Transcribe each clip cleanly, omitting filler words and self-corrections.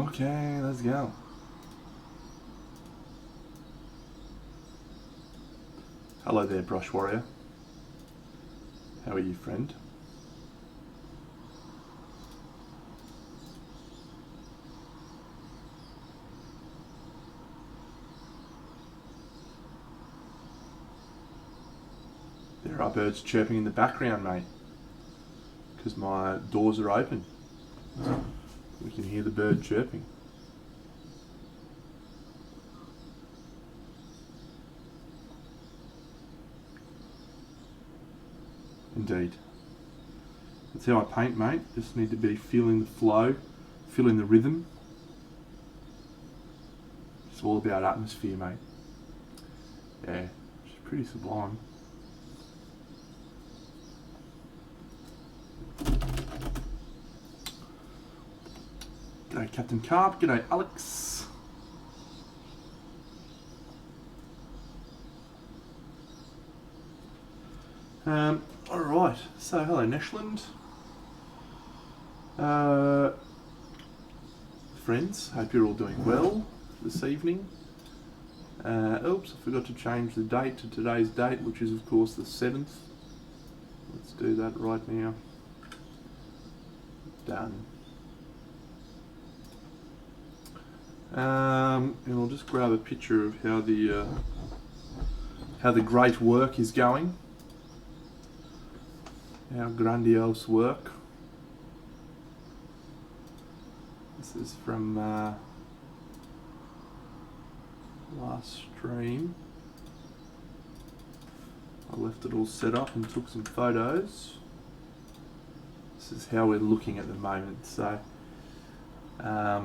Okay, let's go. Hello there, Brush Warrior. How are you, friend? There are birds chirping in the background, mate, because my doors are open. We can hear the bird chirping. Indeed. That's how I paint, mate. Just need to be feeling the flow, feeling the rhythm. It's all about atmosphere, mate. Yeah, it's pretty sublime. G'day Captain Carp, g'day Alex. Alright, so hello Neshland. Friends, hope you're all doing well this evening. Oops, I forgot to change the date to today's date, which is of course the 7th. Let's do that right now. Done. And I'll just grab a picture of how the great work is going. Our grandiose work. This is from last stream. I left it all set up and took some photos. This is how we're looking at the moment. So I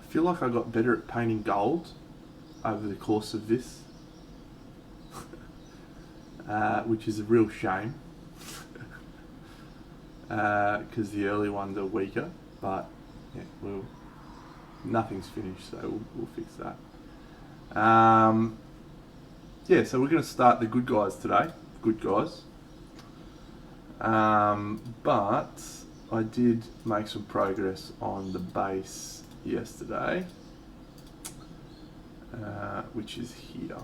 feel like I got better at painting gold over the course of this, which is a real shame, because the early ones are weaker, but yeah, well, nothing's finished, so we'll fix that. Yeah, so we're going to start the good guys today, good guys, but I did make some progress on the base yesterday, which is here.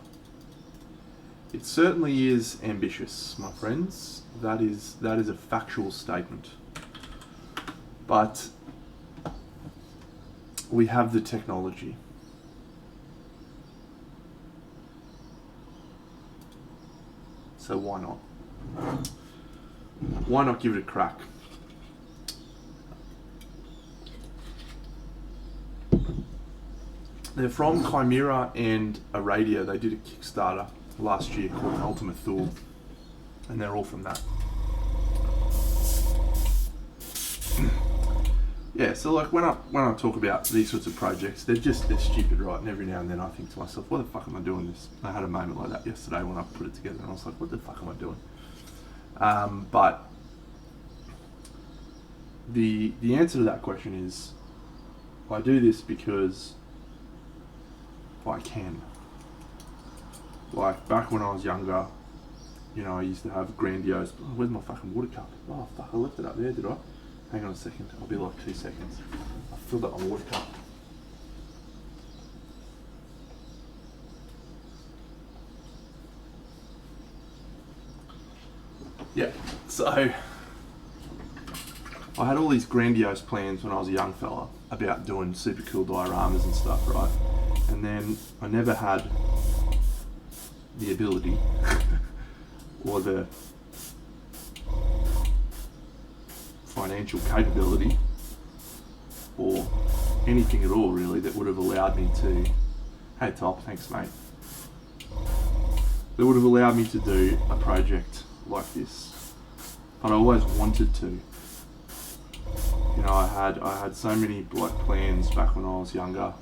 It certainly is ambitious, my friends. That is a factual statement. But we have the technology. So why not? Why not give it a crack? They're from Chimera and Aradia. They did a Kickstarter last year called Ultima Thule, and they're all from that. Yeah, so like when I talk about these sorts of projects, they're stupid, right? And every now and then I think to myself, why the fuck am I doing this? And I had a moment like that yesterday when I put it together, and I was like, what the fuck am I doing? But the answer to that question is, I do this because I can. Like back when I was younger, you know, I used to have grandiose. Oh, where's my fucking water cup? Oh fuck, I left it up there, did I? Hang on a second. I'll be like 2 seconds. I filled up my water cup. Yeah. So I had all these grandiose plans when I was a young fella about doing super cool dioramas and stuff, right? And then I never had the ability or the financial capability or anything at all really that would have allowed me to, hey Top, thanks mate, that would have allowed me to do a project like this. But I always wanted to. You know, I had so many like plans back when I was younger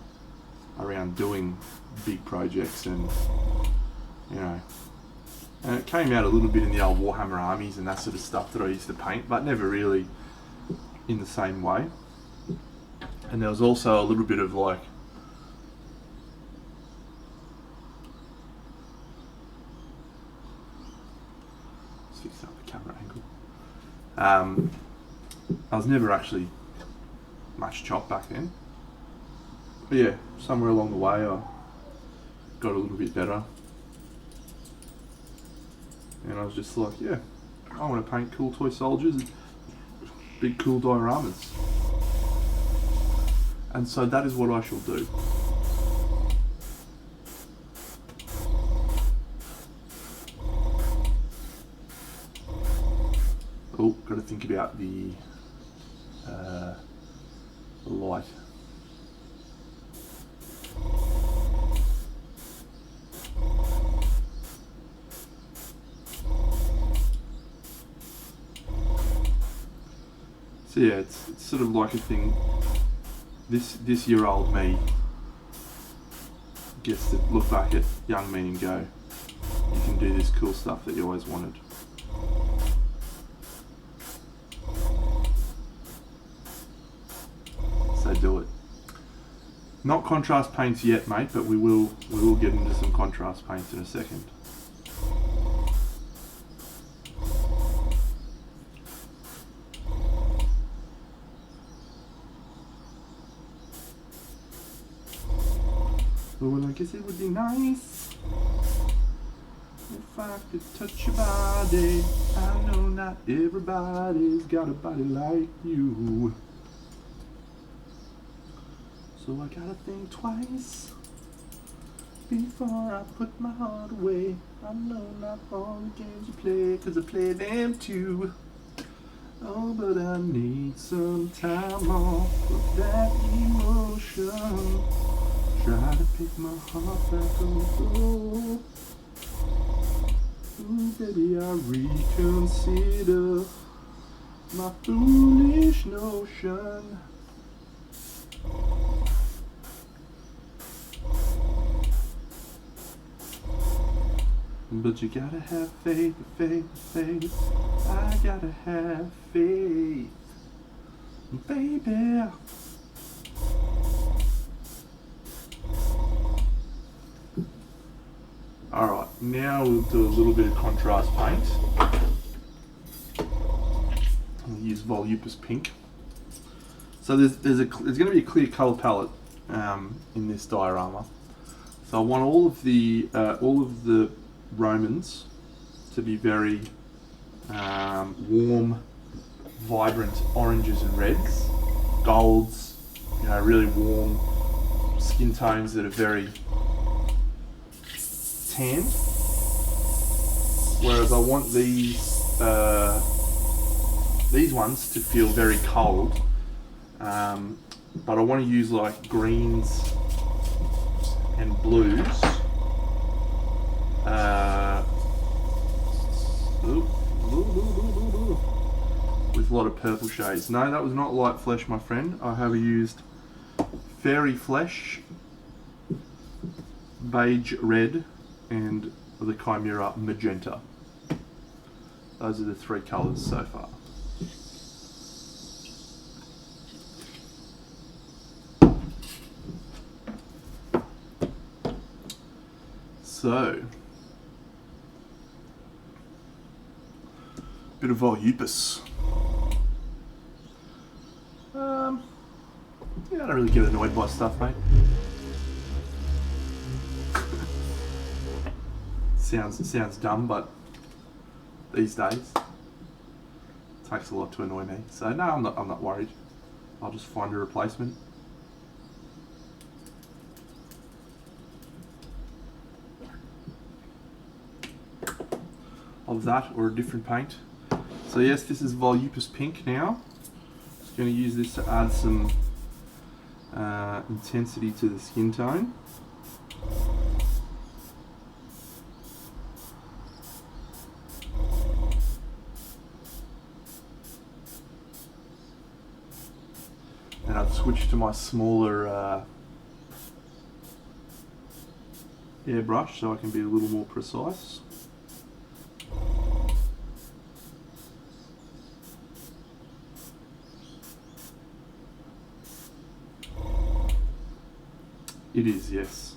around doing big projects, and you know, and it came out a little bit in the old Warhammer armies and that sort of stuff that I used to paint, but never really in the same way. And there was also a little bit of like, let's fix up the camera angle. I was never actually much chop back then. But yeah, somewhere along the way I got a little bit better. And I was just like, yeah, I want to paint cool toy soldiers, big cool dioramas. And so that is what I shall do. Oh, got to think about the light. So yeah, it's sort of like a thing. This year-old me gets to look back at young me and go, you can do this cool stuff that you always wanted. So do it. Not contrast paints yet, mate, but we will get into some contrast paints in a second. Well, I guess it would be nice if I could touch your body. I know not everybody's got a body like you, so I gotta think twice before I put my heart away. I know not all the games you play, 'cause I play them too. Oh, but I need some time off of that emotion. Try to pick my heart back up. Ooh, baby, I reconsider my foolish notion. But you gotta have faith, faith, faith. I gotta have faith, baby. Alright, now we'll do a little bit of contrast paint. I'll use Volupus Pink. So there's going to be a clear colour palette in this diorama. So I want all of the Romans to be very warm, vibrant oranges and reds, golds, really warm skin tones that are very tan. Whereas I want these ones to feel very cold, but I want to use like greens and blues. With a lot of purple shades. No, that was not light flesh, my friend. I have used fairy flesh, beige red, and the Chimera magenta. Those are the three colours so far. So, bit of Volupus. Yeah, I don't really get annoyed by stuff, mate. Sounds dumb, but these days it takes a lot to annoy me. So no, I'm not worried. I'll just find a replacement. Of that or a different paint. So yes, this is Volupus Pink now. Just going to use this to add some intensity to the skin tone. And I've switched to my smaller airbrush so I can be a little more precise. It is, yes.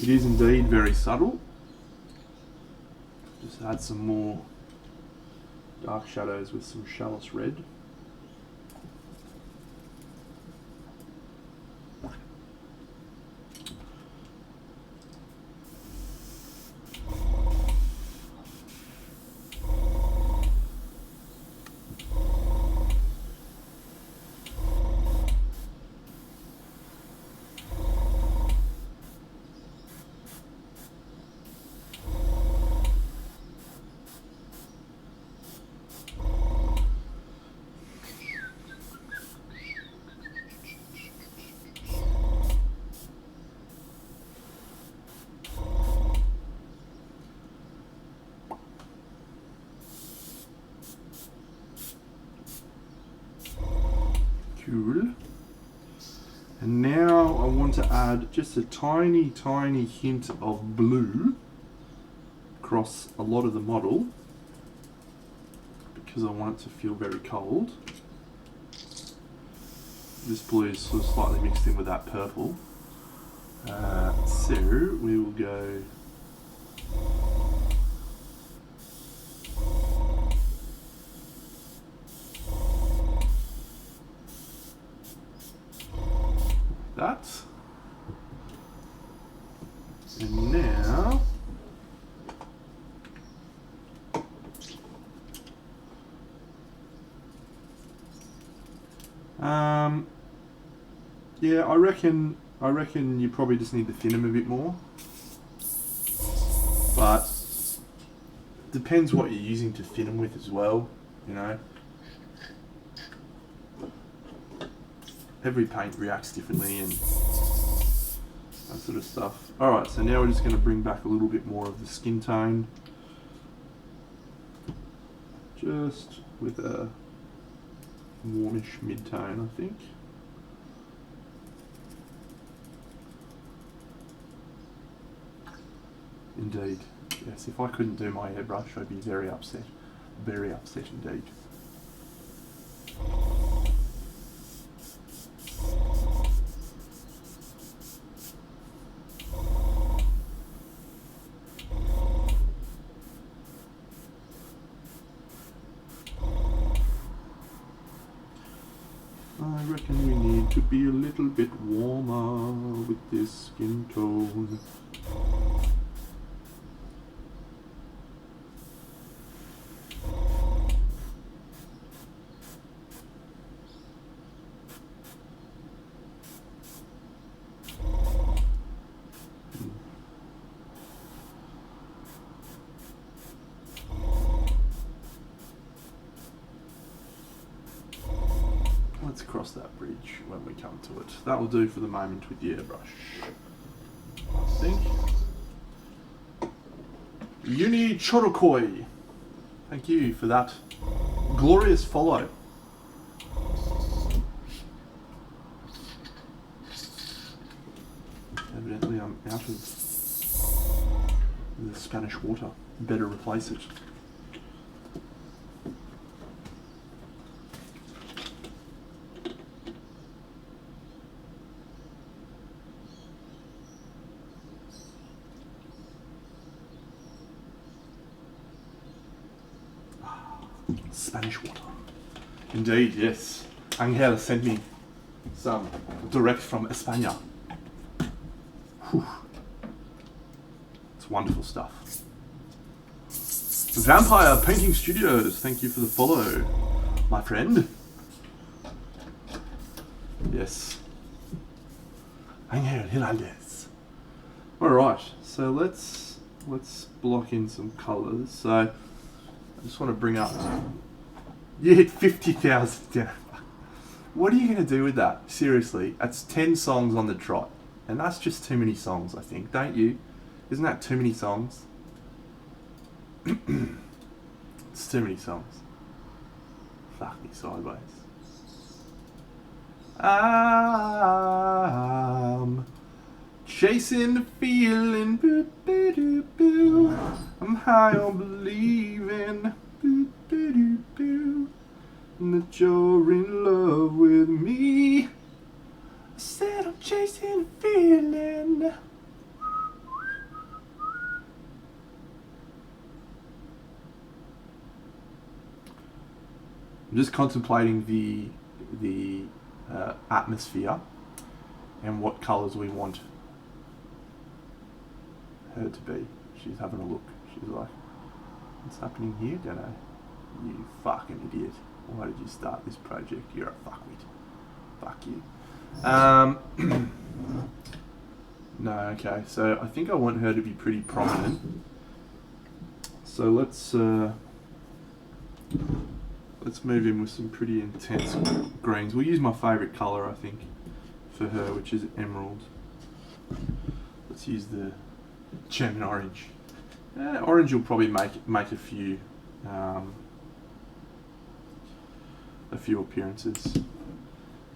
It is indeed very subtle. Just add some more dark shadows with some chalice red. Cool. And now I want to add just a tiny, tiny hint of blue across a lot of the model because I want it to feel very cold. This blue is sort of slightly mixed in with that purple. So we will go that. And now yeah, I reckon you probably just need to thin them a bit more, but depends what you're using to thin them with as well, you know. Every paint reacts differently and that sort of stuff. Alright, so now we're just going to bring back a little bit more of the skin tone, just with a warmish mid-tone, I think. Indeed. Yes, if I couldn't do my airbrush, I'd be very upset. Very upset indeed. I reckon we need to be a little bit warmer with this skin tone. Let's cross that bridge when we come to it. That will do for the moment with the airbrush, I think. Uni Chorokoi, thank you for that glorious follow. Evidently I'm out of the Spanish water. Better replace it. Spanish water. Indeed, yes. Angel sent me some direct from España. Whew. It's wonderful stuff. Vampire Painting Studios, thank you for the follow, my friend. Yes. Angel Hiraldes. Alright, so let's block in some colours. So I just want to bring up. You hit 50,000. What are you going to do with that? Seriously, that's 10 songs on the trot. And that's just too many songs, I think. Don't you? Isn't that too many songs? It's too many songs. Fuck me sideways. I'm chasing the feeling. Boo, boo, doo, boo. I'm high on believing. Boo, boo, doo, boo. That you're in love with me. I said I'm chasing a feeling. I'm just contemplating the atmosphere and what colours we want her to be. She's having a look. She's like, what's happening here, Dano? You fucking idiot. Why did you start this project? You're a fuckwit. Fuck you. No, okay. So I think I want her to be pretty prominent. So let's move in with some pretty intense greens. We'll use my favourite colour, I think, for her, which is emerald. Let's use the German orange. Orange will probably make a few appearances.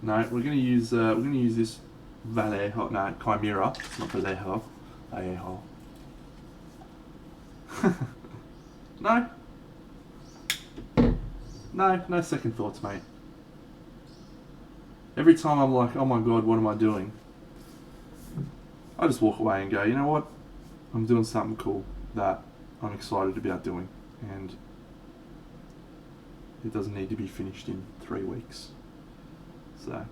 No, we're gonna use this Vallejo, no, Chimera. It's not Vallejo. Vallejo. No second thoughts, mate. Every time I'm like, oh my god, what am I doing? I just walk away and go, you know what? I'm doing something cool that I'm excited about doing, and it doesn't need to be finished in 3 weeks. So.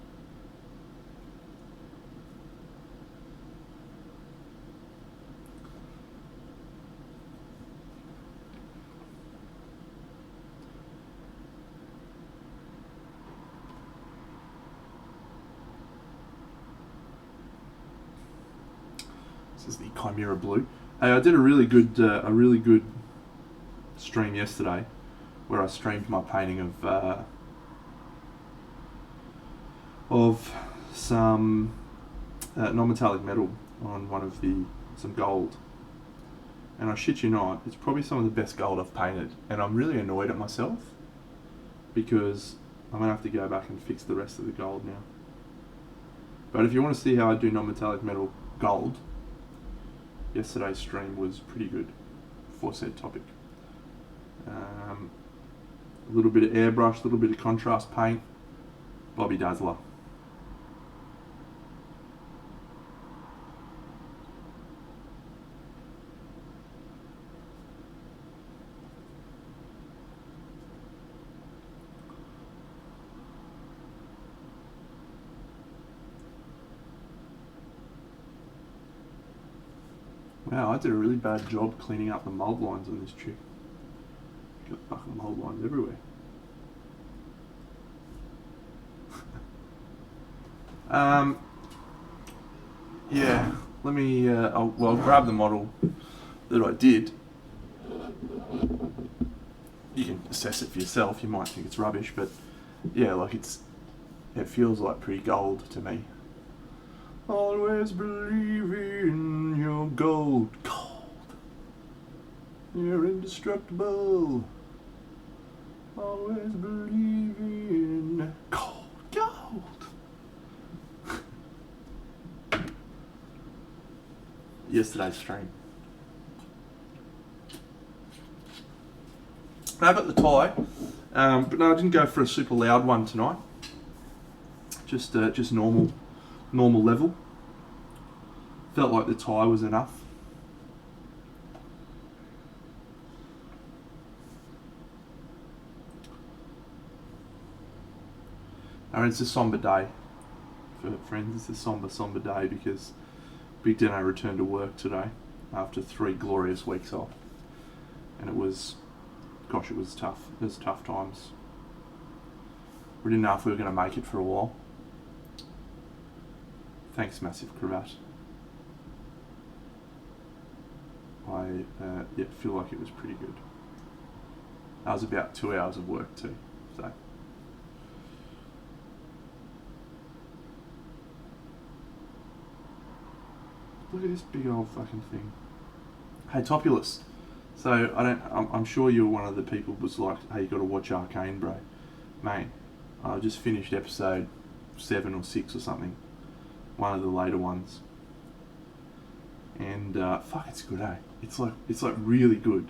This is the Chimera Blue. Hey, I did a really good stream yesterday, where I streamed my painting of some non-metallic metal on some gold, and I shit you not, it's probably some of the best gold I've painted, and I'm really annoyed at myself because I'm gonna have to go back and fix the rest of the gold now. But if you want to see how I do non-metallic metal gold, yesterday's stream was pretty good for said topic. A little bit of airbrush, a little bit of contrast paint, Bobby Dazzler. Wow, I did a really bad job cleaning up the mold lines on this chick. Got fucking mold lines everywhere. Yeah, let me, I'll grab the model that I did. You can assess it for yourself, you might think it's rubbish, but yeah, like it feels like pretty gold to me. Always believe in your gold. Gold. You're indestructible. Always believe in gold. Gold. Yesterday's stream. I got the tie, but no, I didn't go for a super loud one tonight. Just normal level. Felt like the tie was enough. I mean, it's a somber day for friends. It's a somber day because Big Deno returned to work today after 3 glorious weeks off, and it was tough. It was tough times. We didn't know if we were going to make it for a while. Thanks, Massive Cravat. I feel like it was pretty good. That was about 2 hours of work too. So. Look at this big old fucking thing. Hey, Topulus. So I'm sure you're one of the people who's like, hey, you got to watch Arcane, bro. Mate, I just finished episode 7 or 6 or something. One of the later ones. And fuck, it's good, eh? It's like really good.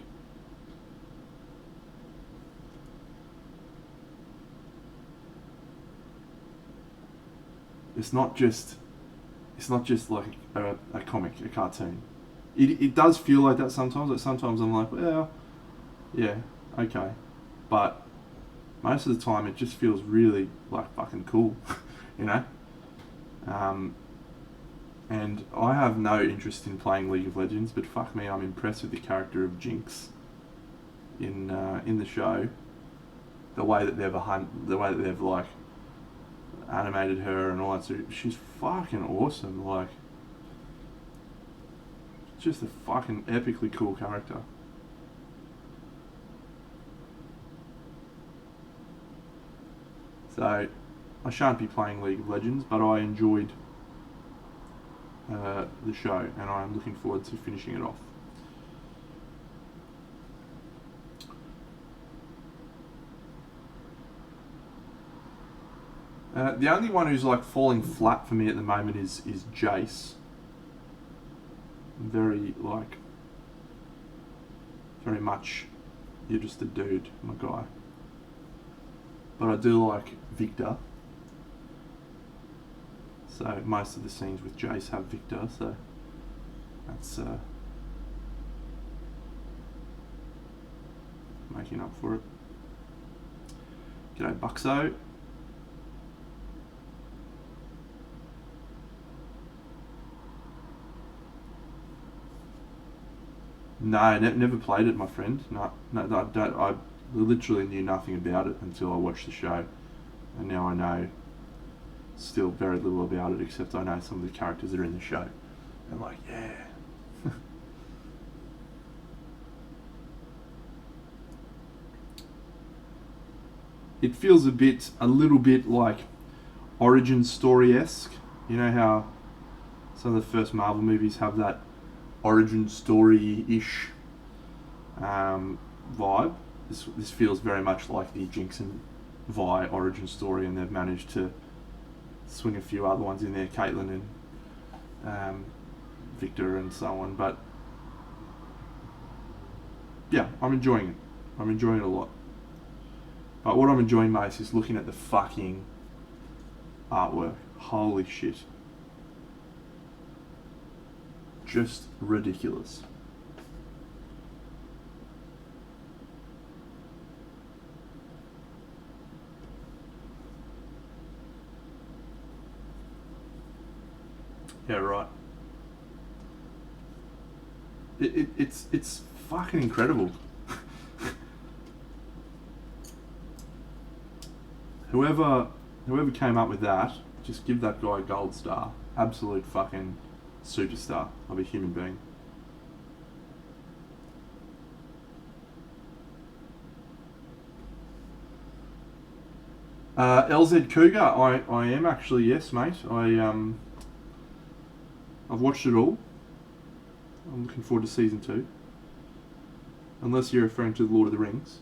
It's not just like a comic, a cartoon. It does feel like that sometimes. Like sometimes I'm like, well, yeah, okay, but most of the time it just feels really like fucking cool, you know. And I have no interest in playing League of Legends, but fuck me, I'm impressed with the character of Jinx in the show. The way that they've like animated her and all that. So she's fucking awesome. Like, just a fucking epically cool character. So I shan't be playing League of Legends, but I enjoyed the show, and I'm looking forward to finishing it off. The only one who's like falling flat for me at the moment is Jace. Very much, you're just a dude, my guy. But I do like Victor. So most of the scenes with Jace have Victor, so that's making up for it. G'day Buxo. No, I never played it, my friend. No, I don't. I literally knew nothing about it until I watched the show, and now I know still very little about it, except I know some of the characters that are in the show. I'm like, yeah. It feels a little bit like origin story-esque. You know how some of the first Marvel movies have that origin story-ish vibe. This feels very much like the Jinx and Vi origin story, and they've managed to swing a few other ones in there, Caitlyn and Victor and so on. But yeah, I'm enjoying it. I'm enjoying it a lot. But what I'm enjoying most is looking at the fucking artwork. Holy shit. Just ridiculous. Yeah, right. It's fucking incredible. Whoever came up with that, just give that guy a gold star. Absolute fucking superstar of a human being. LZ Cougar, I am actually, yes, mate. I've watched it all. I'm looking forward to season 2. Unless you're referring to The Lord of the Rings.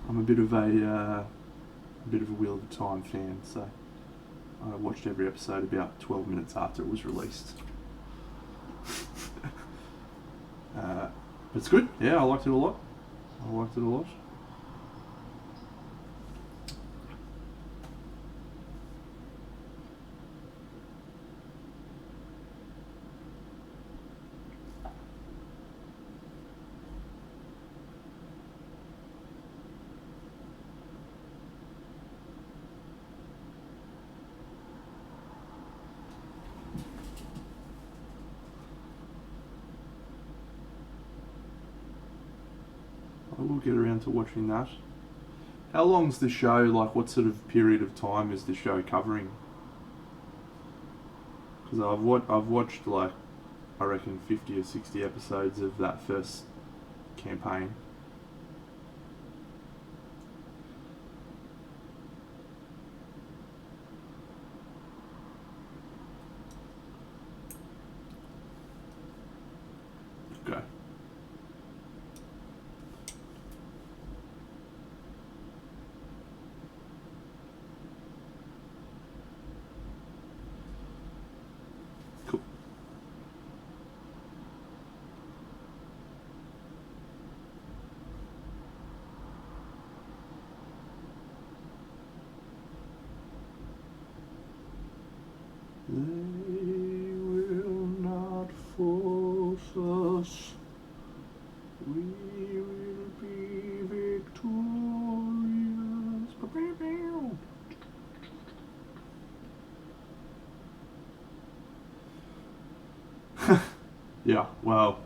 I'm a bit of a Wheel of Time fan, so I watched every episode about 12 minutes after it was released. It's good. Yeah, I liked it a lot. I will get around to watching that. How long's the show? Like, what sort of period of time is the show covering? Because I've watched like, I reckon 50 or 60 episodes of that first campaign. Okay. Cool. They will not force us. We will be victorious. Yeah, well,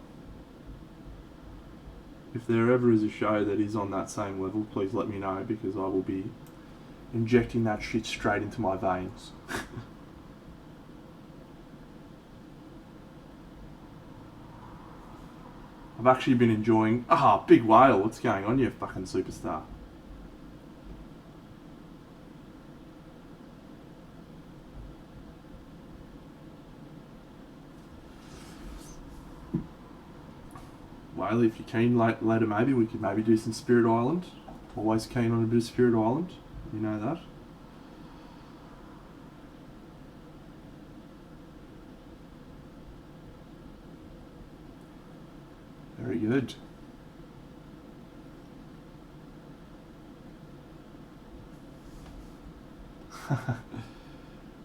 if there ever is a show that is on that same level, please let me know, because I will be injecting that shit straight into my veins. I've actually been enjoying... Big whale, what's going on, you fucking superstar? Whaley, if you're keen, later maybe we could maybe do some Spirit Island. Always keen on a bit of Spirit Island, you know that. Very good.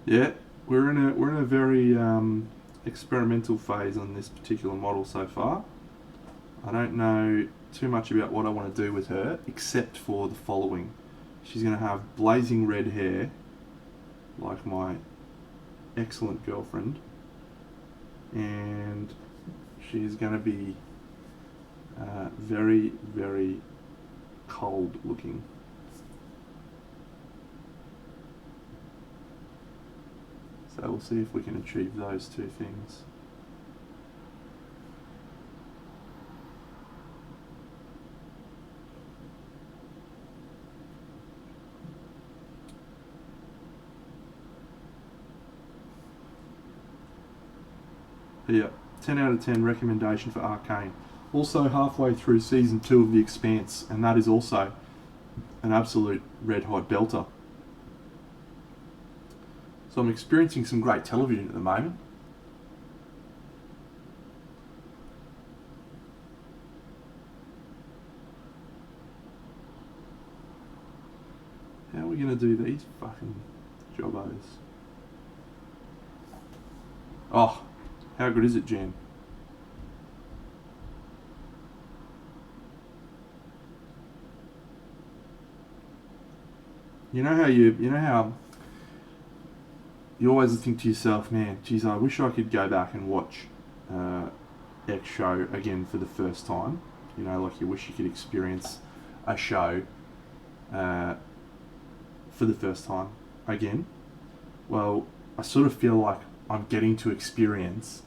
Yeah, we're in a very experimental phase on this particular model so far. I don't know too much about what I want to do with her, except for the following. She's going to have blazing red hair, like my excellent girlfriend, and she's going to be very, very cold looking. So we'll see if we can achieve those two things. Yeah, 10 out of 10 recommendation for Arcane. Also halfway through season 2 of The Expanse, and that is also an absolute red hot belter. So I'm experiencing some great television at the moment. How are we going to do these fucking jobbos? Oh, how good is it, Jen? You know how you always think to yourself, man, geez, I wish I could go back and watch X show again for the first time. You know, like you wish you could experience a show for the first time again. Well, I sort of feel like I'm getting to experience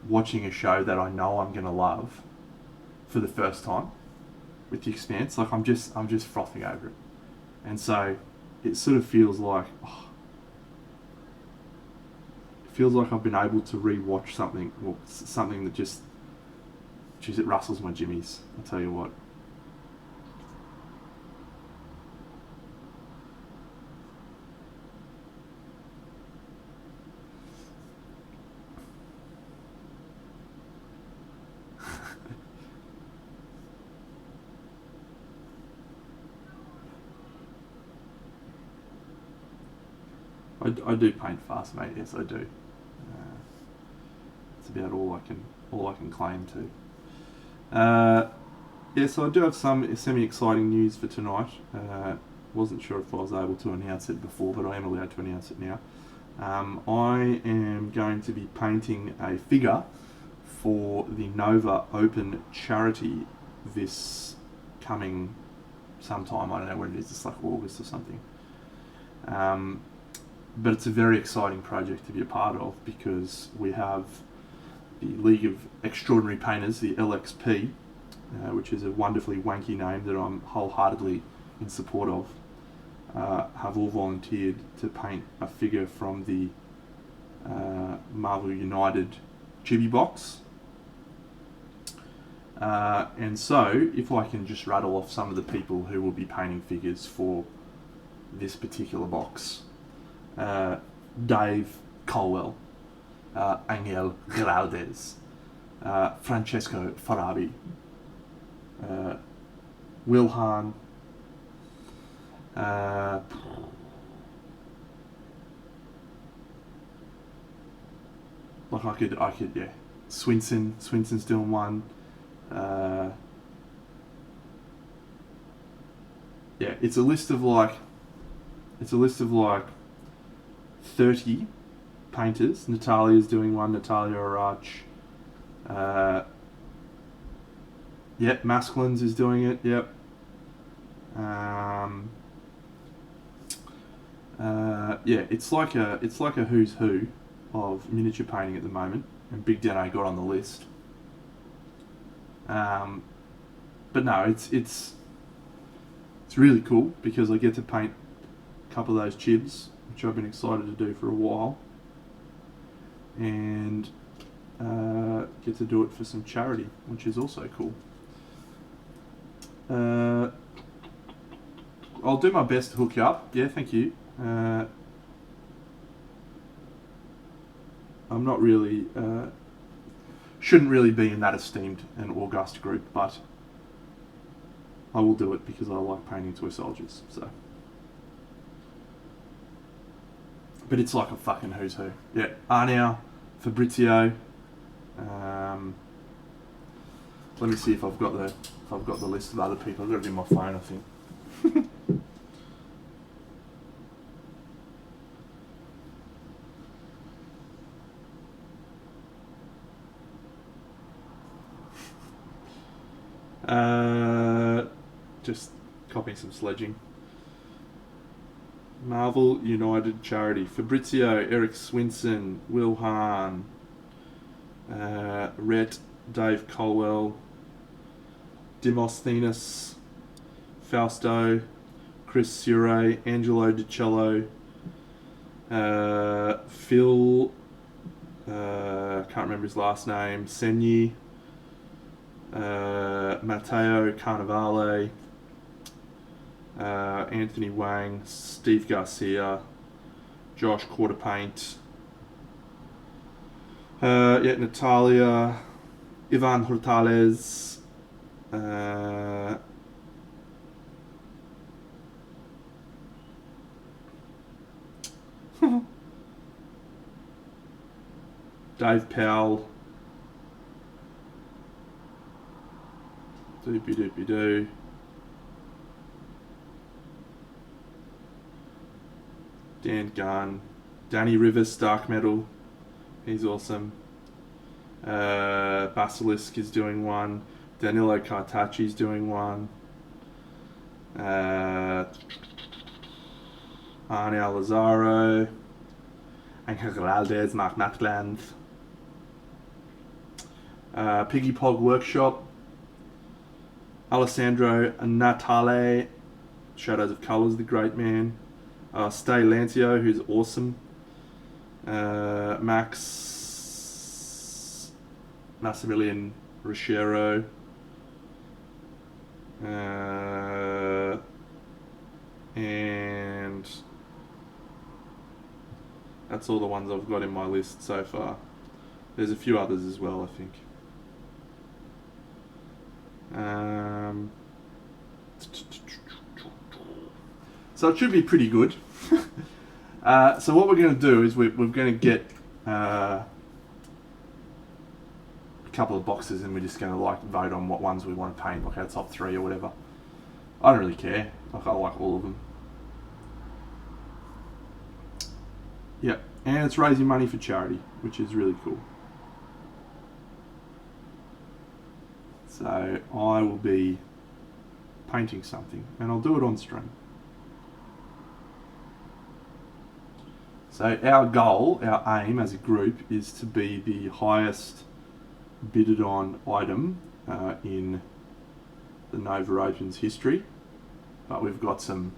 watching a show that I know I'm going to love for the first time with The Expanse. Like I'm just frothing over it. And so it sort of feels like I've been able to re-watch something, or something that just, geez, it rustles my jimmies, I'll tell you what. I do paint fast, mate. Yes, I do. It's about all I can claim to. Yeah, so I do have some semi-exciting news for tonight. Wasn't sure if I was able to announce it before, but I am allowed to announce it now. I am going to be painting a figure for the Nova Open charity this coming sometime. I don't know when it is. It's like August or something. But it's a very exciting project to be a part of, because we have the League of Extraordinary Painters, the LXP, which is a wonderfully wanky name that I'm wholeheartedly in support of, have all volunteered to paint a figure from the Marvel United chibi box. And so, if I can just rattle off some of the people who will be painting figures for this particular box. Dave Colwell, Angel Glaudes, Francesco Farabi, Will Hahn, Like I could, yeah. Swinson's doing one. Yeah, it's a list of like 30 painters. Natalia's doing one. Natalia Arach. Yep, Masculines is doing it. Yep. Yeah, it's like a who's who of miniature painting at the moment, and Big Deno got on the list. But no, it's really cool because I get to paint a couple of those chibs, which I've been excited to do for a while, and get to do it for some charity, which is also cool. I'll do my best to hook you up. Yeah, thank you. I'm not really, shouldn't really be in that esteemed and august group, but I will do it because I like painting toy soldiers, so. But it's like a fucking who's who. Yeah, Arnau, Fabrizio. Let me see if I've got the list of other people. I've got it in my phone, I think. Just copying some sledging. Marvel United Charity. Fabrizio, Eric Swinson, Will Hahn, Rhett, Dave Colwell, Demosthenes, Fausto, Chris Sure, Angelo DiCello, Phil, can't remember his last name, Senyi, Matteo Carnevale, Anthony Wang, Steve Garcia, Josh Quarterpaint, Natalia, Ivan Hortales, Dave Powell, doopy doopy doo. Dan Gunn, Danny Rivers, Dark Metal, he's awesome. Basilisk is doing one. Danilo Cartacci's doing one. Arnau Lazaro, Angel Geraldez, Mark Matland. Piggy Pog Workshop, Alessandro Natale, Shadows of Colours, the great man. Stay Lancio, who's awesome. Maximilian Richero. And that's all the ones I've got in my list so far. There's a few others as well, I think. So it should be pretty good. So what we're going to do is we're going to get a couple of boxes, and we're just going to like vote on what ones we want to paint, like our top 3 or whatever. I don't really care. Like I like all of them. Yeah, and it's raising money for charity, which is really cool. So I will be painting something, and I'll do it on stream. So our goal, our aim as a group, is to be the highest bidded on item in the Nova Opens history. But we've got some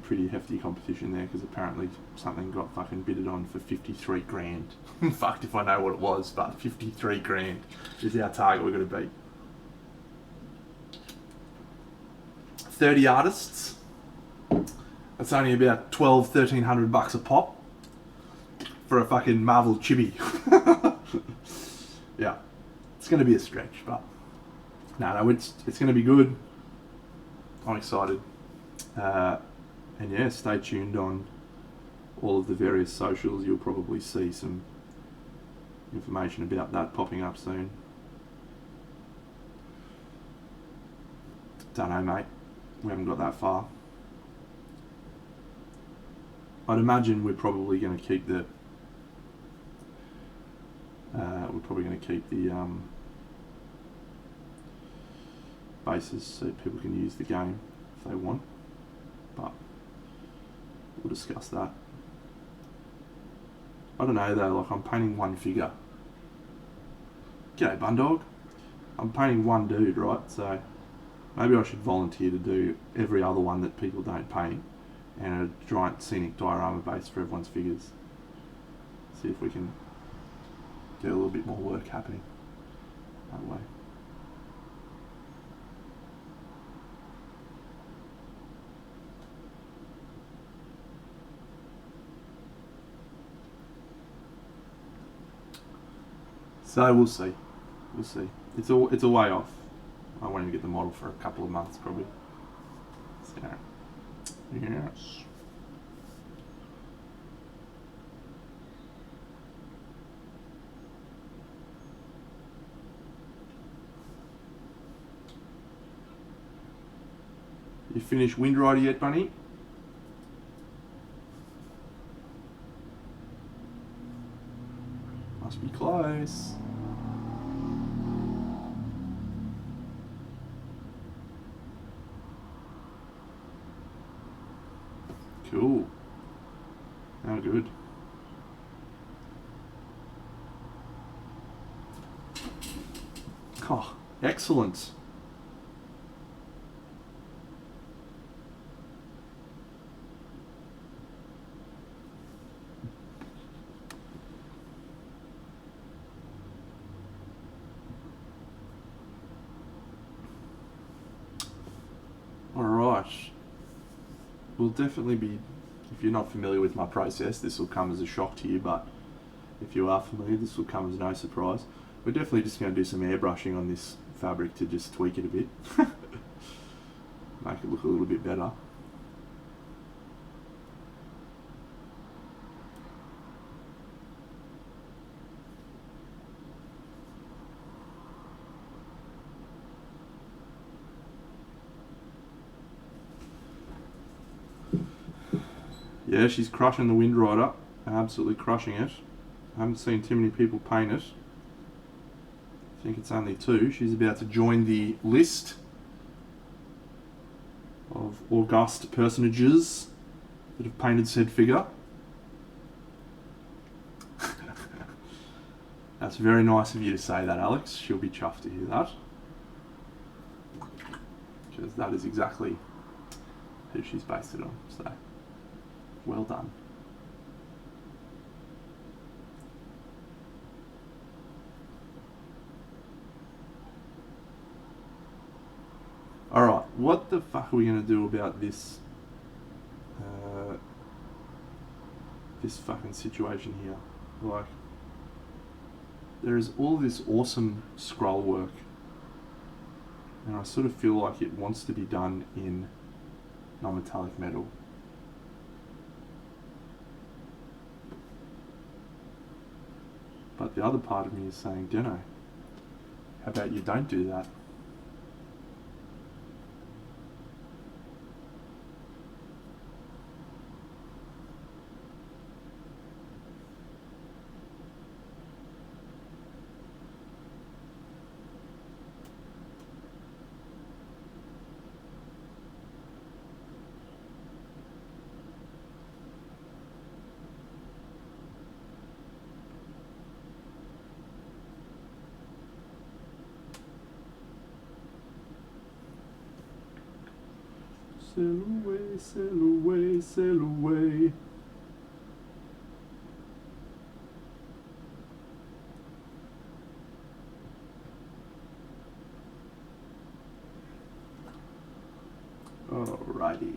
pretty hefty competition there, because apparently something got fucking bidded on for 53 grand. Fucked if I know what it was, but 53 grand is our target we're going to beat. 30 artists. That's only about $1,200-1,300 a pop for a fucking Marvel chibi. Yeah, it's going to be a stretch, but no, it's going to be good. I'm excited. And yeah, stay tuned on all of the various socials. You'll probably see some information about that popping up soon. Don't know, mate. We haven't got that far. I'd imagine we're probably going to keep the bases so people can use the game if they want, but we'll discuss that. I don't know though, like I'm painting one figure. G'day Bundog. I'm painting one dude, right? So maybe I should volunteer to do every other one that people don't paint and a giant scenic diorama base for everyone's figures. See if we can get a little bit more work happening that way. So we'll see. We'll see. It's a way off. I wanted to get the model for a couple of months probably. So, yes. You finished Windrider yet, Bunny? Must be close. Cool. How good. Oh, excellent. Alright. We'll definitely be, if you're not familiar with my process, this will come as a shock to you, but if you are familiar, this will come as no surprise. We're definitely just going to do some airbrushing on this fabric to just tweak it a bit. Make it look a little bit better. Yeah, she's crushing the Windrider, absolutely crushing it. I haven't seen too many people paint it. I think it's only 2. She's about to join the list of august personages that have painted said figure. That's very nice of you to say that, Alex. She'll be chuffed to hear that. Because that is exactly who she's based it on, so well done. Alright, what the fuck are we going to do about this this fucking situation here? Like, there is all this awesome scroll work, and I sort of feel like it wants to be done in non-metallic metal. But the other part of me is saying, Deno, how about you don't do that? Sail away, sail away, sail away. Alrighty.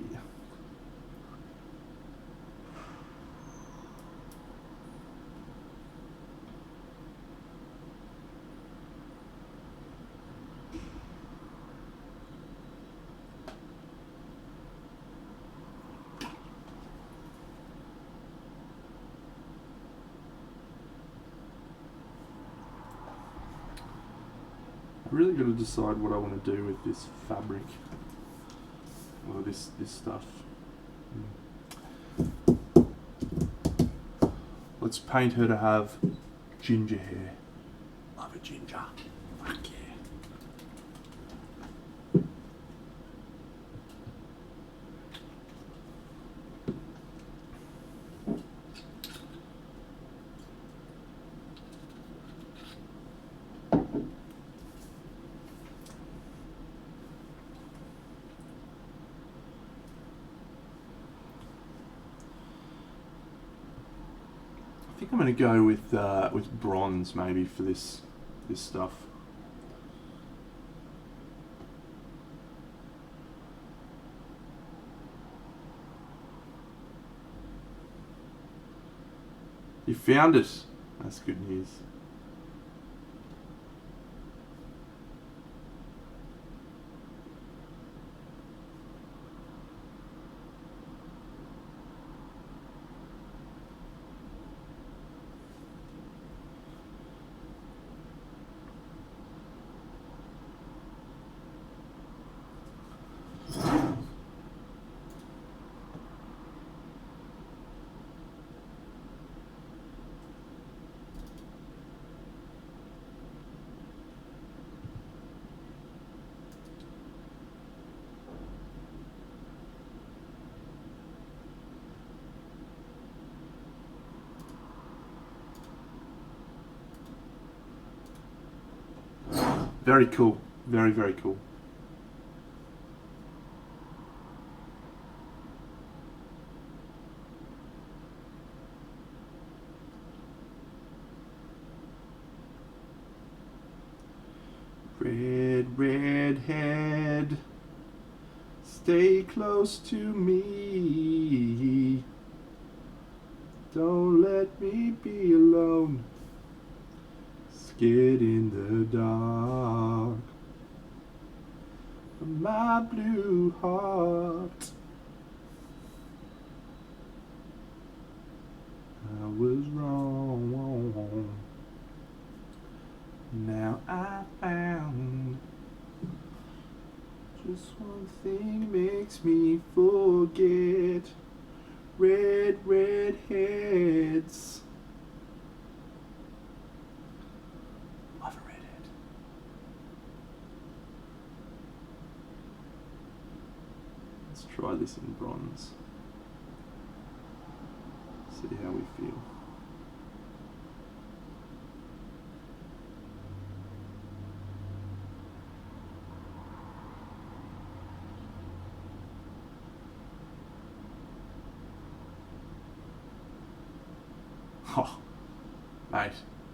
really got to decide what I want to do with this fabric, or this stuff. Let's paint her to have ginger hair. Love a ginger. Fuck yeah. I think I'm going to go with bronze maybe for this stuff. You found it. That's good news. Very cool. Very, very cool. Redhead, stay close to me. Don't let me be alone. Scared in the dark. My blue heart. I was wrong. Now I found just one thing makes me forget. Red heads. Love a redhead. Let's try this in bronze. See how we feel. Oh, mate,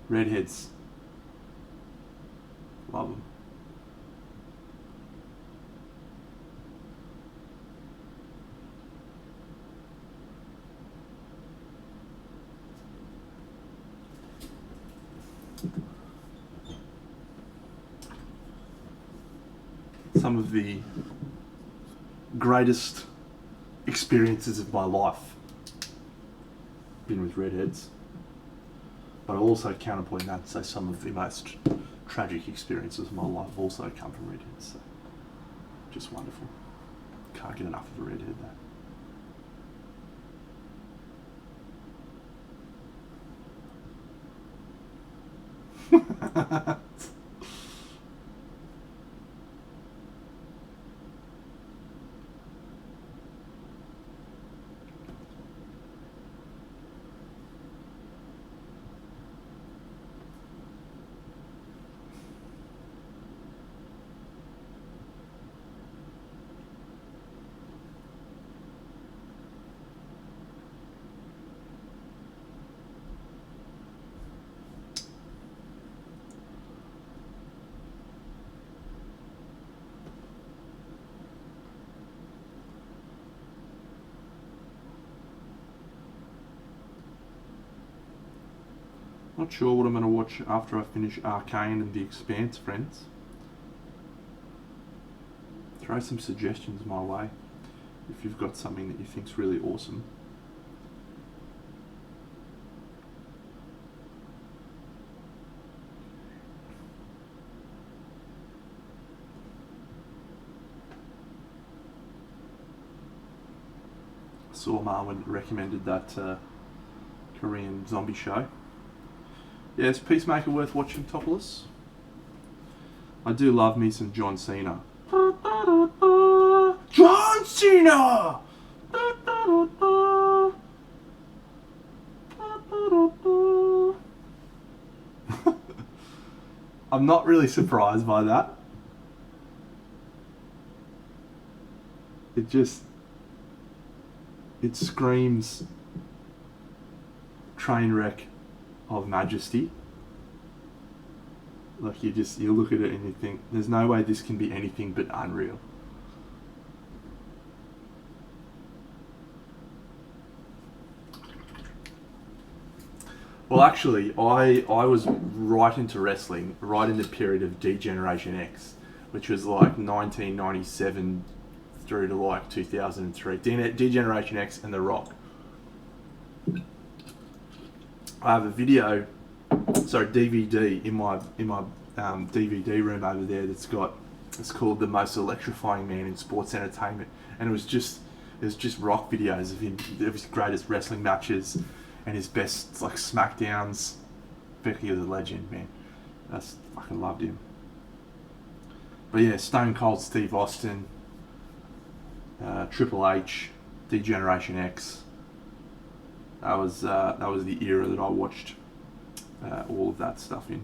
redheads. Love them. Some of the greatest experiences of my life been with redheads. But I'll also counterpoint that and say some of the most tragic experiences of my life also come from redheads. So just wonderful. Can't get enough of a redhead though. Not sure what I'm going to watch after I finish Arcane and The Expanse, friends. Throw some suggestions my way if you've got something that you think's really awesome. Saw Marwin recommended that Korean zombie show. Yeah, is Peacemaker worth watching, Topless? I do love me some John Cena. John Cena! I'm not really surprised by that. It screams train wreck of majesty. Like you look at it and you think, there's no way this can be anything but unreal. Well, actually, I was right into wrestling, right in the period of D-Generation X, which was like 1997 through to like 2003. D-Generation X and The Rock. I have a DVD in my DVD room over there it's called The Most Electrifying Man in Sports Entertainment, and it was just rock videos of his greatest wrestling matches and his best like smackdowns. Becky was a legend, man. I fucking loved him. But yeah, Stone Cold Steve Austin, Triple H, D-Generation X. That was the era that I watched all of that stuff in.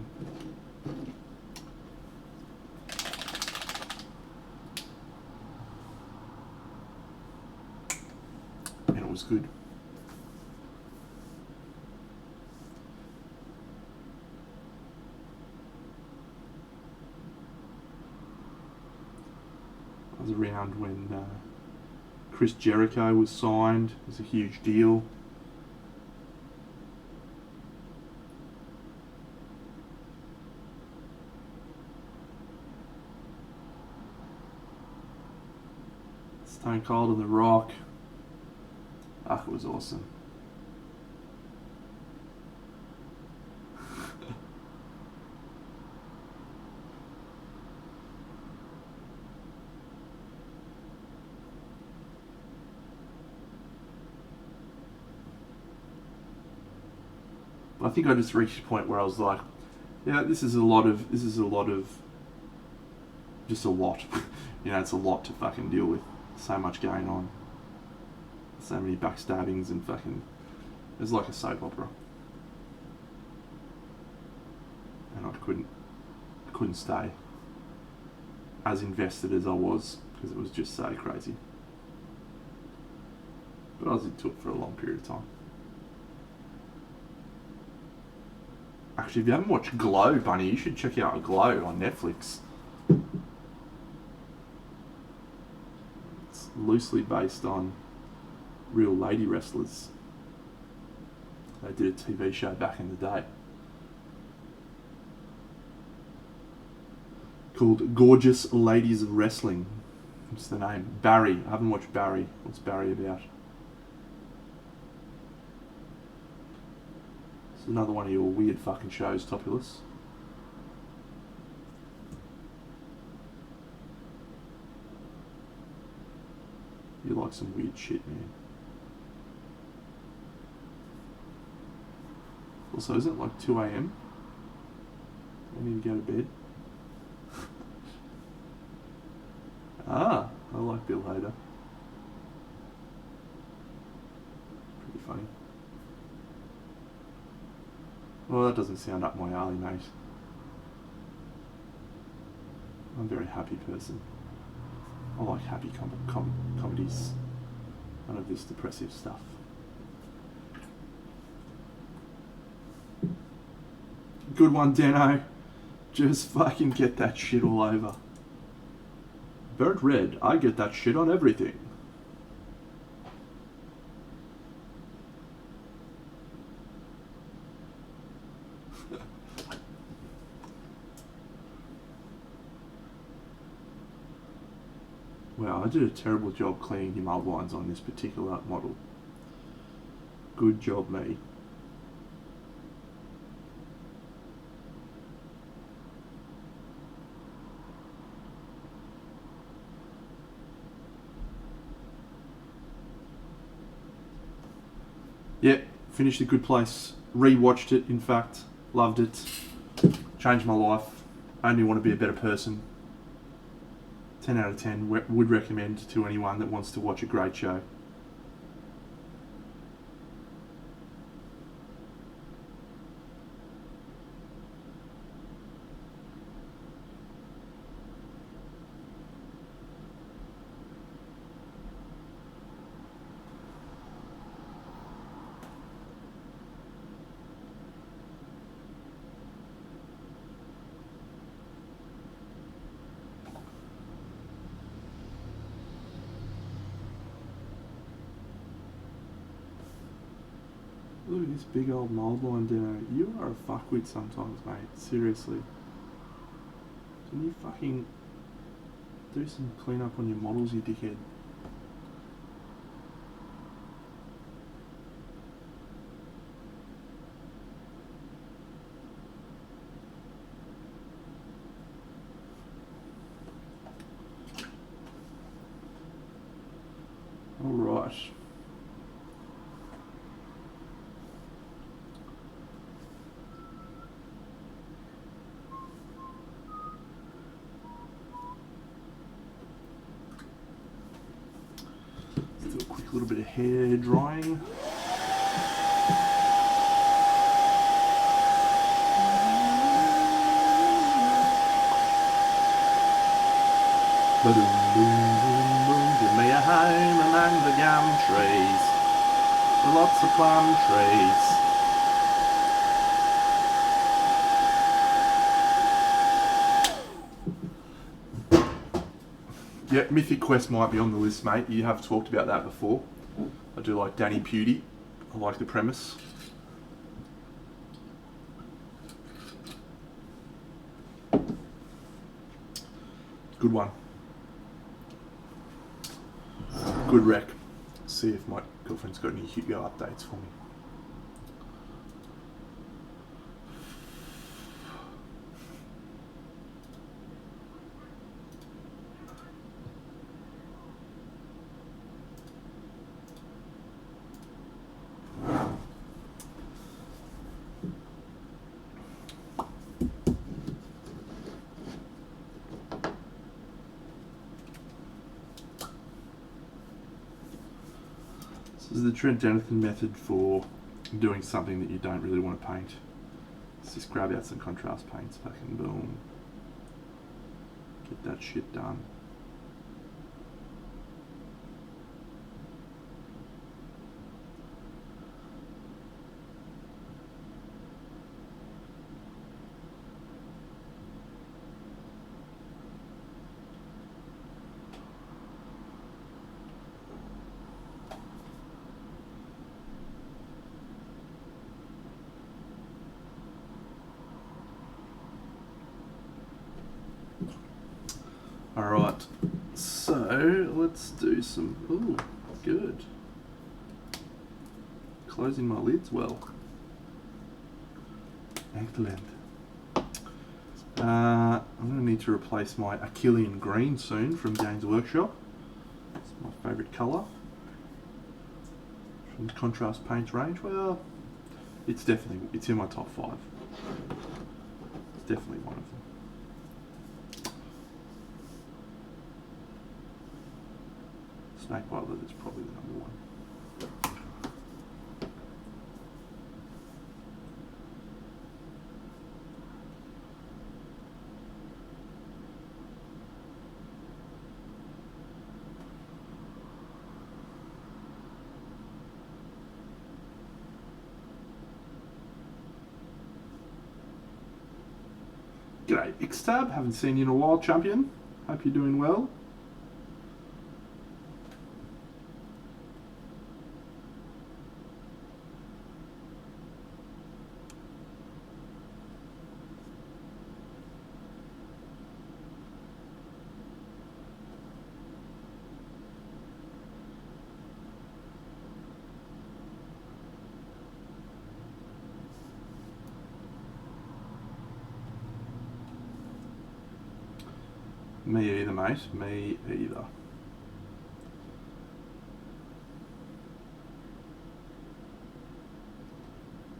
And it was good. I was around when Chris Jericho was signed. It was a huge deal. Stone Cold and The Rock. It was awesome. I think I just reached a point where I was like, yeah, this is a lot. It's a lot. You know, it's a lot to fucking deal with. So much going on. So many backstabbings and fucking... It was like a soap opera. And I couldn't stay as invested as I was, because it was just so crazy. But I was into it for a long period of time. Actually, if you haven't watched Glow, Bunny, you should check out Glow on Netflix. It's loosely based on real lady wrestlers. They did a TV show back in the day called Gorgeous Ladies of Wrestling. What's the name? Barry. I haven't watched Barry. What's Barry about? It's another one of your weird fucking shows, Topulus. You like some weird shit, man. Also, isn't it like 2 a.m? I need to go to bed. I like Bill Hader. Pretty funny. Well, that doesn't sound up my alley, mate. I'm a very happy person. I like happy comedies. None of this depressive stuff. Good one, Deno. Just fucking get that shit all over. Bird Red, I get that shit on everything. Wow, I did a terrible job cleaning him outlines on this particular model. Good job, me. Yeah, finished A Good Place. Rewatched it, in fact. Loved it. Changed my life. Made me want to be a better person. 10 out of 10. Would recommend to anyone that wants to watch a great show. Look at this big old mold line down. You are a fuckwit sometimes, mate. Seriously. Can you fucking do some clean up on your models, you dickhead? Alright. Let's do a quick little bit of hair drying. Boom, boom, boom, boom. Give me a home among the gum trees. Lots of plum trees. Yeah, Mythic Quest might be on the list, mate. You have talked about that before. I do like Danny Pewdie. I like the premise. Good one. Good rec. See if my girlfriend's got any Hugo updates for me. This is the Trent Denathan method for doing something that you don't really want to paint. Let's just grab out some contrast paints, fucking boom. Get that shit done. Alright, so let's do some, ooh, good. Closing my lids well. Excellent. I'm going to need to replace my Achillean green soon from Games Workshop. It's my favourite colour. From the contrast paints range, well, it's in my top 5. It's definitely one of them. Snake Bite Leather is probably the number one. G'day, Xtab. Haven't seen you in a while, champion. Hope you're doing well. Me either, mate. Me either.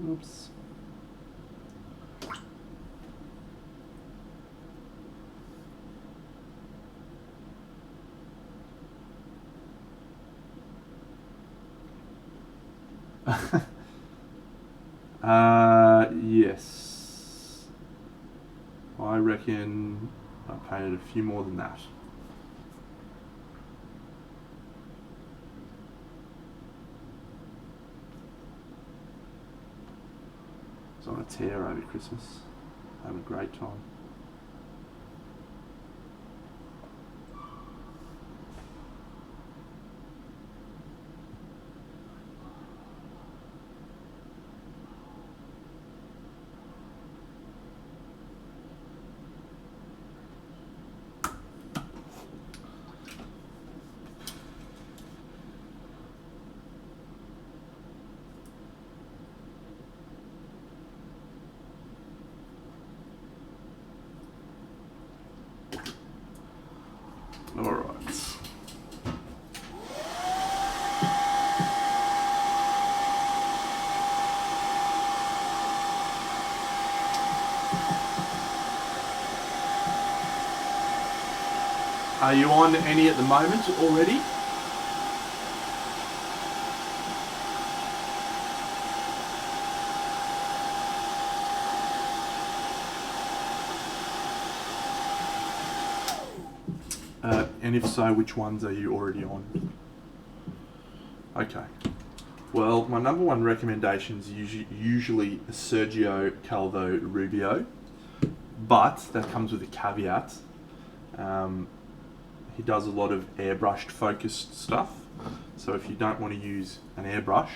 Oops. Yes. I reckon I painted a few more than that. I was on a tear over Christmas. Having a great time. All right. Are you on any at the moment already? And if so, which ones are you already on? Okay. Well, my number one recommendation is usually Sergio Calvo Rubio, but that comes with a caveat. He does a lot of airbrushed focused stuff, so if you don't want to use an airbrush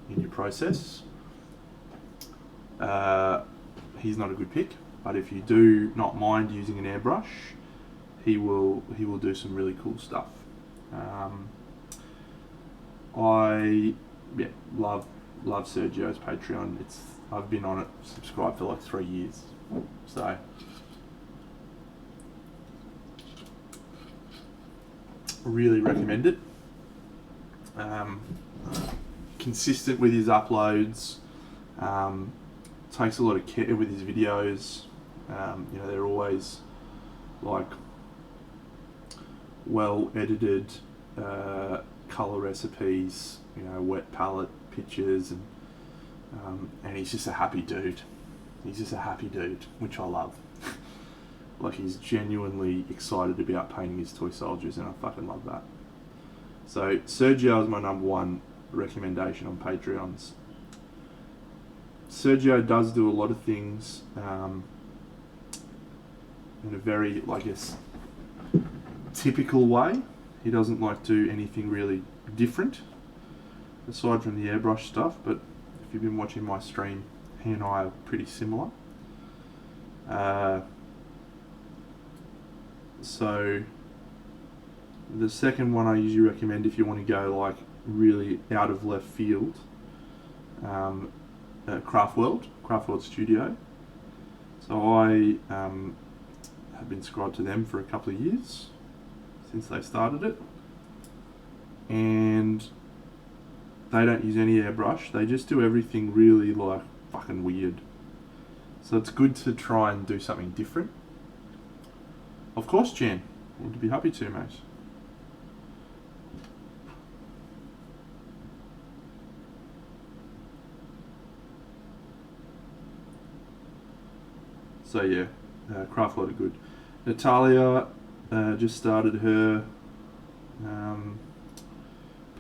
in your process, he's not a good pick. But if you do not mind using an airbrush, he will do some really cool stuff. I love Sergio's Patreon. I've been on it, subscribed for like 3 years, so really recommend it. Consistent with his uploads, takes a lot of care with his videos. They're always like well edited color recipes, wet palette pictures, and he's just a happy dude. Which I love. Like, he's genuinely excited about painting his toy soldiers, and I fucking love that. So Sergio is my number one recommendation on Patreons. Sergio does do a lot of things in a very, I guess, typical way. He doesn't like to do anything really different aside from the airbrush stuff, but if you've been watching my stream, he and I are pretty similar. So the second one I usually recommend if you want to go like really out of left field, Craft World Studio. So I have been subscribed to them for a couple of years since they started it, and they don't use any airbrush. They just do everything really like fucking weird. So it's good to try and do something different. Of course, Jen. Would be happy to, mate. So yeah, Craft World are good. Natalia just started her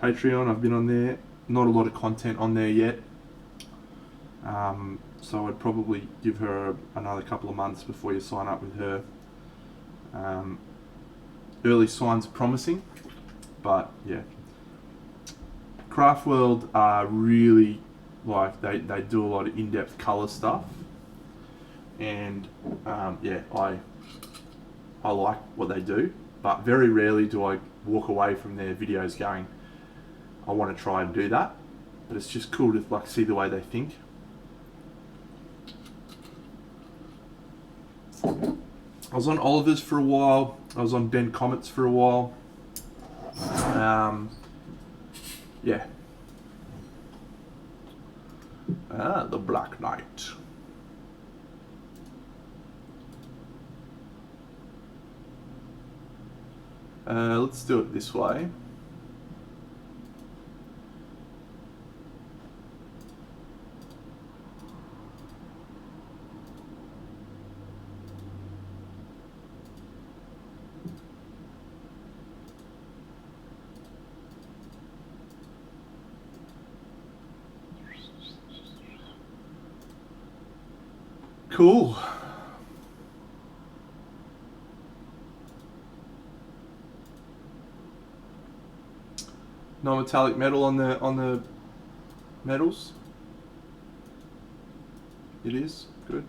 Patreon. I've been on there. Not a lot of content on there yet. So I'd probably give her another couple of months before you sign up with her. Early signs are promising, but yeah. Craft World are really like they do a lot of in-depth colour stuff, and I like what they do, but very rarely do I walk away from their videos going, I want to try and do that. But it's just cool to like see the way they think. I was on Oliver's for a while. I was on Ben Comet's for a while. The Black Knight. Let's do it this way. Cool. Non-metallic metal on the metals. It is good.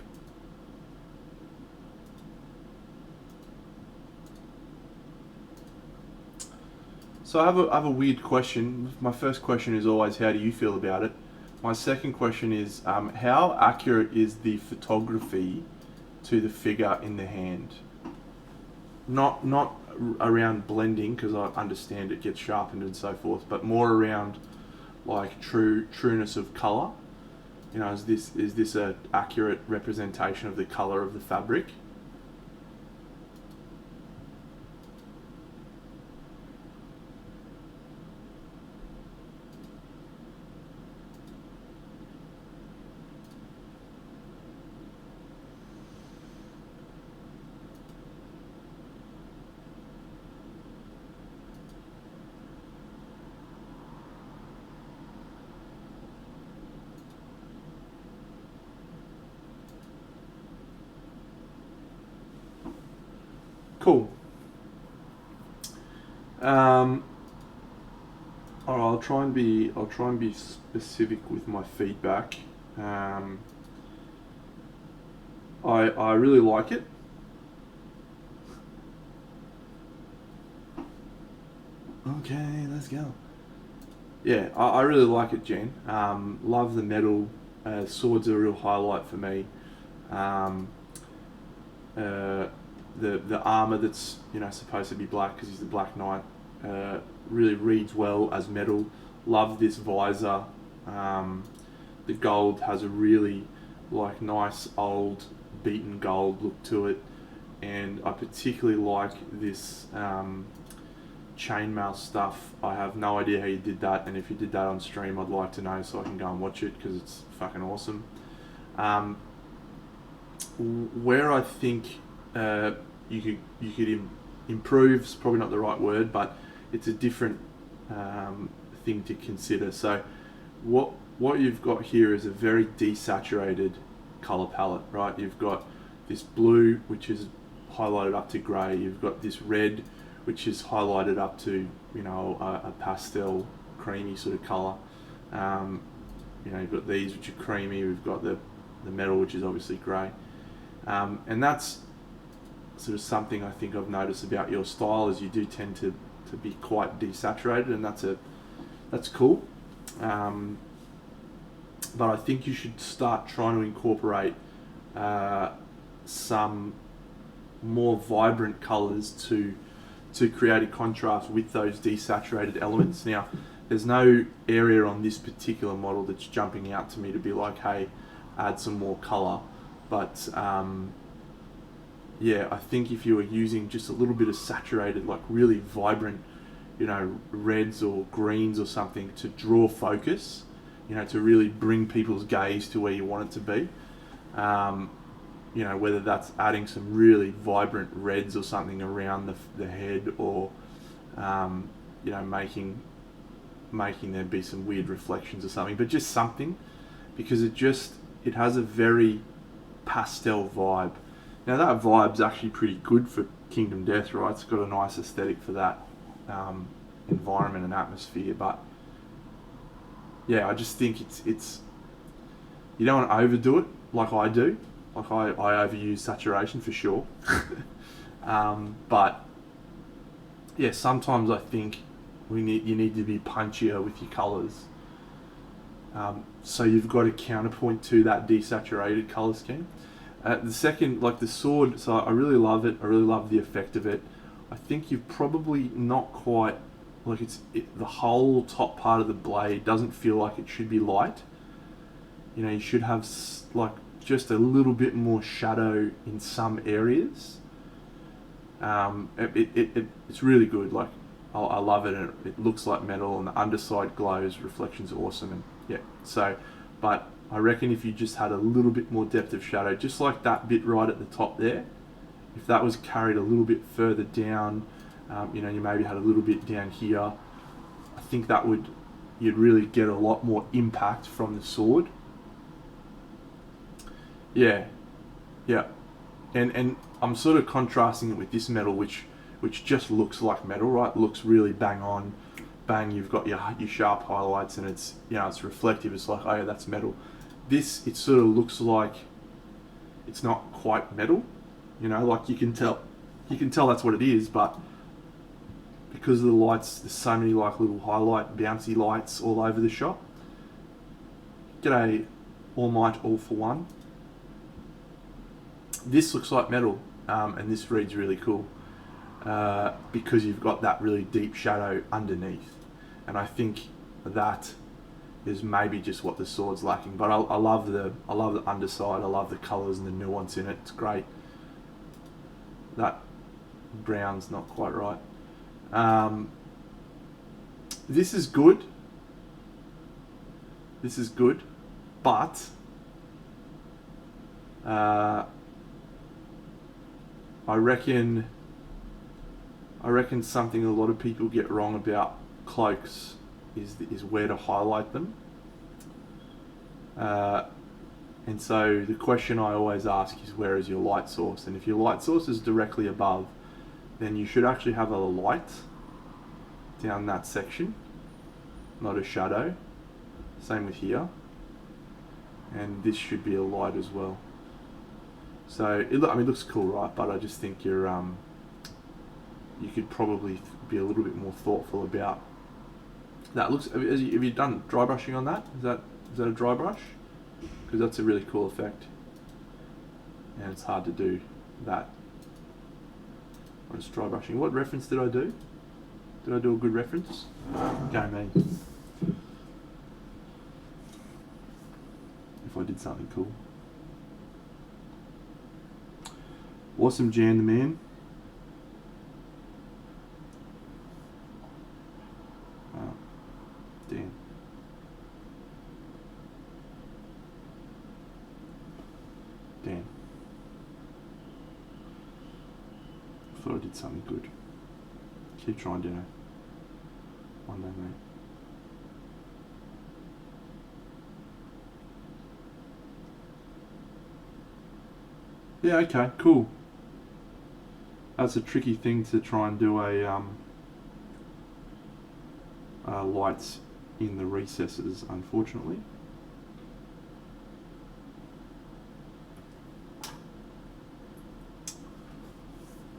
So I have a weird question. My first question is always, how do you feel about it? My second question is, how accurate is the photography to the figure in the hand? Not around blending, because I understand it gets sharpened and so forth, but more around like trueness of color. You know, is this a accurate representation of the color of the fabric? Cool. All right, I'll try and be specific with my feedback. I really like it. Okay, let's go. Yeah, I really like it, Jen. Love the metal. Swords are a real highlight for me. The armor that's supposed to be black because he's the Black Knight really reads well as metal. Love this visor. The gold has a really nice old beaten gold look to it, and I particularly like this chainmail stuff. I have no idea how you did that, and if you did that on stream, I'd like to know so I can go and watch it because it's fucking awesome. Where I think you could improve is probably not the right word, but it's a different thing to consider. So what you've got here is a very desaturated color palette, right? You've got this blue, which is highlighted up to grey. You've got this red, which is highlighted up to a pastel creamy sort of color. You've got these which are creamy. We've got the metal, which is obviously grey, and that's sort of something I think I've noticed about your style is you do tend to be quite desaturated, and that's cool. But I think you should start trying to incorporate some more vibrant colours to create a contrast with those desaturated elements. Now, there's no area on this particular model that's jumping out to me to be like, hey, add some more colour. But yeah, I think if you were using just a little bit of saturated, like really vibrant, reds or greens or something to draw focus, to really bring people's gaze to where you want it to be. Whether that's adding some really vibrant reds or something around the head, or making there be some weird reflections or something, but just something, because it has a very pastel vibe. Now that vibe's actually pretty good for Kingdom Death, right? It's got a nice aesthetic for that environment and atmosphere, but yeah, I just think it's you don't want to overdo it like I do. Like I overuse saturation for sure. But yeah, sometimes I think you need to be punchier with your colours. So you've got a counterpoint to that desaturated colour scheme. The second, like the sword, so I really love it. I really love the effect of it. I think you've probably not quite, the whole top part of the blade doesn't feel like it should be light. you know, you should have like just a little bit more shadow in some areas. It's really good. Like I love it, and it looks like metal, and the underside glows. Reflection's awesome, and yeah. So, but I reckon if you just had a little bit more depth of shadow, just like that bit right at the top there, if that was carried a little bit further down, you know, you maybe had a little bit down here, I think that would, you'd really get a lot more impact from the sword. Yeah, yeah, and I'm sort of contrasting it with this metal, which just looks like metal, right? Looks really bang on, bang. You've got your sharp highlights, and it's, you know, it's reflective. It's like, oh yeah, that's metal. This, it sort of looks like it's not quite metal, you know, like you can tell that's what it is, but because of the lights, there's so many like little highlight bouncy lights all over the shop. G'day, All Might, All for One. This looks like metal, and this reads really cool, because you've got that really deep shadow underneath, and I think that is maybe just what the sword's lacking. But I love the underside. I love the colours and the nuance in it. It's great. That brown's not quite right. This is good. This is good, but I reckon something a lot of people get wrong about cloaks is where to highlight them. And so the question I always ask is, where is your light source? And if your light source is directly above, then you should actually have a light down that section, not a shadow. Same with here. And this should be a light as well. So it looks cool, right? But I just think you could probably be a little bit more thoughtful about that. Have you done dry brushing on that? Is that a dry brush? Because that's a really cool effect, and it's hard to do that when it's dry brushing. What reference did I do? Did I do a good reference? Go me. If I did something cool. Awesome, Jan the man. Oh, damn. Damn. I thought I did something good. Keep trying, Dino. One day, mate. Yeah, okay, cool. That's a tricky thing to try and do lights in the recesses, unfortunately.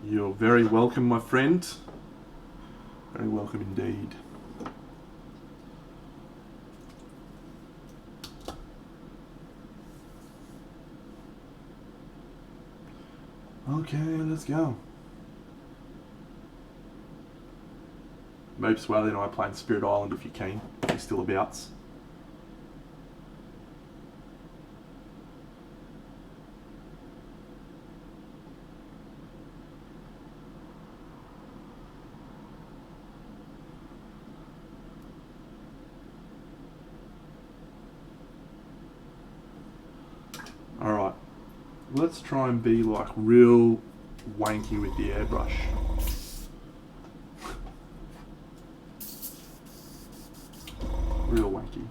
You're very welcome, my friend. Very welcome indeed. Okay, let's go. Mope Swaley and I playing Spirit Island if you're keen. If you're still abouts. Alright, let's try and be like real wanky with the airbrush. Real wanky.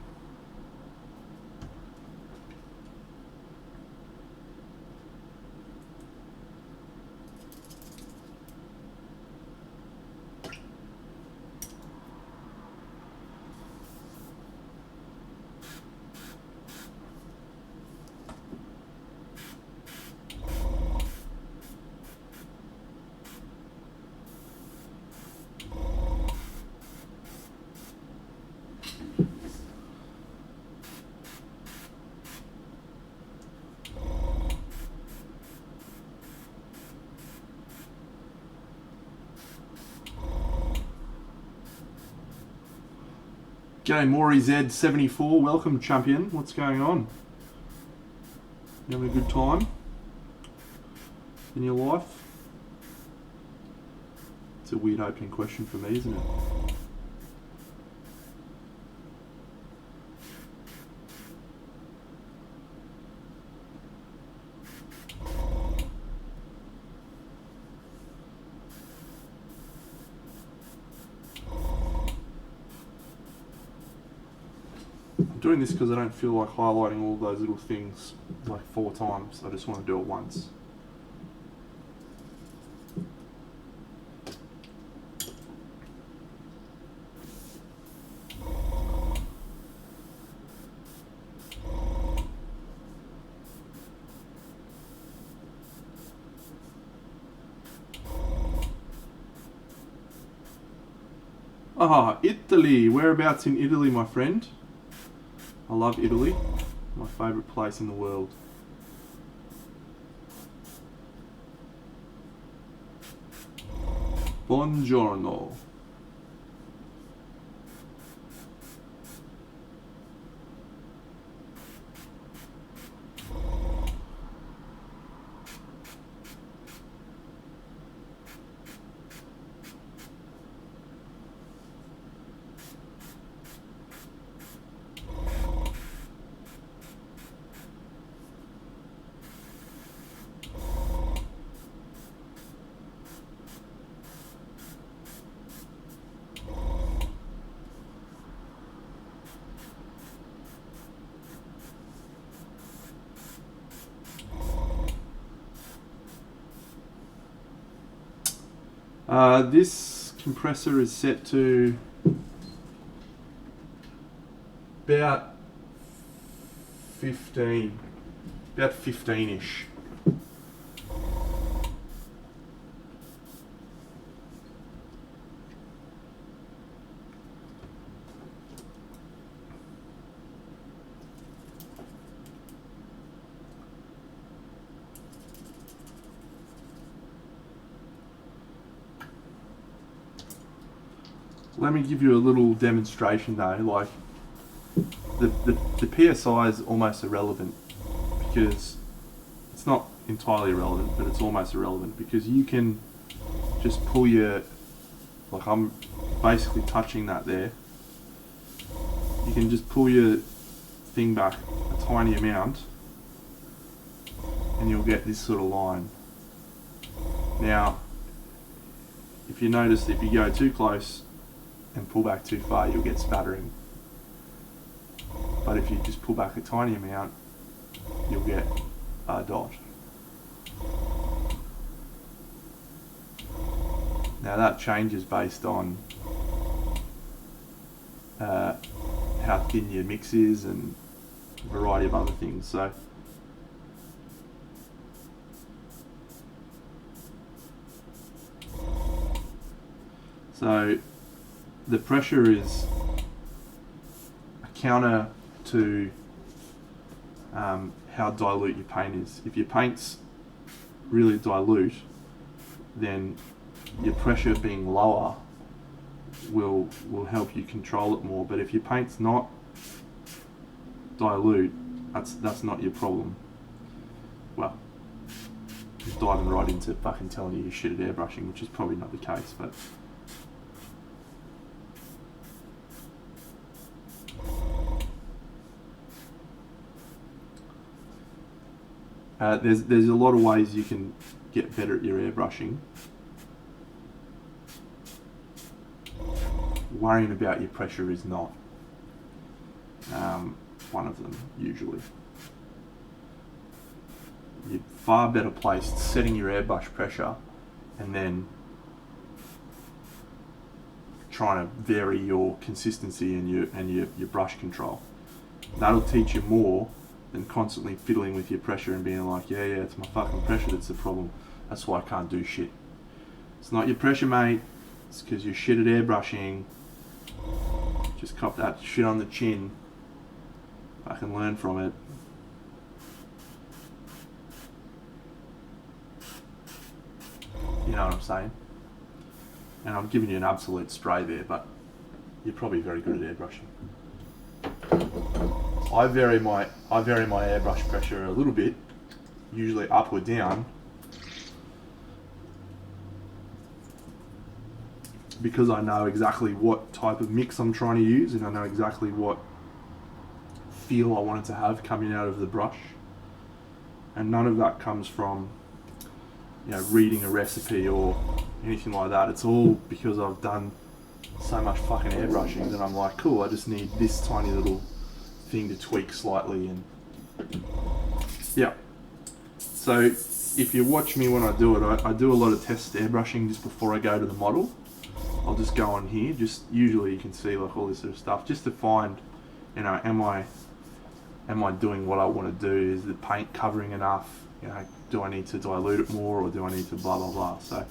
G'day Maury Z74, welcome champion, what's going on? You having a good time in your life? It's a weird opening question for me, isn't it? I'm doing this because I don't feel like highlighting all those little things like 4 times. I just want to do it once. Ah, Italy. Whereabouts in Italy, my friend? I love Italy. My favourite place in the world. Buongiorno. This compressor is set to about 15-ish. Let me give you a little demonstration though, like the PSI is almost irrelevant because it's not entirely irrelevant, but it's almost irrelevant because you can just pull your, like I'm basically touching that there, you can just pull your thing back a tiny amount and you'll get this sort of line. Now, if you notice, if you go too close and pull back too far, you'll get spattering. But if you just pull back a tiny amount, you'll get a dot. Now that changes based on how thin your mix is and a variety of other things. So the pressure is a counter to how dilute your paint is. If your paint's really dilute, then your pressure being lower will help you control it more. But if your paint's not dilute, that's not your problem. Well, just diving right into fucking telling you shit at airbrushing, which is probably not the case, but there's a lot of ways you can get better at your airbrushing. Worrying about your pressure is not one of them, usually. You're far better placed setting your airbrush pressure and then trying to vary your consistency and your brush control. That'll teach you more than constantly fiddling with your pressure and being like, yeah, it's my fucking pressure that's the problem. That's why I can't do shit. It's not your pressure, mate. It's because you're shit at airbrushing. Just cop that shit on the chin. I can learn from it. You know what I'm saying? And I'm giving you an absolute spray there, but you're probably very good at airbrushing. I vary my airbrush pressure a little bit usually up or down, because I know exactly what type of mix I'm trying to use, and I know exactly what feel I want it to have coming out of the brush. And none of that comes from, you know, reading a recipe or anything like that. It's all because I've done so much fucking airbrushing that I'm like, cool, I just need this tiny little thing to tweak slightly. And yeah. So if you watch me when I do it, I do a lot of test airbrushing just before I go to the model. I'll just go on here, just usually you can see like all this sort of stuff, just to find, you know, am I doing what I want to do? Is the paint covering enough? You know, do I need to dilute it more, or do I need to blah blah blah? So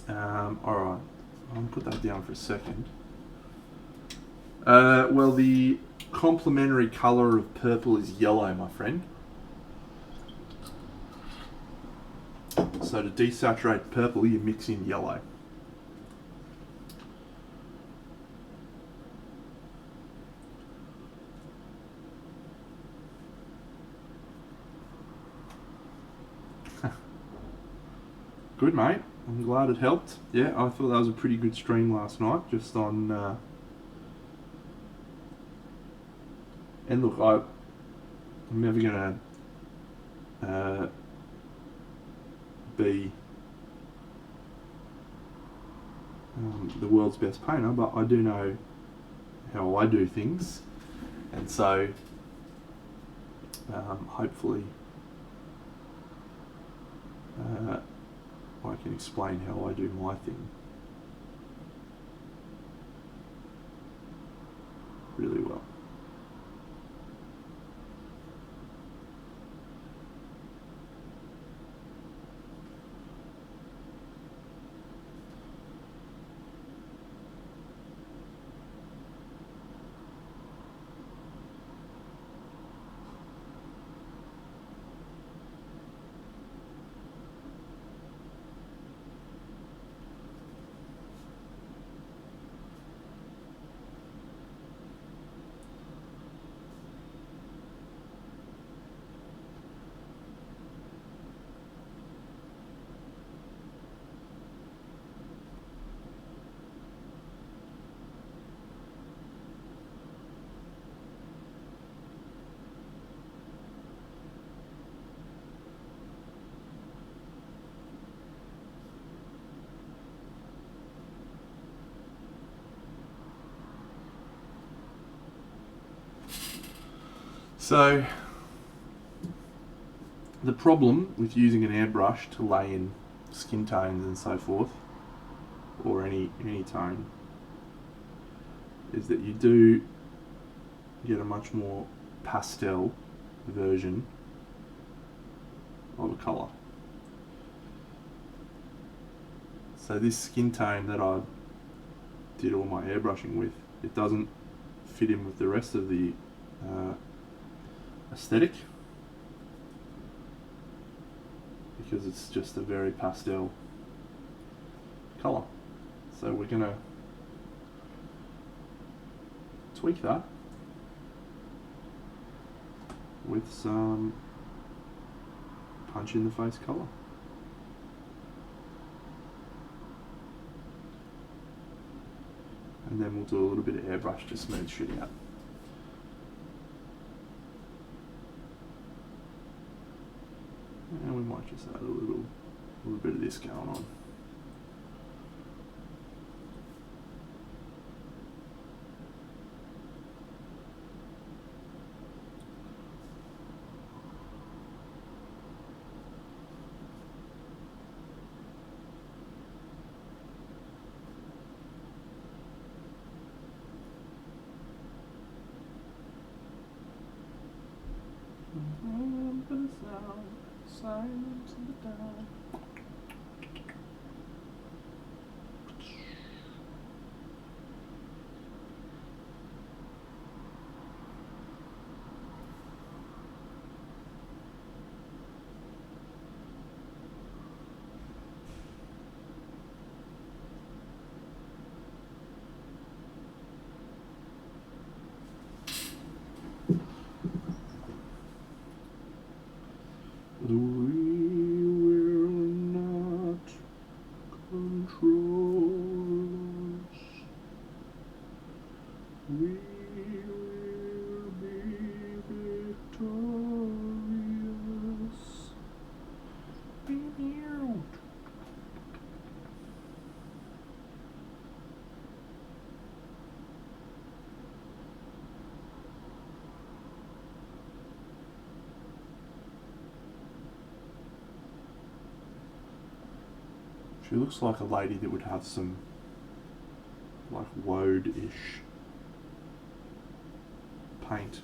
alright, I'll put that down for a second. Well, the complementary colour of purple is yellow, my friend. So to desaturate purple, you mix in yellow. Good, mate. I'm glad it helped. Yeah, I thought that was a pretty good stream last night, just on... And look, I'm never going to be the world's best painter, but I do know how I do things, and so hopefully I can explain how I do my thing really well. So the problem with using an airbrush to lay in skin tones and so forth, or any tone, is that you do get a much more pastel version of a colour. So this skin tone that I did all my airbrushing with, it doesn't fit in with the rest of the aesthetic, because it's just a very pastel colour. So we're going to tweak that with some punch in the face colour. And then we'll do a little bit of airbrush to smooth shit out. And we might just add a little bit of this going on. Silence in the dark. control us. We will be victorious. She looks like a lady that would have some like woad-ish paint,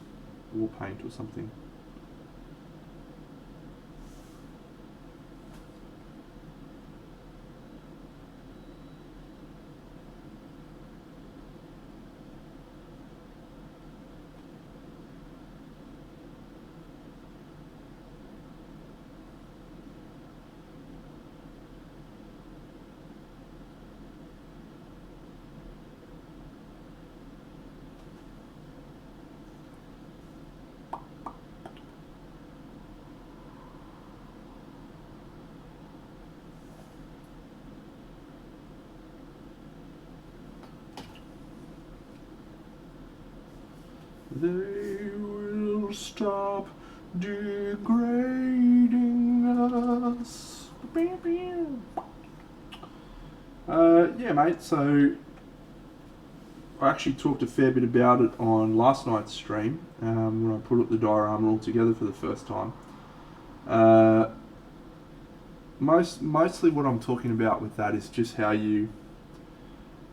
war paint or something. They will stop degrading us. Yeah, mate, so I actually talked a fair bit about it on last night's stream when I put up the diorama all together for the first time. Mostly what I'm talking about with that is just how you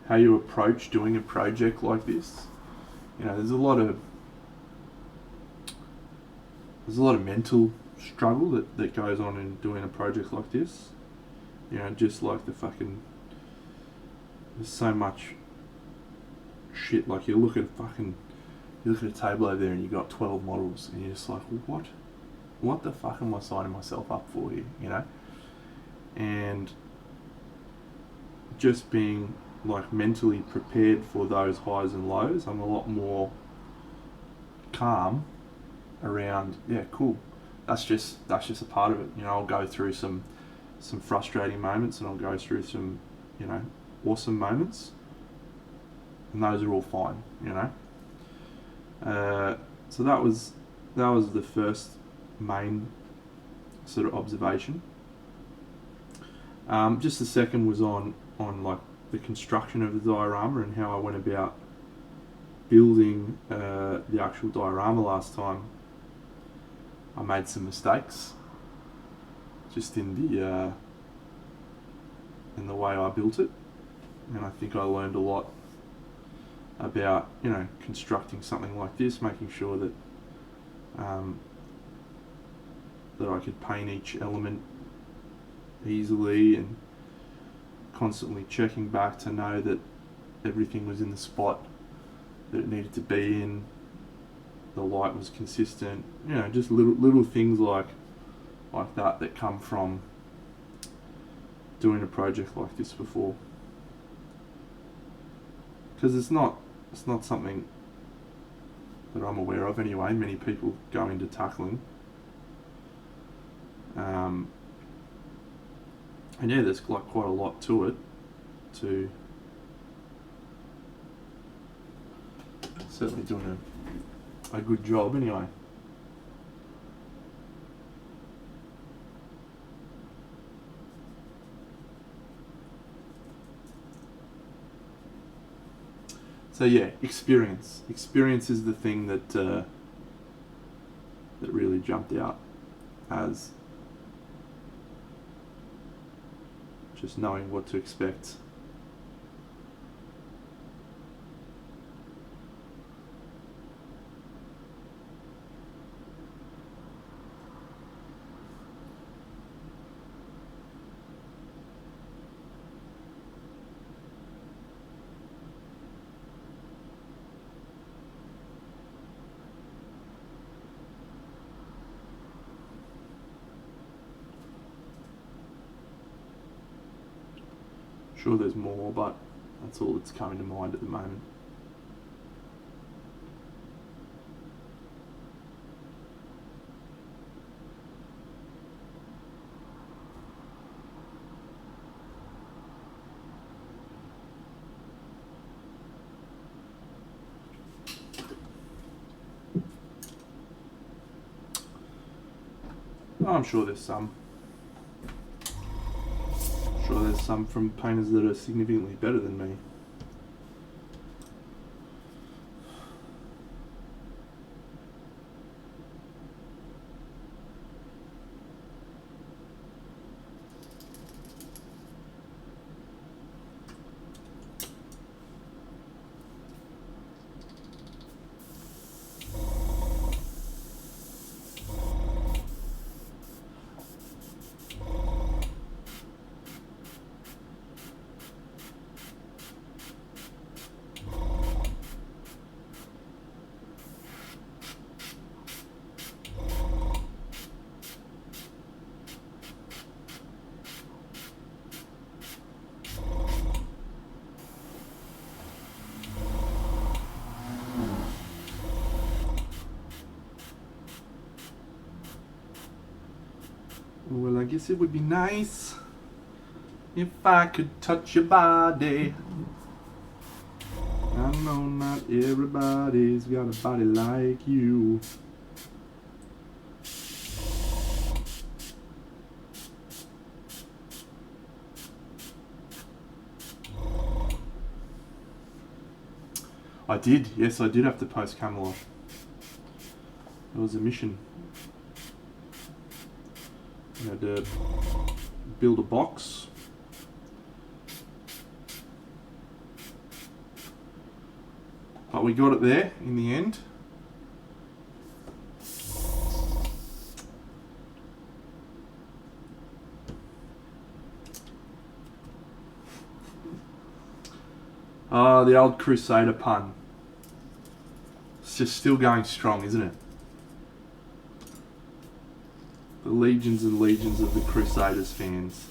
approach doing a project like this. You know, there's a lot of mental struggle that goes on in doing a project like this. You know, just like there's so much shit. Like you look at a table over there and you've got 12 models and you're just like, what the fuck am I signing myself up for here, you know? And just being like mentally prepared for those highs and lows, I'm a lot more calm around, yeah, cool. That's just a part of it. You know, I'll go through some frustrating moments and I'll go through some, you know, awesome moments. And those are all fine, you know. So that was the first main sort of observation. Just the second was on like the construction of the diorama and how I went about building the actual diorama last time. I made some mistakes just in the way I built it, and I think I learned a lot about, you know, constructing something like this, making sure that that I could paint each element easily and constantly checking back to know that everything was in the spot that it needed to be in, the light was consistent, you know, just little things like that come from doing a project like this before. Because it's not something that I'm aware of anyway. Many people go into tackling. And yeah, there's like quite a lot to it, to certainly doing a good job anyway. So yeah, experience is the thing that really jumped out as just knowing what to expect. Sure, there's more, but that's all that's coming to mind at the moment. I'm sure there's some. Sure there's some from painters that are significantly better than me. Well, I guess it would be nice if I could touch your body. I know not everybody's got a body like you. I did, yes, I did have to post Camelot. It was a mission. I had to build a box. But we got it there in the end. Ah, the old Crusader pun. It's just still going strong, isn't it? The legions and legions of the Crusaders fans.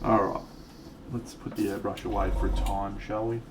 Alright, let's put the airbrush away for a time, shall we?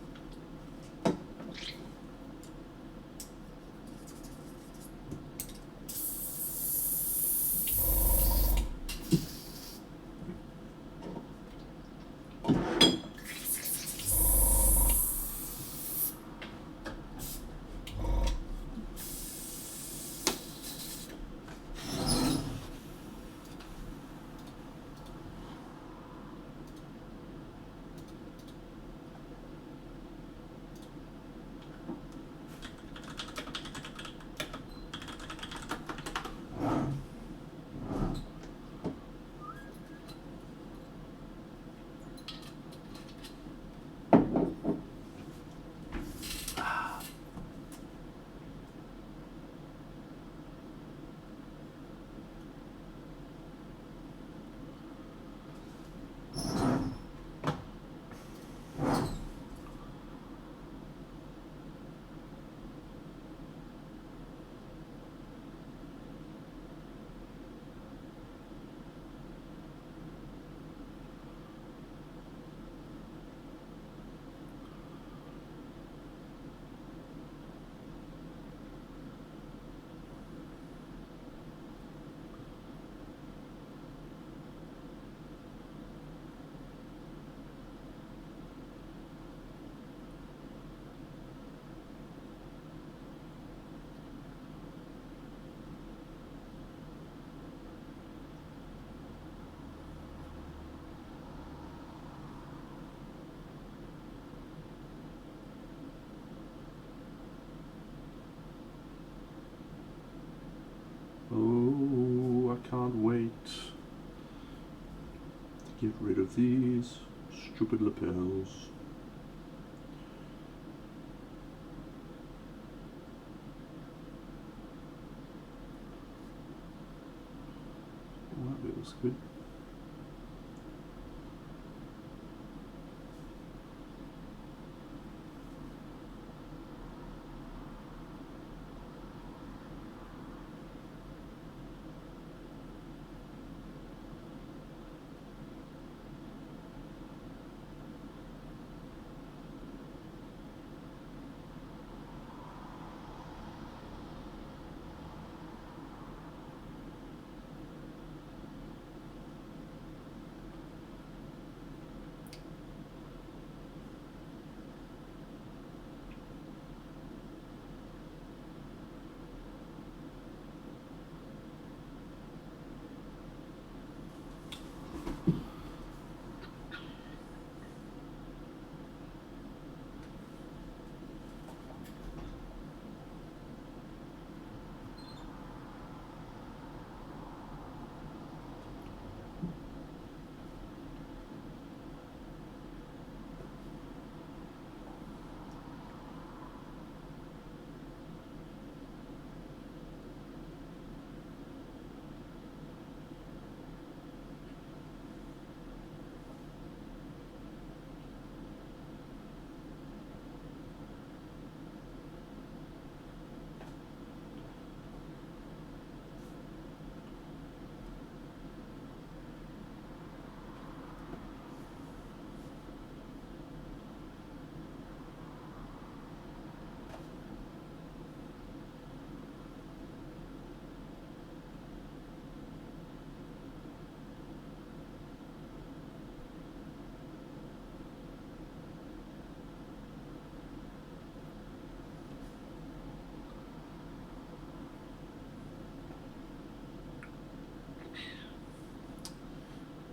Oh, I can't wait to get rid of these stupid lapels. Oh, that looks good.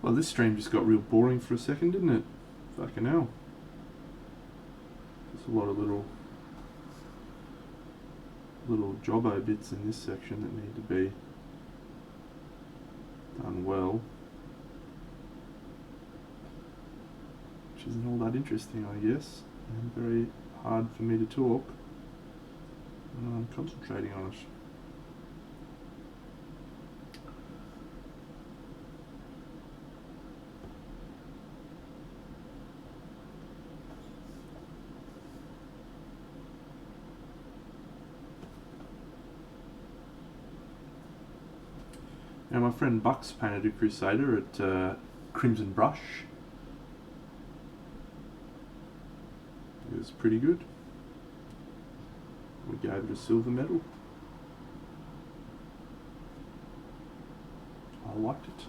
Well, this stream just got real boring for a second, didn't it? Fucking hell. There's a lot of little jobbo bits in this section that need to be done well. Which isn't all that interesting, I guess, and very hard for me to talk when I'm concentrating on it. Now my friend Bucks painted a Crusader at Crimson Brush. It was pretty good. We gave it a silver medal. I liked it.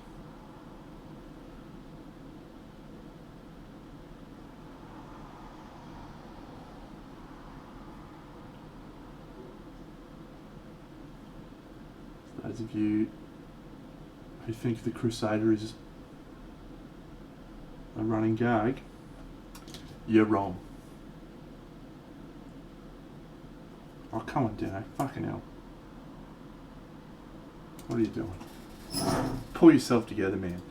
For those of you who think the Crusader is a running gag, you're wrong. Oh, come on, Dino. Fucking hell. What are you doing? Pull yourself together, man.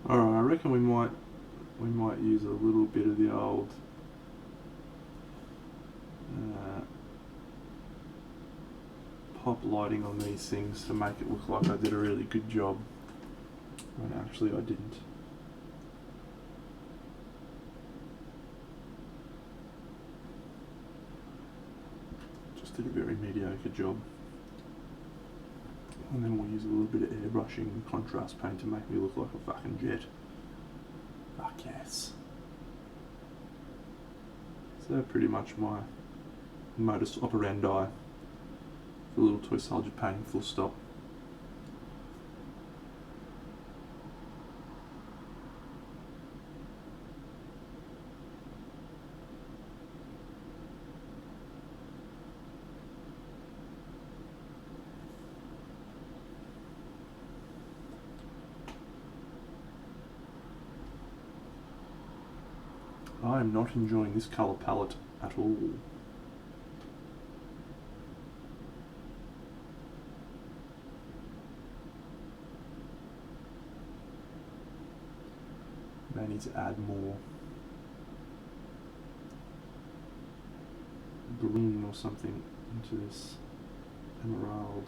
Alright, I reckon we might use a little bit of the old pop lighting on these things to make it look like I did a really good job, when actually I didn't. Just did a very mediocre job. And then we'll use a little bit of airbrushing and contrast paint to make me look like a fucking jet. Fuck yes. So pretty much my modus operandi for Little Toy Soldier painting, full stop. I am not enjoying this colour palette at all. May need to add more green or something into this emerald.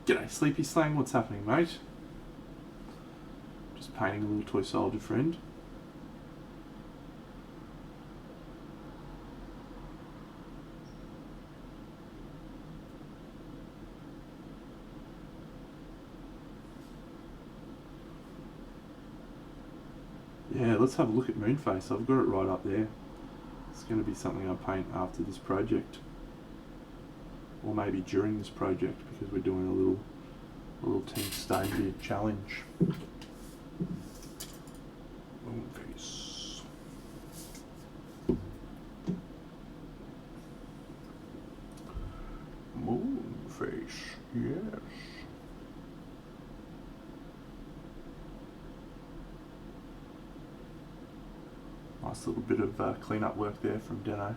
G'day Sleepy Slang, what's happening mate? Just painting a little toy soldier friend. Yeah, let's have a look at Moonface. I've got it right up there. It's going to be something I paint after this project, or maybe during this project, because we're doing a little team stain beard challenge. Moonface. Moonface, yes. Nice little bit of clean-up work there from Deno.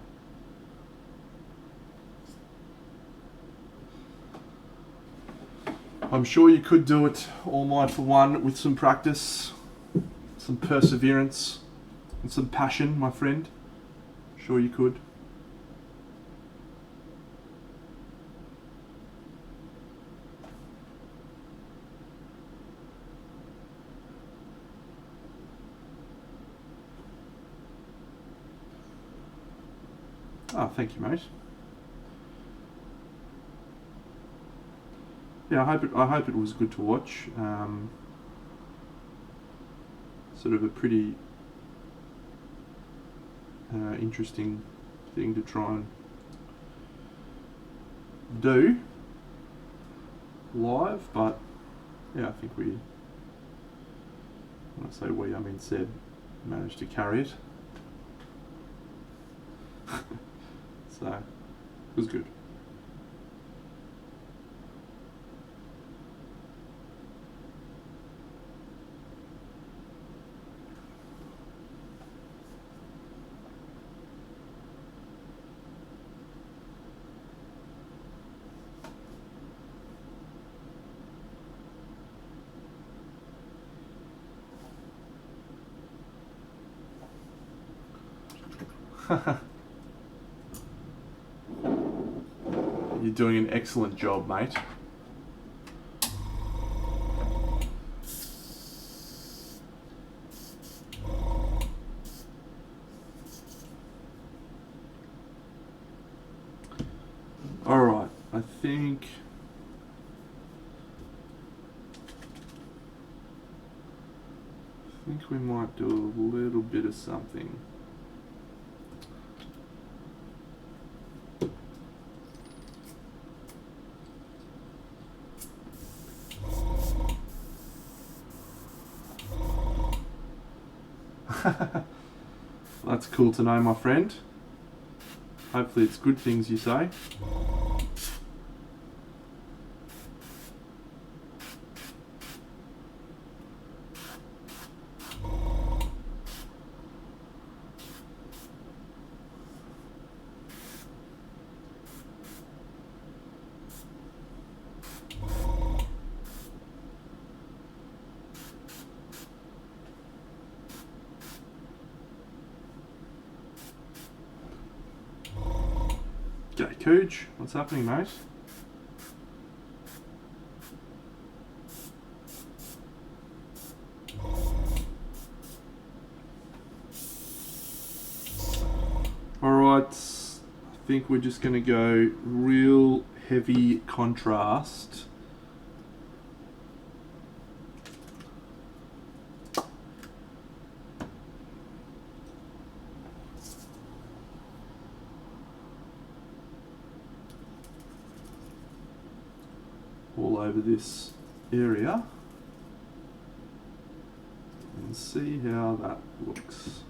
I'm sure you could do it all night for one with some practice, some perseverance, and some passion, my friend. Sure you could. Oh, thank you, mate. Yeah, I hope it was good to watch. Sort of a pretty interesting thing to try and do live, but yeah, I think when I say we, I mean Seb, managed to carry it. So, it was good. You're doing an excellent job, mate. Alright, I think we might do a little bit of something. That's cool to know, my friend. Hopefully it's good things you say. G'day Cooge, what's happening, mate? Alright, I think we're just going to go real heavy contrast. All over this area and see how that looks.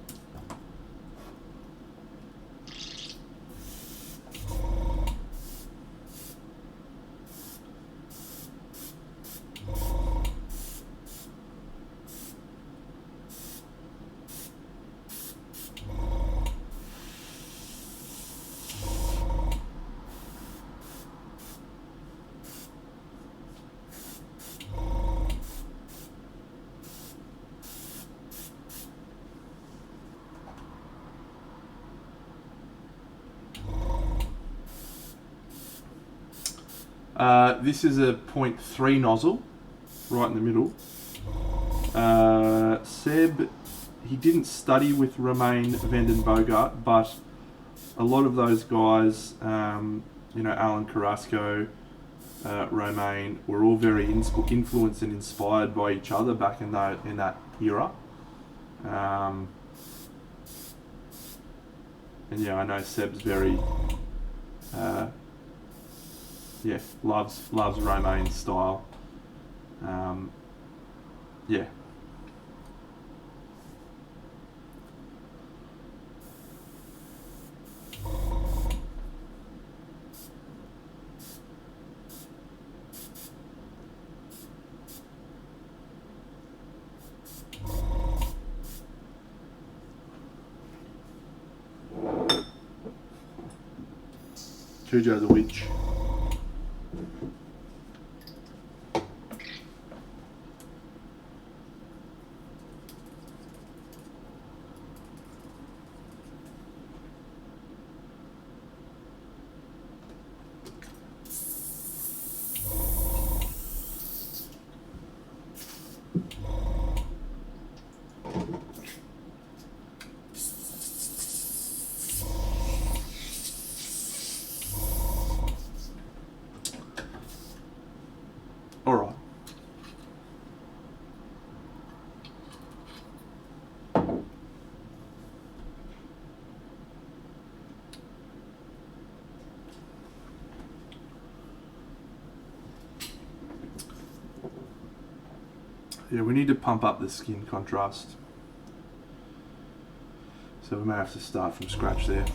This is a 0.3 nozzle, right in the middle. Seb, he didn't study with Romain Vandenbogart, but a lot of those guys, you know, Alan Carrasco, Romain, were all very influenced and inspired by each other back in that era. And yeah, I know Seb's very, loves Romaine's style. Yeah. Jujo the Witch. Alright. Yeah, we need to pump up the skin contrast. So we may have to start from scratch there.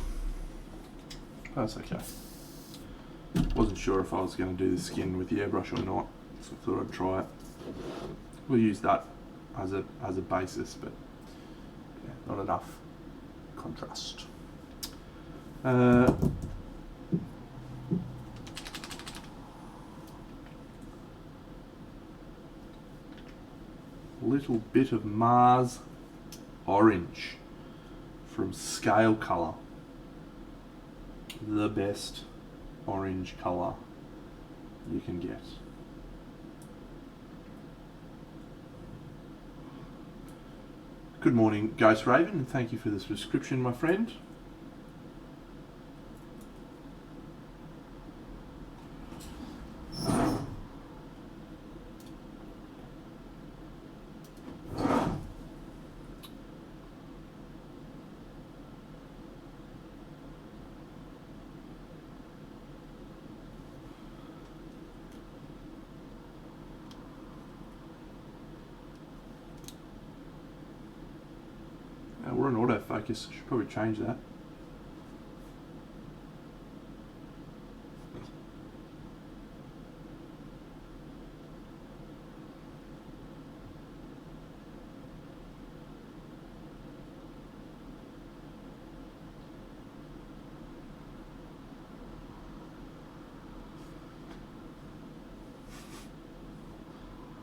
That's okay. Wasn't sure if I was going to do the skin with the airbrush or not, so I thought I'd try it. We'll use that as a basis, but yeah, not enough contrast. Little bit of Mars Orange from Scale Colour. The best orange colour you can get. Good morning, Ghost Raven, and thank you for the subscription, my friend. We're on autofocus, should probably change that.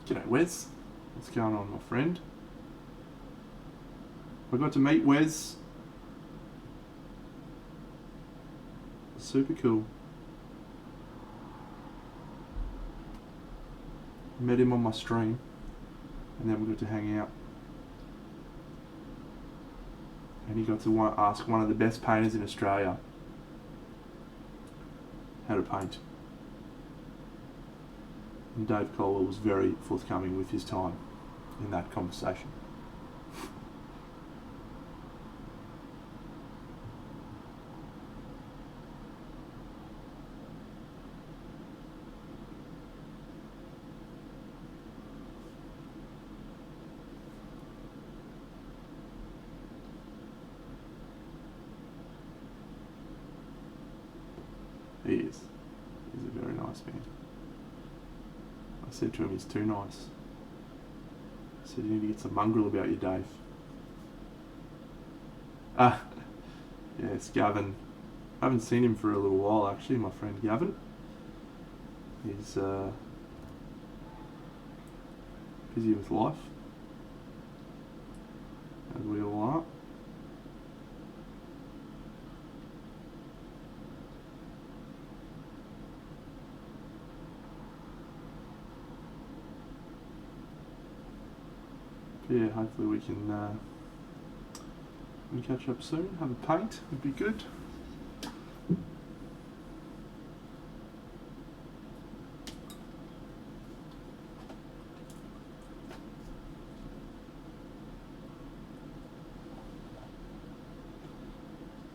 G'day Wes, what's going on, my friend? I got to meet Wes. Super cool. Met him on my stream, and then we got to hang out. And he got to ask one of the best painters in Australia how to paint. And Dave Colwell was very forthcoming with his time in that conversation. He is. He's a very nice man. I said to him, he's too nice. I said, you need to get some mongrel about you, Dave. Yes, Gavin. I haven't seen him for a little while, actually, my friend Gavin. He's busy with life, as we all are. Yeah, hopefully we can catch up soon, have a paint, would be good.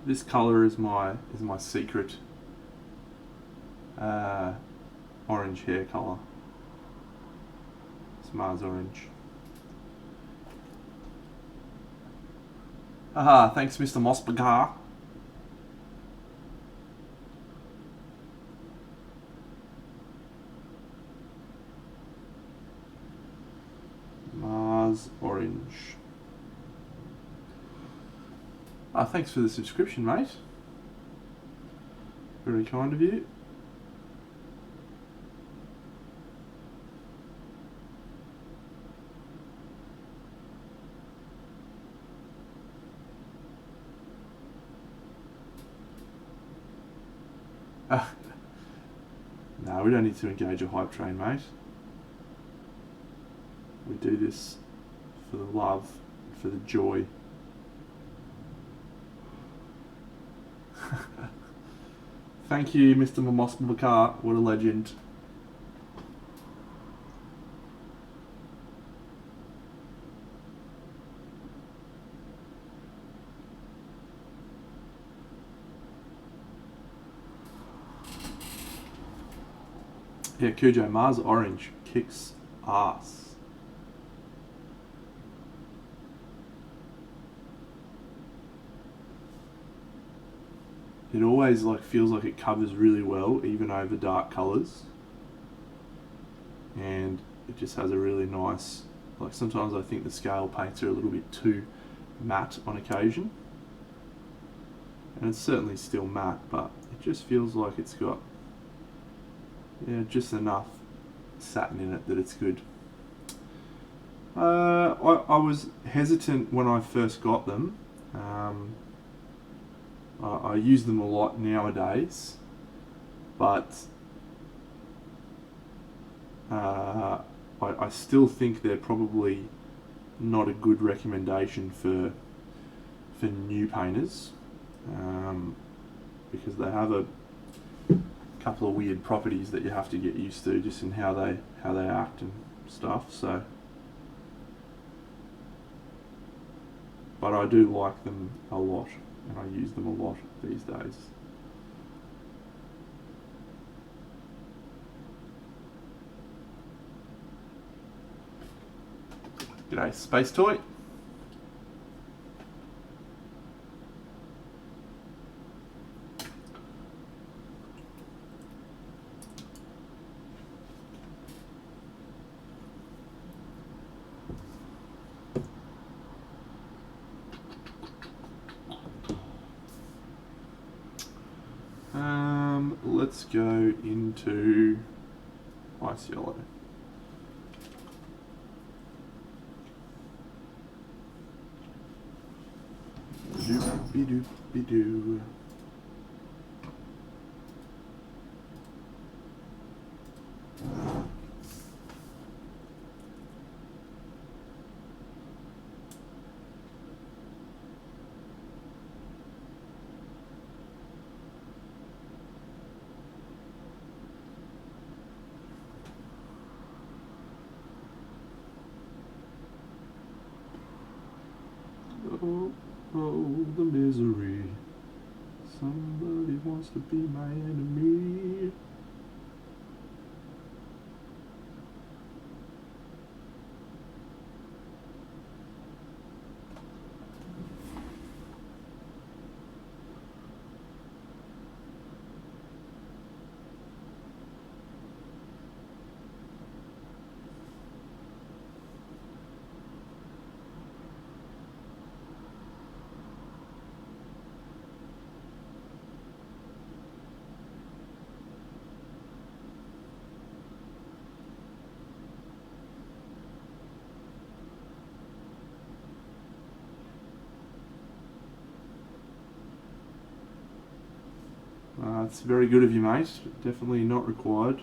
this colour is my secret orange hair colour. It's Mars Orange. Aha, thanks Mr. Mosbagar. Mars Orange. Thanks for the subscription, mate. Very kind of you. No, we don't need to engage a hype train, mate. We do this for the love, for the joy. Thank you, Mr. Mamos Bakar. What a legend. Yeah, Cujo, Mars Orange kicks ass. It always feels like it covers really well, even over dark colours. And it just has a really nice, sometimes I think the scale paints are a little bit too matte on occasion. And it's certainly still matte, but it just feels like it's got just enough satin in it that it's good. I was hesitant when I first got them. I use them a lot nowadays, but I still think they're probably not a good recommendation for new painters, because they have a couple of weird properties that you have to get used to just in how they act and stuff. So, but I do like them a lot, and I use them a lot these days. G'day, Space Toy. Let's go into ice yellow. Doop-be-doop-be-doo. Oh, the misery. Somebody wants to be my enemy. It's very good of you, mate. Definitely not required.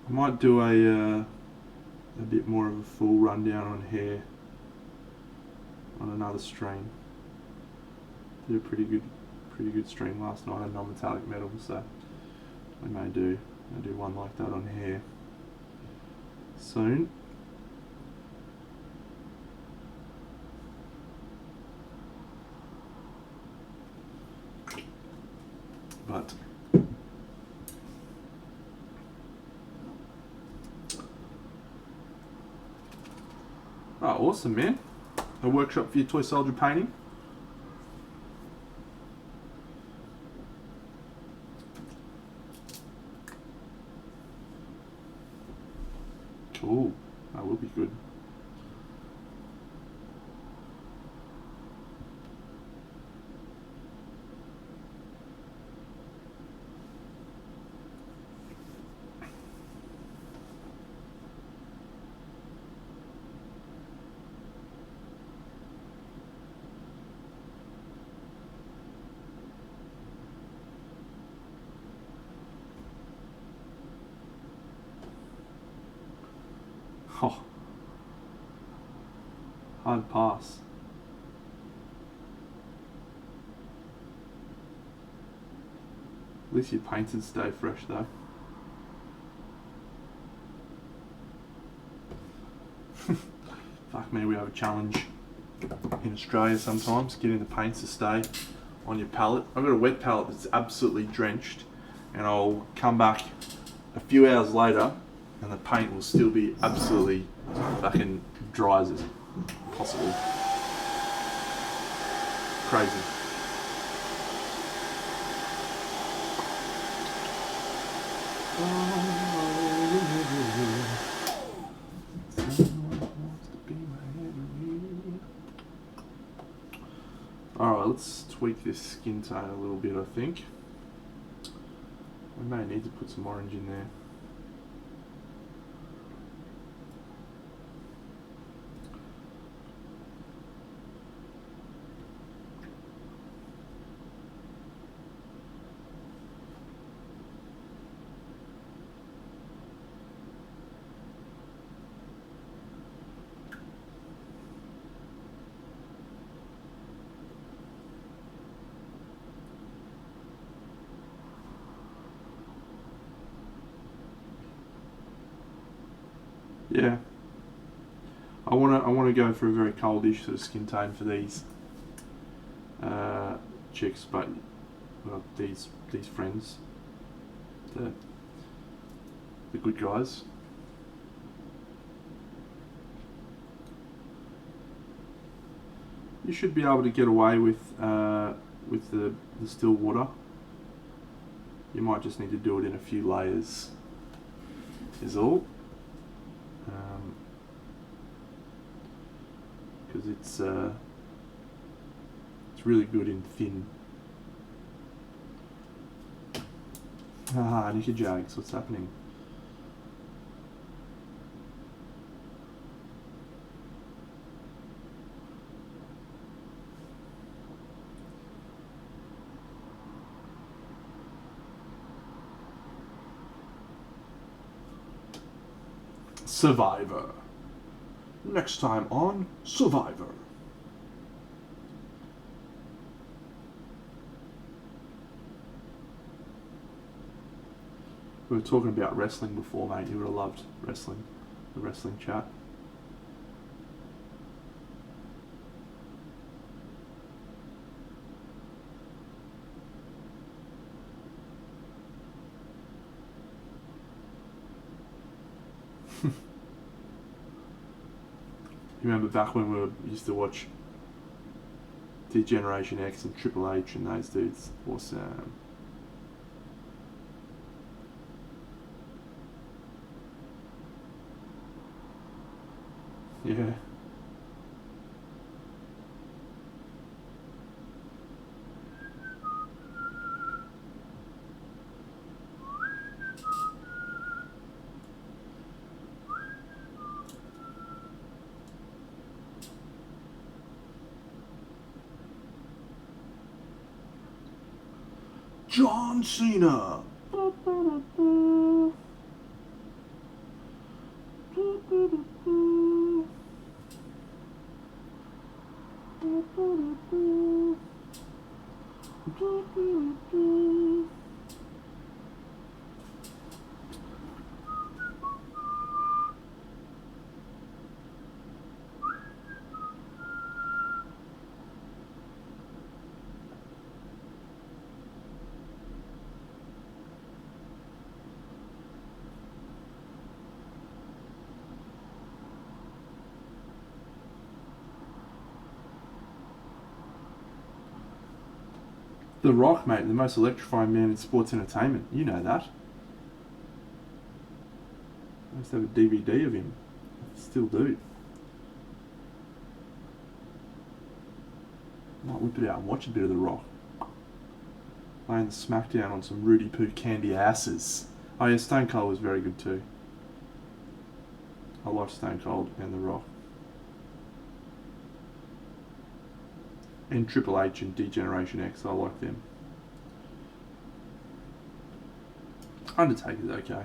I might do a bit more of a full rundown on hair on another stream. Did a pretty good stream last night on non-metallic metal, so we may do one like that on hair soon. But awesome, man. A workshop for your toy soldier painting. Cool. That will be good. Oh, hard pass. At least your painted stay fresh though. Fuck me, we have a challenge in Australia sometimes, getting the paints to stay on your palette. I've got a wet palette that's absolutely drenched, and I'll come back a few hours later and the paint will still be absolutely fucking dry as possible. Crazy. Alright, let's tweak this skin tone a little bit, I think. We may need to put some orange in there. Yeah, I wanna go for a very coldish sort of skin tone for these chicks, but well, these friends, the good guys. You should be able to get away with the still water. You might just need to do it in a few layers, is all. Because it's really good in thin. Nika Jags, what's happening? Survivor. Next time on Survivor. We were talking about wrestling before, mate. You would have loved wrestling, the wrestling chat. You remember back when we used to watch Generation X and Triple H and those dudes? Awesome. Yeah. John Cena. The Rock, mate, the most electrifying man in sports entertainment. You know that. I used to have a DVD of him. Still do. Might whip it out and watch a bit of The Rock. Laying the smackdown on some Rudy Poo candy asses. Oh yeah, Stone Cold was very good too. I like Stone Cold and The Rock. And Triple H and D-Generation X, I like them. Undertaker's okay.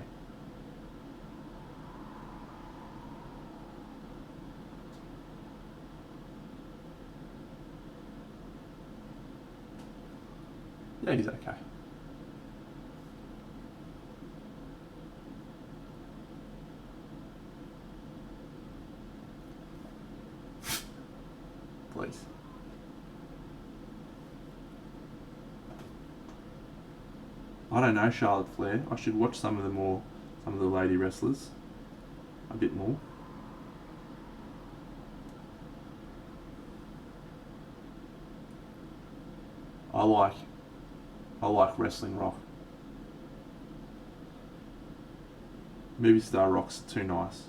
Yeah, he's okay. Please. I don't know Charlotte Flair. I should watch some of the lady wrestlers a bit more. I like Wrestling Rock. Movie star Rock's too nice.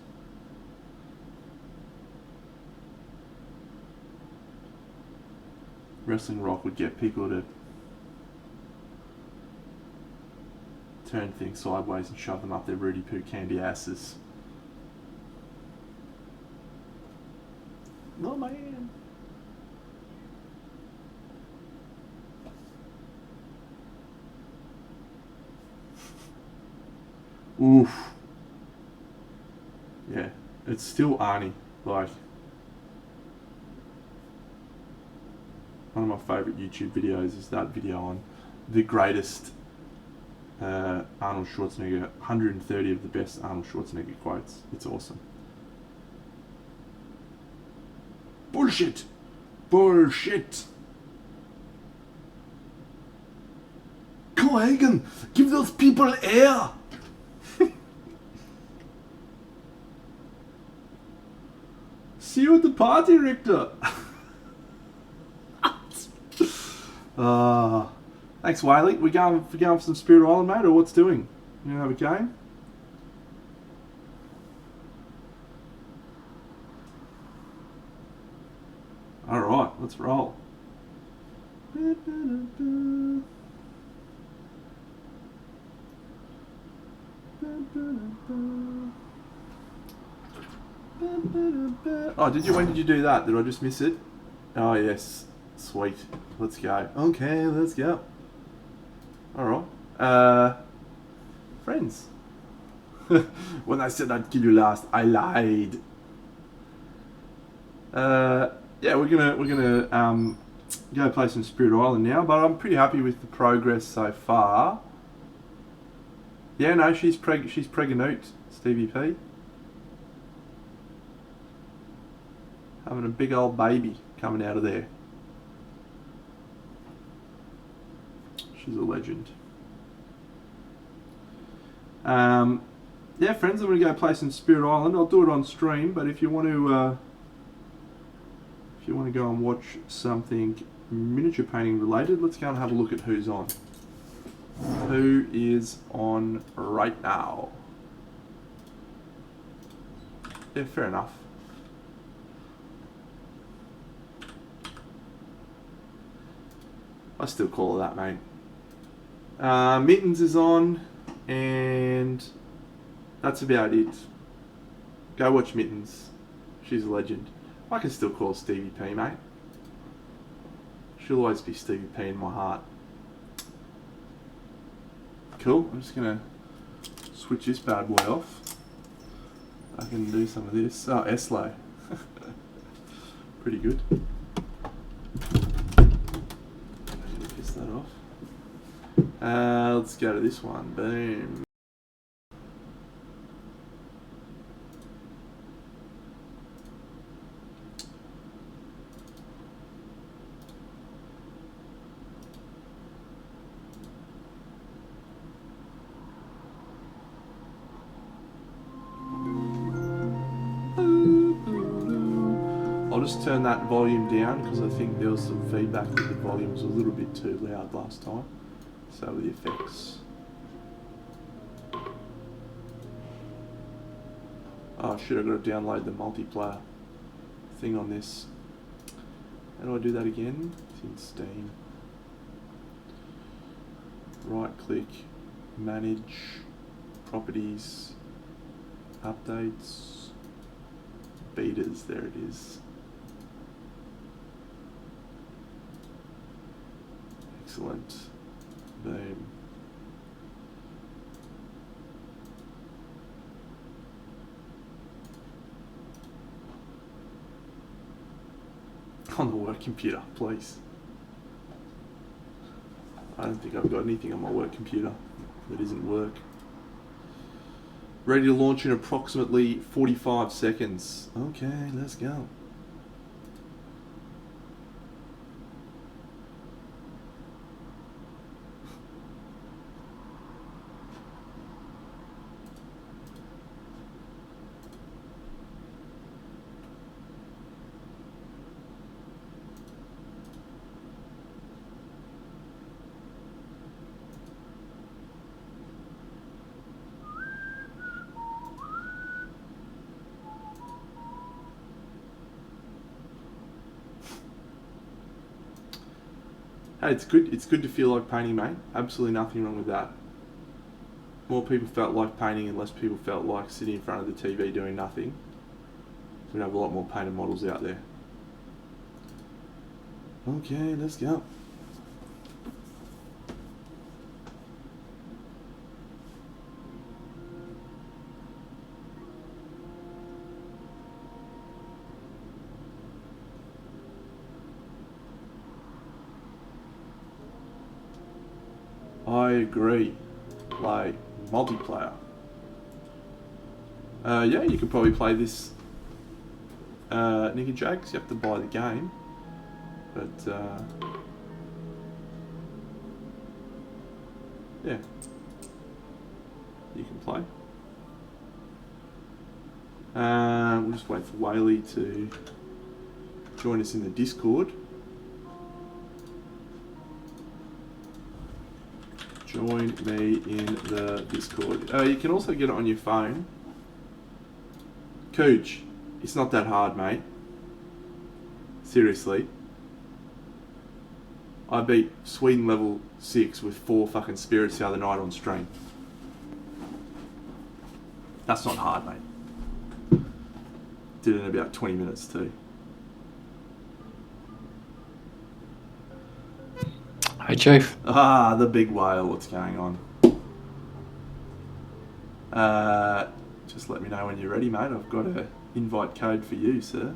Wrestling Rock would get people to turn things sideways and shove them up their Rudy Poo candy asses. No man. Oof. Yeah, it's still Arnie. Like, one of my favourite YouTube videos is that video on the greatest Arnold Schwarzenegger, 130 of the best Arnold Schwarzenegger quotes. It's awesome. Bullshit! Bullshit! Cohagen, give those people air! See you at the party, Richter! Thanks, Whaley. We going for some Spirit Island, mate, or what's doing? You gonna have a game? Alright, let's roll. Oh, when did you do that? Did I just miss it? Oh, yes. Sweet. Let's go. Okay, let's go. Alright. Friends. When I said I'd kill you last, I lied. Yeah, we're gonna go play some Spirit Island now, but I'm pretty happy with the progress so far. Yeah, no, she's pregnant, Stevie P. Having a big old baby coming out of there. She's a legend. Yeah, friends, I'm going to go play some Spirit Island. I'll do it on stream, but if you want to go and watch something miniature painting related, let's go and have a look at who's on. Who is on right now? Yeah, fair enough. I still call her that, mate. Mittens is on, and that's about it. Go watch Mittens. She's a legend. I can still call Stevie P, mate. She'll always be Stevie P in my heart. Cool. I'm just gonna switch this bad boy off. I can do some of this. Oh, Eslo. Pretty good. Piss that off. Let's go to this one. Boom. just turn that volume down because I think there was some feedback that the volume was a little bit too loud last time. So the effects. Oh shit, I've got to download the multiplayer thing on this. How do I do that again? It's in Steam. Right click, manage, properties, updates, betas, there it is. Excellent. Boom. On the work computer, please. I don't think I've got anything on my work computer that isn't work. Ready to launch in approximately 45 seconds. Okay, let's go. Hey, it's good to feel like painting, mate. Absolutely nothing wrong with that. More people felt like painting and less people felt like sitting in front of the TV doing nothing. We'd have a lot more painted models out there. Okay, let's go. I agree. Like, multiplayer. Yeah, you could probably play this Nick and Jake, 'cause you have to buy the game. But, yeah. You can play. We'll just wait for Whaley to join us in the Discord. Join me in the Discord. You can also get it on your phone. Cooch, it's not that hard, mate. Seriously. I beat Sweden level 6 with 4 fucking spirits the other night on stream. That's not hard, mate. Did it in about 20 minutes too. Hi, Chief. Ah, the big whale, what's going on? Just let me know when you're ready, mate. I've got an invite code for you, sir.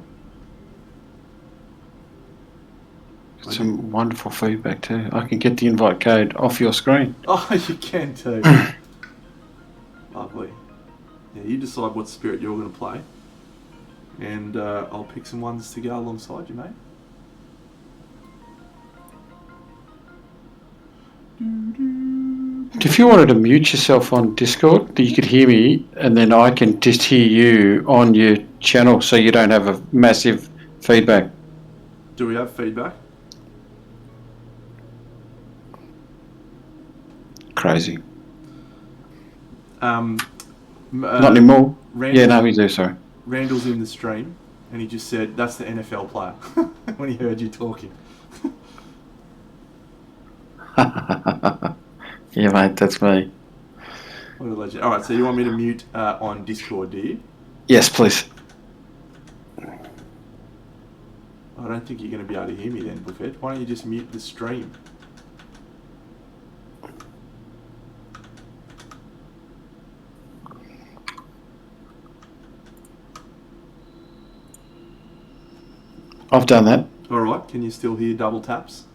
Some wonderful feedback too. I can get the invite code off your screen. Oh, you can too. Lovely. Yeah, you decide what spirit you're going to play. And I'll pick some ones to go alongside you, mate. If you wanted to mute yourself on Discord, you could hear me, and then I can just hear you on your channel, so you don't have a massive feedback. Do we have feedback? Crazy. Not anymore. Yeah, no, we do. Sorry. Randall's in the stream, and he just said that's the NFL player when he heard you talking. Yeah, mate, that's me. What a legend. Alright, so you want me to mute on Discord, do you? Yes, please. I don't think you're going to be able to hear me then, Buffett. Why don't you just mute the stream? I've done that. Alright, can you still hear double taps?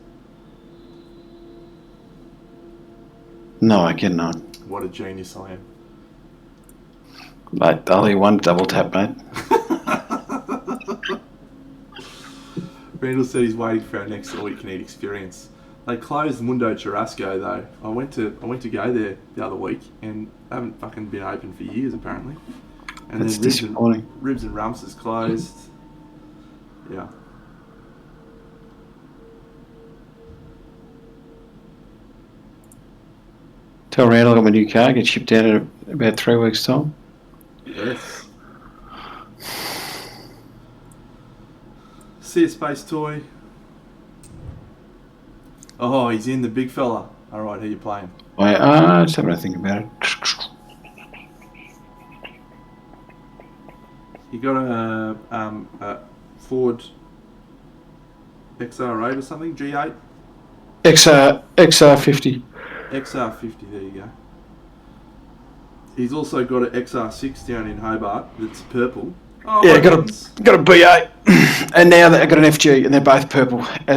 No, I cannot. What a genius I am. Mate, only one double tap, mate. Randall said he's waiting for our next all you can eat experience. They closed Mundo Churrasco though. I went to go there the other week and they haven't fucking been open for years apparently. And That's then disappointing. Ribs and Rumps is closed. Yeah. Tell Randall I got my new car, get shipped out in about 3 weeks' time. Yes. See a space toy. Oh, he's in, the big fella. Alright, who you playing? Just having a think about it. You got a Ford XR8 or something? G8? XR50. XR50, there you go. He's also got an XR6 down in Hobart that's purple. Oh, Yeah, got a B8, and now I got an FG, and they're both purple. I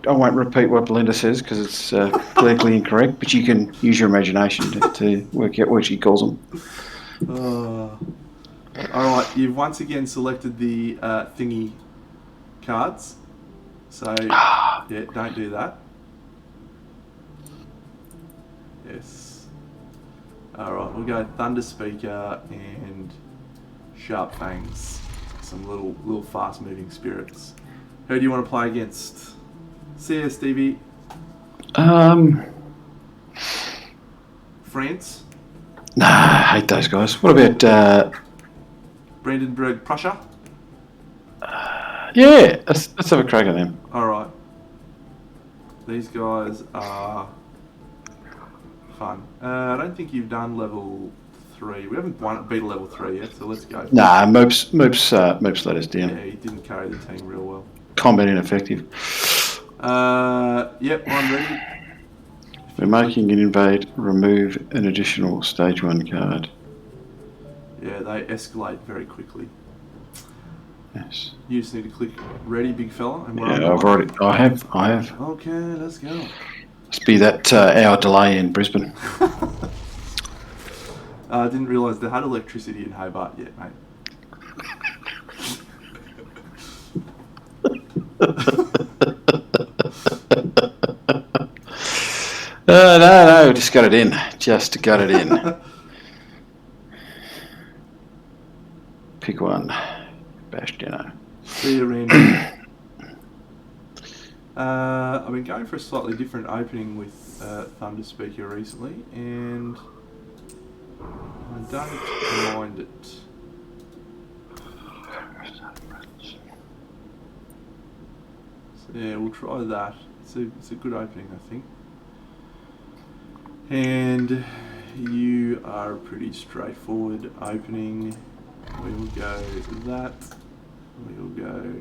won't repeat what Belinda says because it's politically incorrect. But you can use your imagination to work out what she calls them. All right, you've once again selected the thingy cards, so yeah, don't do that. Yes. All right, we'll go Thunder Speaker and Sharp Fangs, some little fast-moving spirits. Who do you want to play against? See ya, Stevie. France. Nah, I hate those guys. What about Brandenburg, Prussia. Yeah, let's have a crack at them. All right. These guys are fun. I don't think you've done level 3. We haven't beat level 3 yet, so let's go. Nah, Moops let us down. Yeah, he didn't carry the team real well. Combat ineffective. Yep, I'm ready. We're making an invade, remove an additional stage 1 card. Yeah, they escalate very quickly. Yes. You just need to click ready, big fella. And I have. Okay, let's go. Must be that hour delay in Brisbane. I didn't realise they had electricity in Hobart yet, mate. No, just got it in. Just got it in. Pick one. Bastiano. See you, Randy. I've been going for a slightly different opening with Thunder Speaker recently, and I don't mind it. So yeah, we'll try that. It's a good opening, I think. And you are a pretty straightforward opening. We will go that. We will go.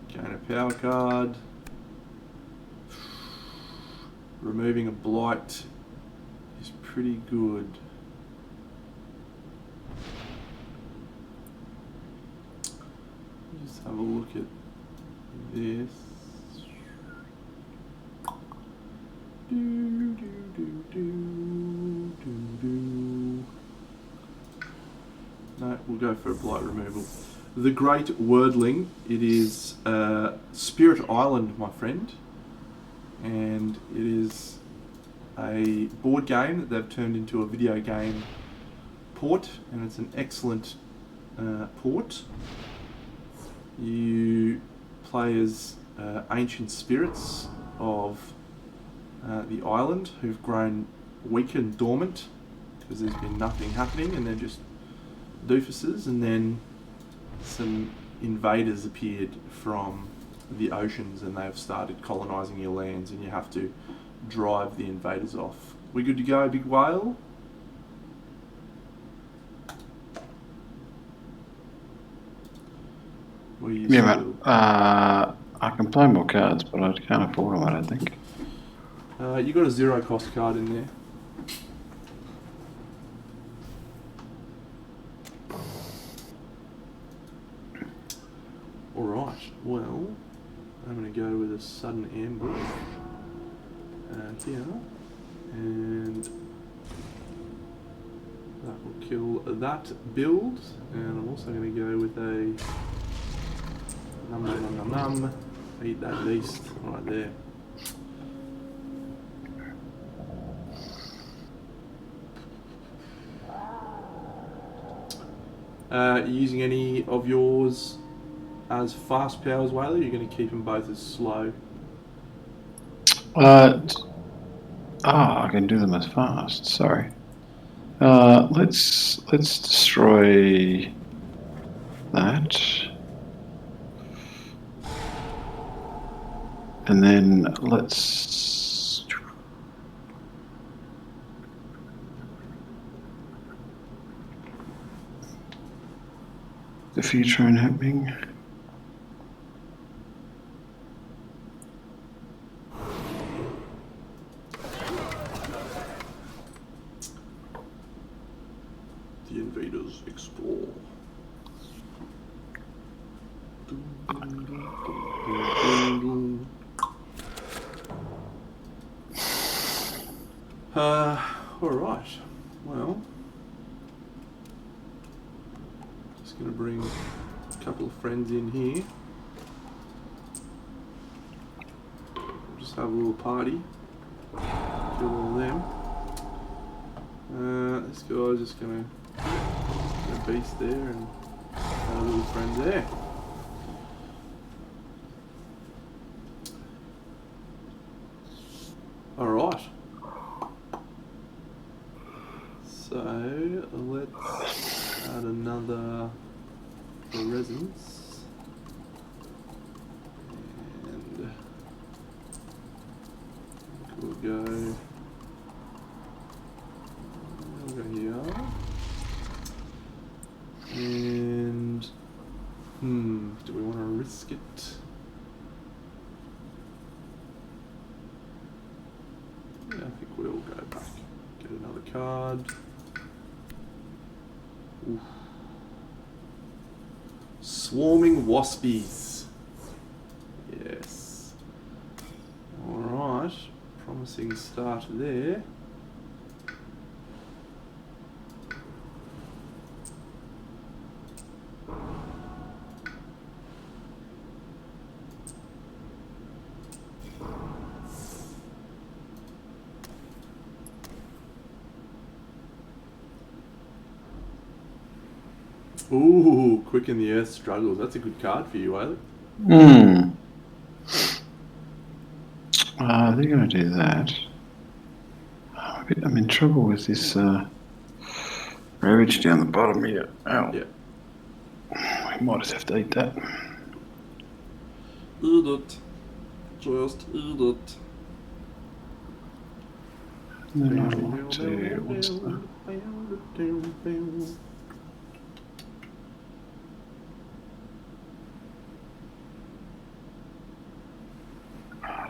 Gain a power card. Removing a blight is pretty good. Just have a look at this. No, we'll go for a blight removal. The Great Wordling. It is Spirit Island, my friend, and it is a board game that they've turned into a video game port, and it's an excellent port. You play as ancient spirits of the island who've grown weak and dormant because there's been nothing happening, and they're just doofuses, and then some invaders appeared from the oceans and they've started colonising your lands, and you have to drive the invaders off. We good to go, big whale? Yeah, mate. I can play more cards, but I can't afford them, I don't think. You got a 0 cost card in there. Alright, well, I'm going to go with a sudden ambush here, and that will kill that build, and I'm also going to go with a num, eat that beast right there. Using any of yours as fast powers, Whaley? You're going to keep them both as slow. I can do them as fast. Sorry. Let's destroy that, and then let's. The future and happening. The invaders explore. Alright. Well, just going to bring a couple of friends in here. Just have a little party. Kill all of them. This guy's just going to go beast there and have a little friend there. Alright. So let's add another presence. And we'll go over here. And do we want to risk it? Yeah, I think we'll go back. Get another card. Oof. Swarming Waspies. Yes. Alright. Promising start there. Ooh, Quicken the Earth Struggles. That's a good card for you, Whaley. They're going to do that. I'm in trouble with this ravage down the bottom here. Ow. Yeah. We might just have to eat that. Eat it. Just eat it. And then I'd like to... What's that?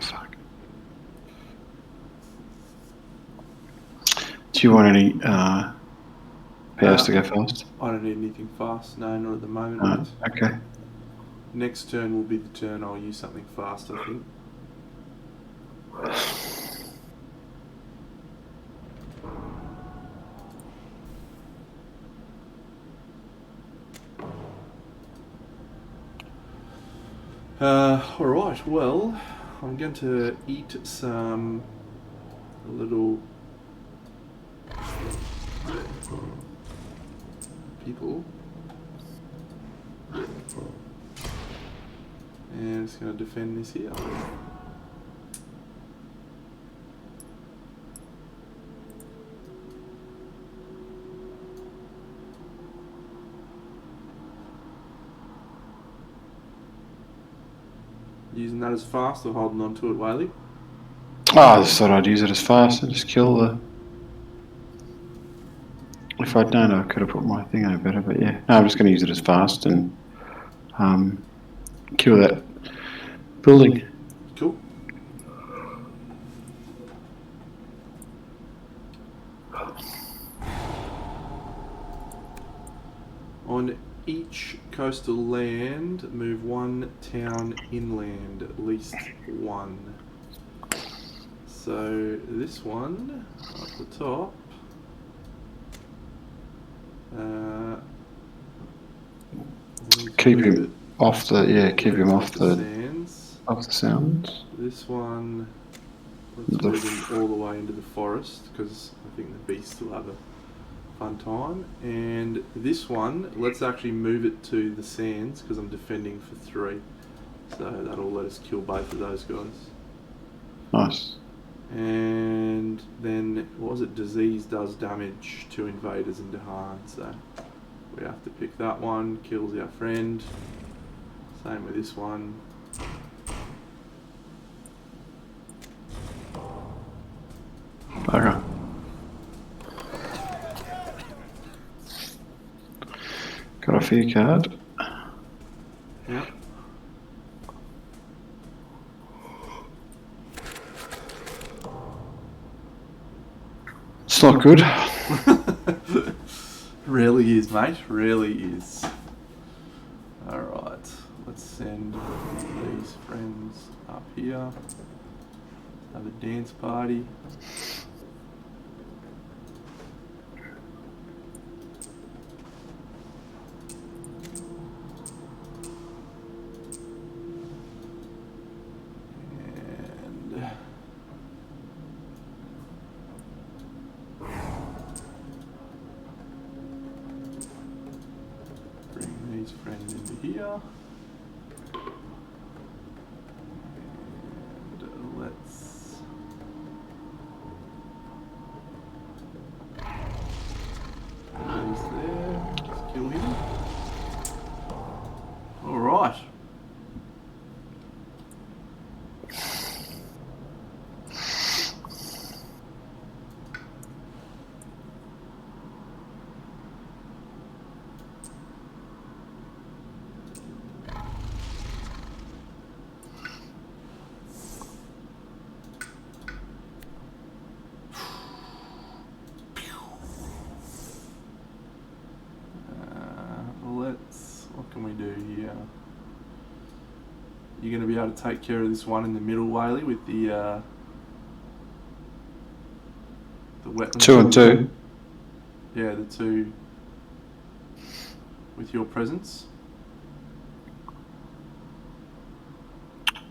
Fuck. Do you want any powers to go fast? I don't need anything fast. No, not at the moment. Okay. Next turn will be the turn I'll use something fast, I think. Alright, well, I'm going to eat some little people. And it's going to defend this here. Using that as fast or holding on to it, Whaley? I just thought I'd use it as fast and just kill the... If I'd known, I could have put my thing on it better, but yeah. No, I'm just going to use it as fast and kill that building. Cool. On each coastal land, move one town inland, at least one. So this one, up the top, Keep him off the keep him off the sands. off the sounds. This one, let's move him all the way into the forest because I think the beasts will have a fun time. And this one, let's actually move it to the sands because I'm defending for 3. So that'll let us kill both of those guys. Nice. And then, what was it? Disease does damage to invaders in Dahan, so we have to pick that one. Kills our friend. Same with this one. Okay. Got a fear card. Yep. It's not good. Really is, mate. Really is. Alright. Let's send these friends up here. Have a dance party. And bring these friends into here. And let's put these there. Let's kill him. Alright. What can we do here? You're going to be able to take care of this one in the middle, Whaley, with the weapons. 2 and 2. Yeah, the 2 with your presence.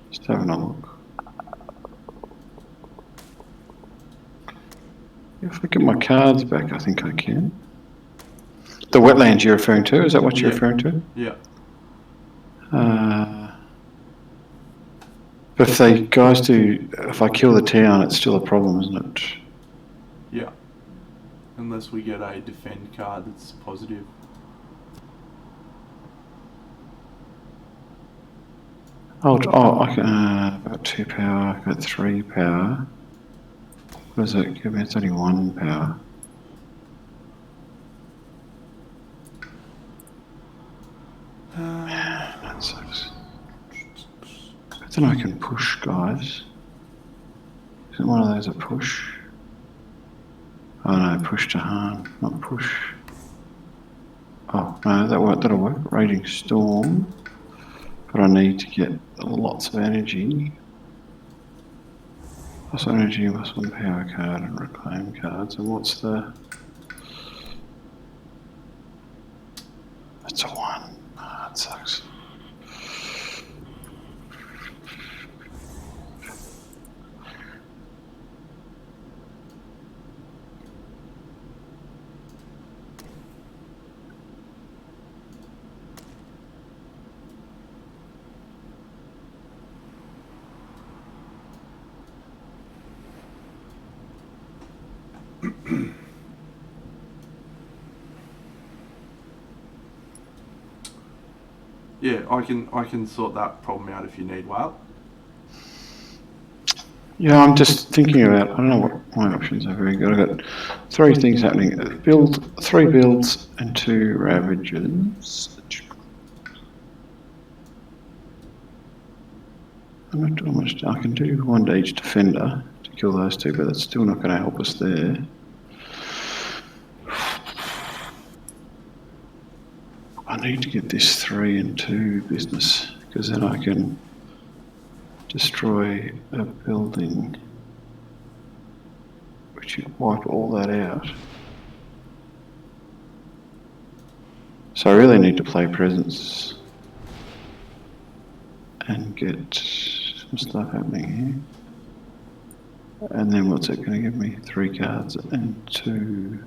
Just having a look. If I get my cards back, I think I can. The wetlands you're referring to, is that what you're referring to? Yeah. But if they guys do, if I kill the town, it's still a problem, isn't it? Yeah. Unless we get a defend card that's positive. I can, about 2 power, I've got 3 power. What does it give me? It's only 1 power. That sucks. I don't know I can push, guys. Isn't one of those a push? Oh no, push to harm, not push. Oh no, that'll work. Raging Storm. But I need to get lots of energy. Plus energy, plus 1 power card and reclaim cards. And what's the... That's a 1. Ah, that sucks. Yeah, I can sort that problem out if you need. Well. Yeah, I'm just thinking about, I don't know what my options are very good. I've got 3 things happening. 3 builds and 2 ravages. I'm not doing much. I can do 1 to each defender to kill those 2, but that's still not going to help us there. I need to get this 3 and 2 business, because then I can destroy a building, which would wipe all that out. So I really need to play presence and get some stuff happening here. And then what's it going to give me? 3 cards and 2.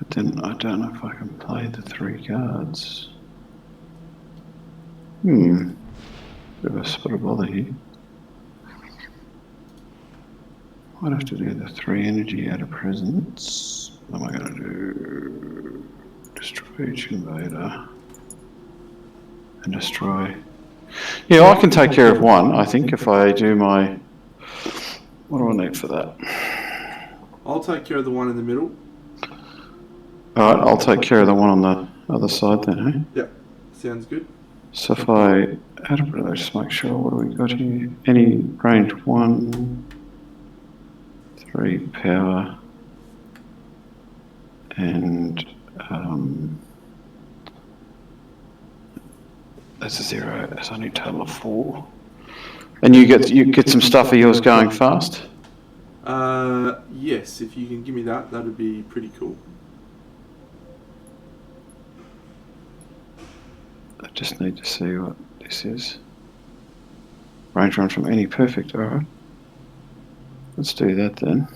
But then I don't know if I can play the 3 cards. Bit of a spot of bother here. Might have to do the 3 energy out of presence. What am I going to do? Destroy each invader. And destroy. Yeah, I can take care of 1, I think, if I do my... What do I need for that? I'll take care of the one in the middle. Alright, I'll take care of the one on the other side then, eh? Yep, sounds good. So if I add a bit of, just make sure, what do we got here? Any range 1, 3 power, and that's a 0. That's only a total of 4. And you get some stuff of yours going fast. Yes, if you can give me that, that'd be pretty cool. I just need to see what this is. Range 1 from any, perfect. All right. Let's do that then.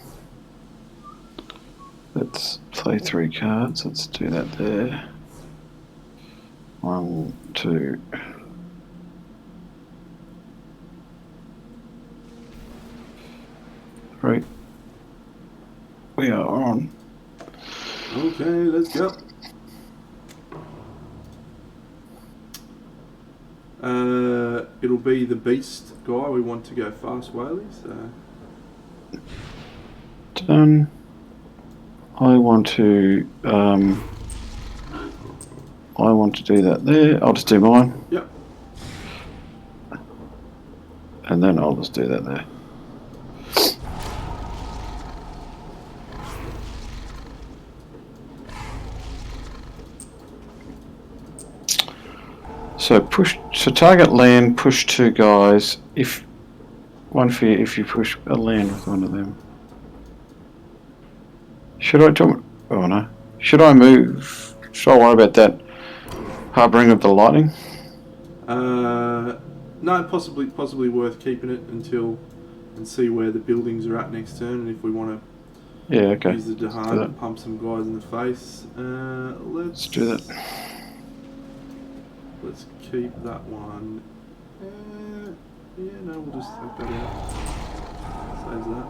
Let's play 3 cards. Let's do that there. 1, 2. Right. We are on. Okay, let's go. It'll be the beast guy. We want to go fast, Whaley. So Done. I want to do that there. I'll just do mine. Yep. And then I'll just do that there. So target land, push 2 guys. If you push a land with one of them. Should I do? Oh no. Should I move? Should I worry about that harboring of the lightning? No, possibly worth keeping it until and see where the buildings are at next turn, and if we want to use the Diorama and pump some guys in the face. Let's do that. Let's keep that one. Yeah, no, we'll just take that out. Saves that.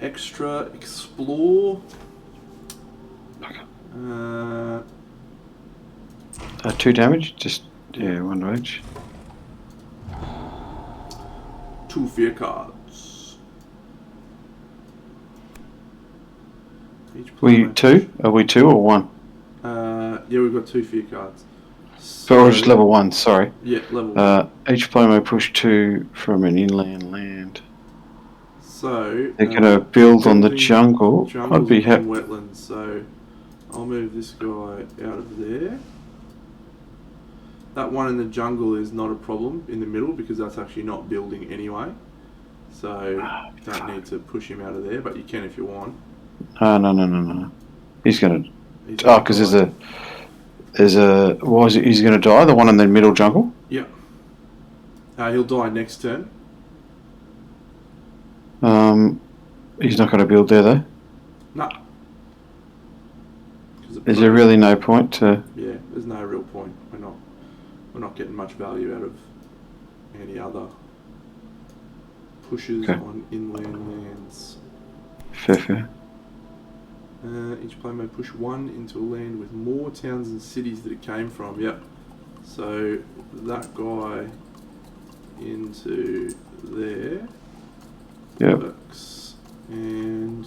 Extra explore. 2 damage, just 1 rage. 2 fear cards. We 2? Are we 2 or 1? Yeah, we've got 2 fear cards. So we're just level 1. Sorry. Yeah, level 1. Each player may push 2 from an inland land. So they're going to build on the jungle. I'd be happy. Wetlands. So I'll move this guy out of there. That one in the jungle is not a problem in the middle because that's actually not building anyway. So you don't need to push him out of there, but you can if you want. No. He's going to. Oh, because there's a. Why is it? He's going to die. The one in the middle jungle. Yeah. He'll die next turn. He's not going to build there though. No. Is there really no point to? Yeah, there's no real point. We're not getting much value out of any other pushes on inland lands. Fair. Each player may push 1 into a land with more towns and cities that it came from. Yep. So that guy into there. Yep. And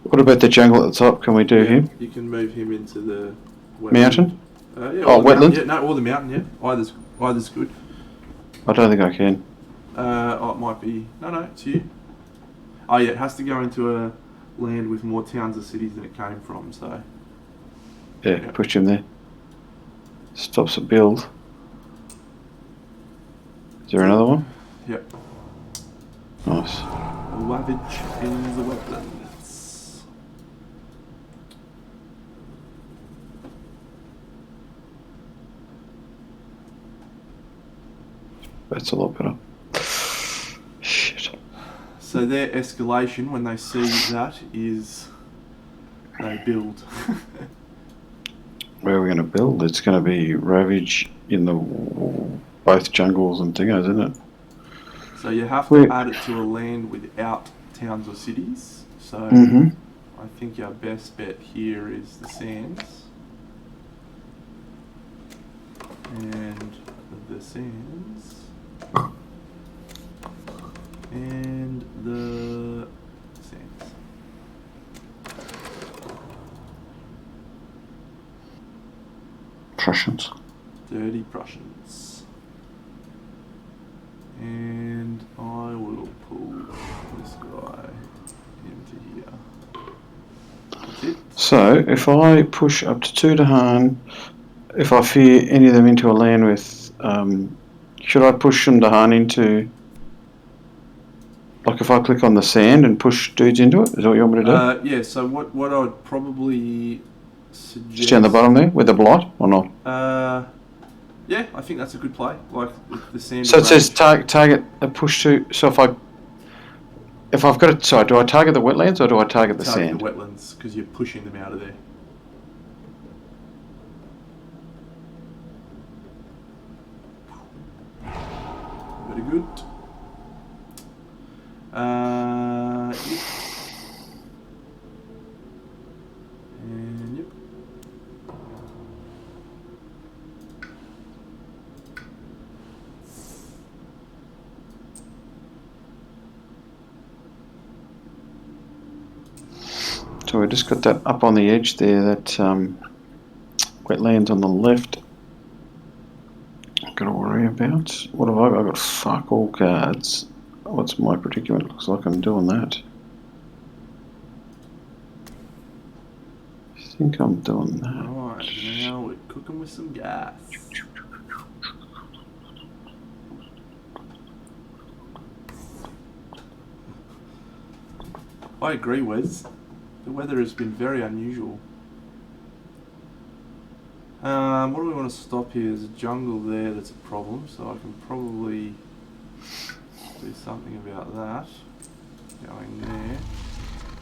what about the jungle at the top? Can we do him? You can move him into the mountain. Wetland. Yeah, no, or the mountain. Yeah, either's good. I don't think I can. It might be. No, it's you. Oh yeah, it has to go into a land with more towns or cities than it came from. So. Yeah, push him there. Stops a build. Is there another one? Yep. Nice. Ravage in the wetlands. That's a lot better. Shit. So their escalation when they see that is they build. Where are we going to build? It's going to be ravage in the both jungles and thingos, isn't it? So you have to add it to a land without towns or cities. So I think our best bet here is the sands. And the sands. And the sands. Prussians. Dirty Prussians. And I will pull this guy into here. That's it. So if I push up to 2 Dahan, if I fear any of them into a land with, should I push some Dahan into, like if I click on the sand and push dudes into it? Is that what you want me to do? Yeah, so what I would probably suggest... Just down the bottom there with the blight or not? Yeah, I think that's a good play. Like the sand. So it says target a push to. So if I've got it, sorry, do I target the wetlands or do I target the sand? The wetlands because you're pushing them out of there. Very good. Yep. And yep. So we just got that up on the edge there, that wetlands on the left. I've got to worry about. What have I got? I've got fuck all cards. What's my predicament? Looks like I'm doing that. I think I'm doing that. Right, now we're cooking with some gas. I agree, Wes. The weather has been very unusual. What do we want to stop here? There's a jungle there that's a problem, so I can probably do something about that. Going there.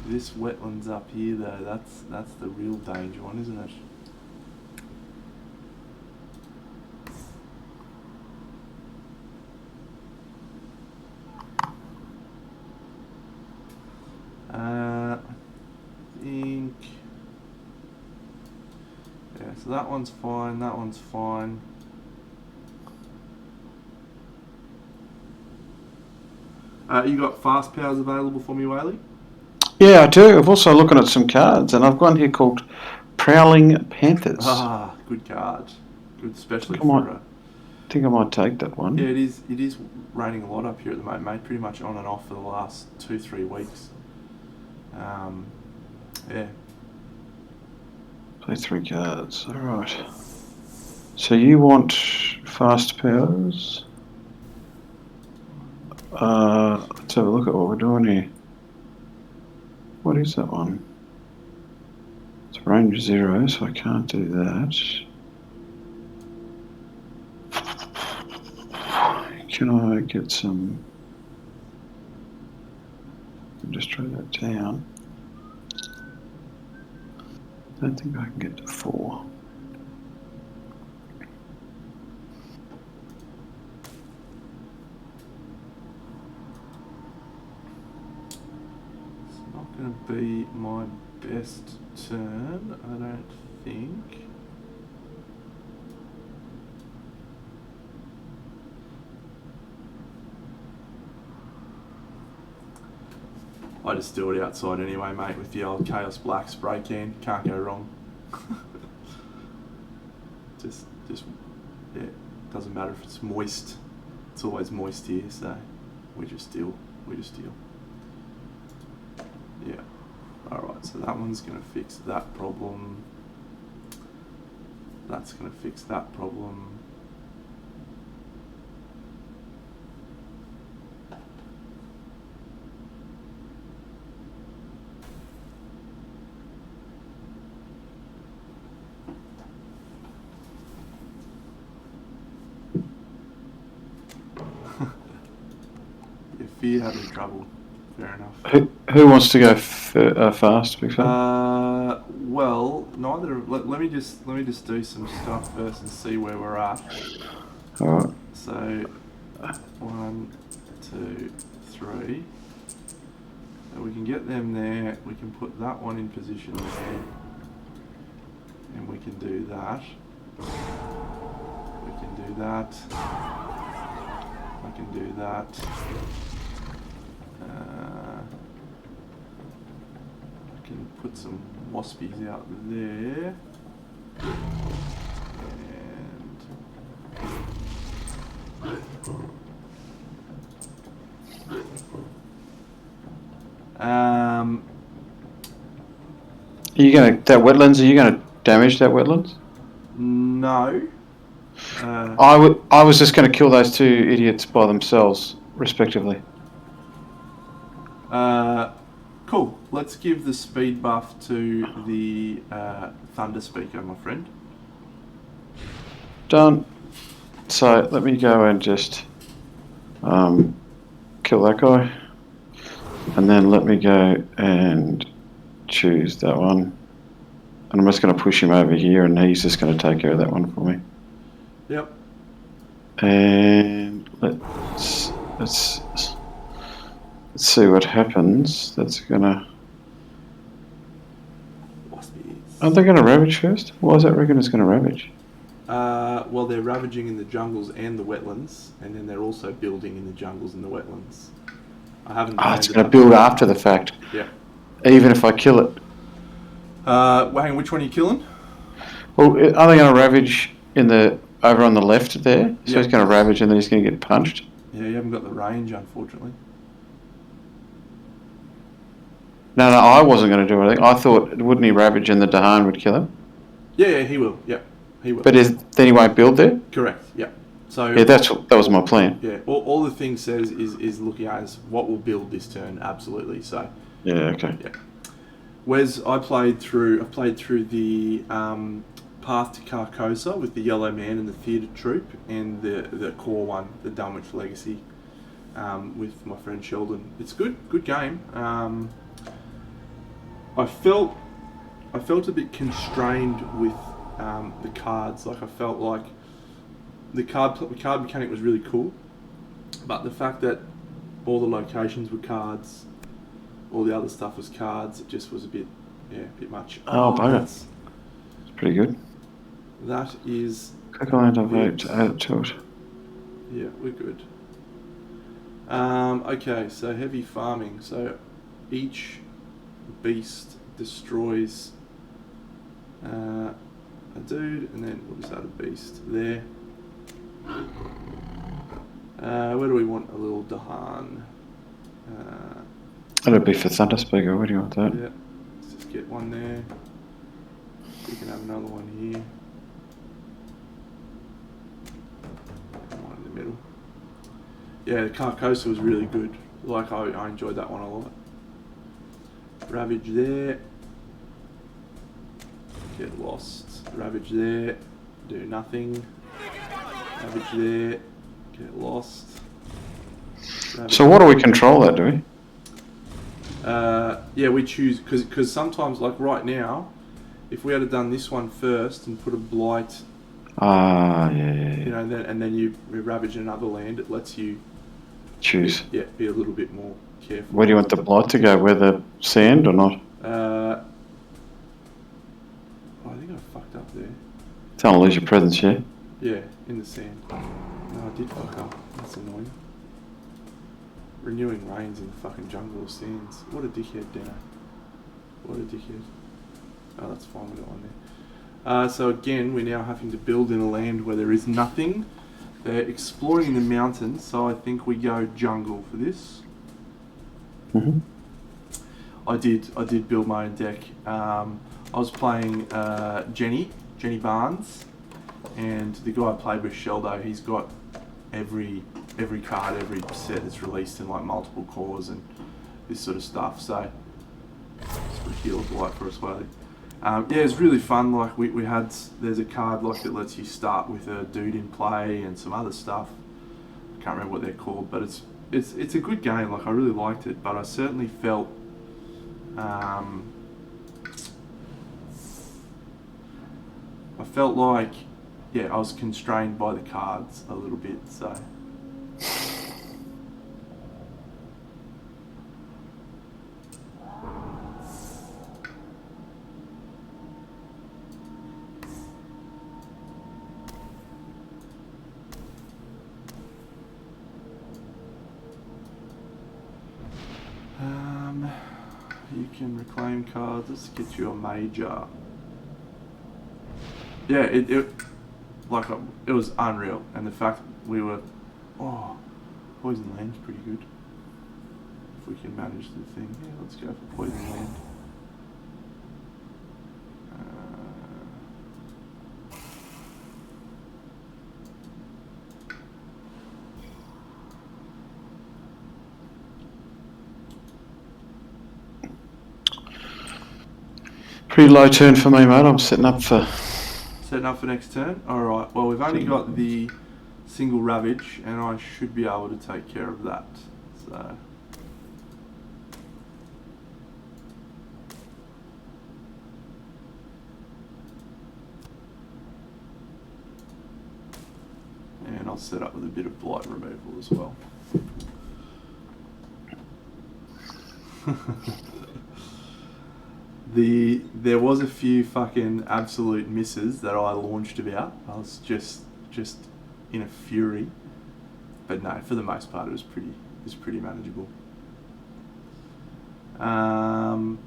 This wetlands up here though, that's the real danger one, isn't it? I think... Yeah, so that one's fine, that one's fine. You got fast powers available for me, Whaley? Yeah, I do. I'm also looking at some cards, and I've got one here called Prowling Panthers. Ah, good card. Good, especially Come on. for... I think I might take that one. Yeah, it is raining a lot up here at the moment, mate. Pretty much on and off for the last 2-3 weeks. Yeah. Play 3 cards. Alright. So you want fast powers? Let's have a look at what we're doing here. What is that one? It's range 0, so I can't do that. Can I get some... Just try that down. I don't think I can get to 4. It's not going to be my best turn, I don't think. I just do it outside anyway, mate, with the old Chaos Black spray can. Can't go wrong. just, yeah, doesn't matter if it's moist. It's always moist here, so we just deal. Yeah. Alright, so that one's going to fix that problem. That's going to fix that problem. Fear having trouble. Fair enough. Who wants to go fast? Big fan. Well, neither. Let me just do some stuff first and see where we're at. All right. So, 1, 2, 3. So we can get them there. We can put that one in position there, and we can do that. We can do that. I can do that. I can put some waspies out there. Are you gonna that wetlands? Are you gonna damage that wetlands? No. I was just going to kill those two idiots by themselves, respectively. Cool. Let's give the speed buff to the Thunder Speaker, my friend. Done. So let me go and just kill that guy. And then let me go and choose that one. And I'm just going to push him over here, and he's just going to take care of that one for me. Yep. And let's see what happens. That's gonna. Aren't they gonna ravage first? Why does that reckon it's gonna ravage? Well, they're ravaging in the jungles and the wetlands, and then they're also building in the jungles and the wetlands. I haven't. It's gonna build after the fact. Yeah. Even if I kill it. Hang on, which one are you killing? Well, are they gonna ravage in the over on the left there? So Yep. he's gonna ravage and then he's gonna get punched. Yeah, you haven't got the range, unfortunately. No, I wasn't going to do anything. I thought, wouldn't he ravage and the Dahan would kill him? Yeah, he will. Yeah, he will. But then he won't build there? Correct, yeah. So yeah, that was my plan. Yeah, all the thing says is looking at is what will build this turn, absolutely. So yeah, okay. Yeah. Wes, I've played through the Path to Carcosa with the Yellow Man and the Theatre Troupe, and the core one, the Dunwich Legacy, with my friend Sheldon. It's good game. I felt a bit constrained with the cards. Like I felt like the card mechanic was really cool, but the fact that all the locations were cards, all the other stuff was cards, it just was a bit much. Oh, bugger. It's pretty good. That is. Click on it, vote to add it to it. Yeah, we're good. Okay, so heavy farming. So each beast destroys a dude, and then we'll just add a beast there. Where do we want a little Dahan? That'd be for Thunder Speaker. Where do you want that? Yeah, let's just get one there. We can have another one here. One in the middle. Yeah, the Carcosa was really good. Like, I enjoyed that one a lot. Ravage there. Get lost. Ravage there. Do nothing. Ravage there. Get lost. Ravage so what do we control that, do we? Yeah, we choose, because sometimes, like right now, if we had done this one first and put a blight, yeah. You know, and then you ravage another land, it lets you choose. Yeah, be a little bit more careful. Where do you want the blight to go? Where the sand or not? I think I fucked up there. Don't lose your presence, yeah? Yeah, in the sand. No, I did fuck up. That's annoying. Renewing rains in the fucking jungle of sands. What a dickhead, Dano. What a dickhead. Oh, that's fine, we got one there. So again, we're now having to build in a land where there is nothing. They're exploring the mountains, so I think we go jungle for this. Mm-hmm. I did build my own deck. I was playing Jenny Barnes, and the guy I played with, Sheldo, he's got every card, every set that's released in like multiple cores and this sort of stuff. So it's a heal of light for us, well. Yeah, it's really fun. Like we had, there's a card like that lets you start with a dude in play and some other stuff. I can't remember what they're called, but it's it's a good game. Like I really liked it, but I certainly felt I felt like I was constrained by the cards a little bit. So. You can reclaim cards. Let's get you a major. Yeah, it was unreal, and the fact we were, poison land's pretty good. If we can manage the thing, let's go for poison land. Pretty low turn for me, mate. I'm setting up for next turn. All right. Well, we've only got the single ravage, and I should be able to take care of that. So. And I'll set up with a bit of blight removal as well. There was a few fucking absolute misses that I launched about. I was just in a fury, but no, for the most part, it was pretty manageable. I'll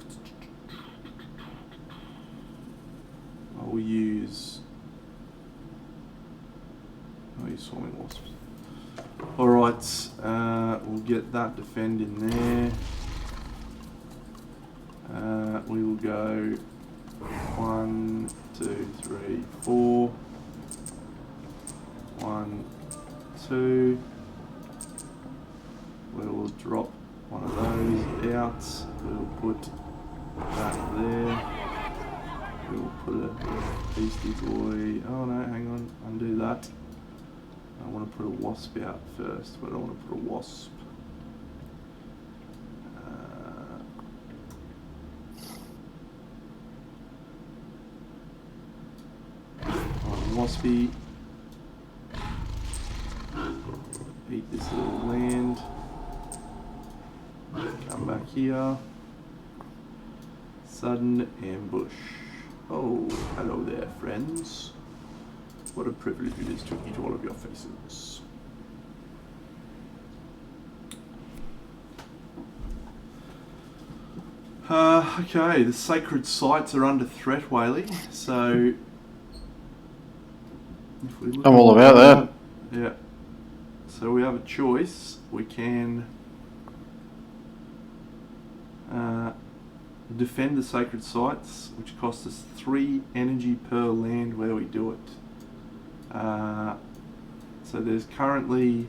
use swarming wasps. All right, we'll get that defend in there. We will go 1, 2, 3, 4. 1, 2. We will drop one of those out. We'll put that there. We'll put a beastie boy. Oh no, hang on, undo that. I want to put a wasp out first, but I want to put a wasp. Waspy. Eat this little land. Come back here. Sudden ambush. Oh, hello there, friends. What a privilege it is to eat all of your faces. Okay, the sacred sites are under threat, Whaley. So, if we look I'm all about that. Yeah. So we have a choice. We can defend the sacred sites, which costs us 3 energy per land where we do it. So there's currently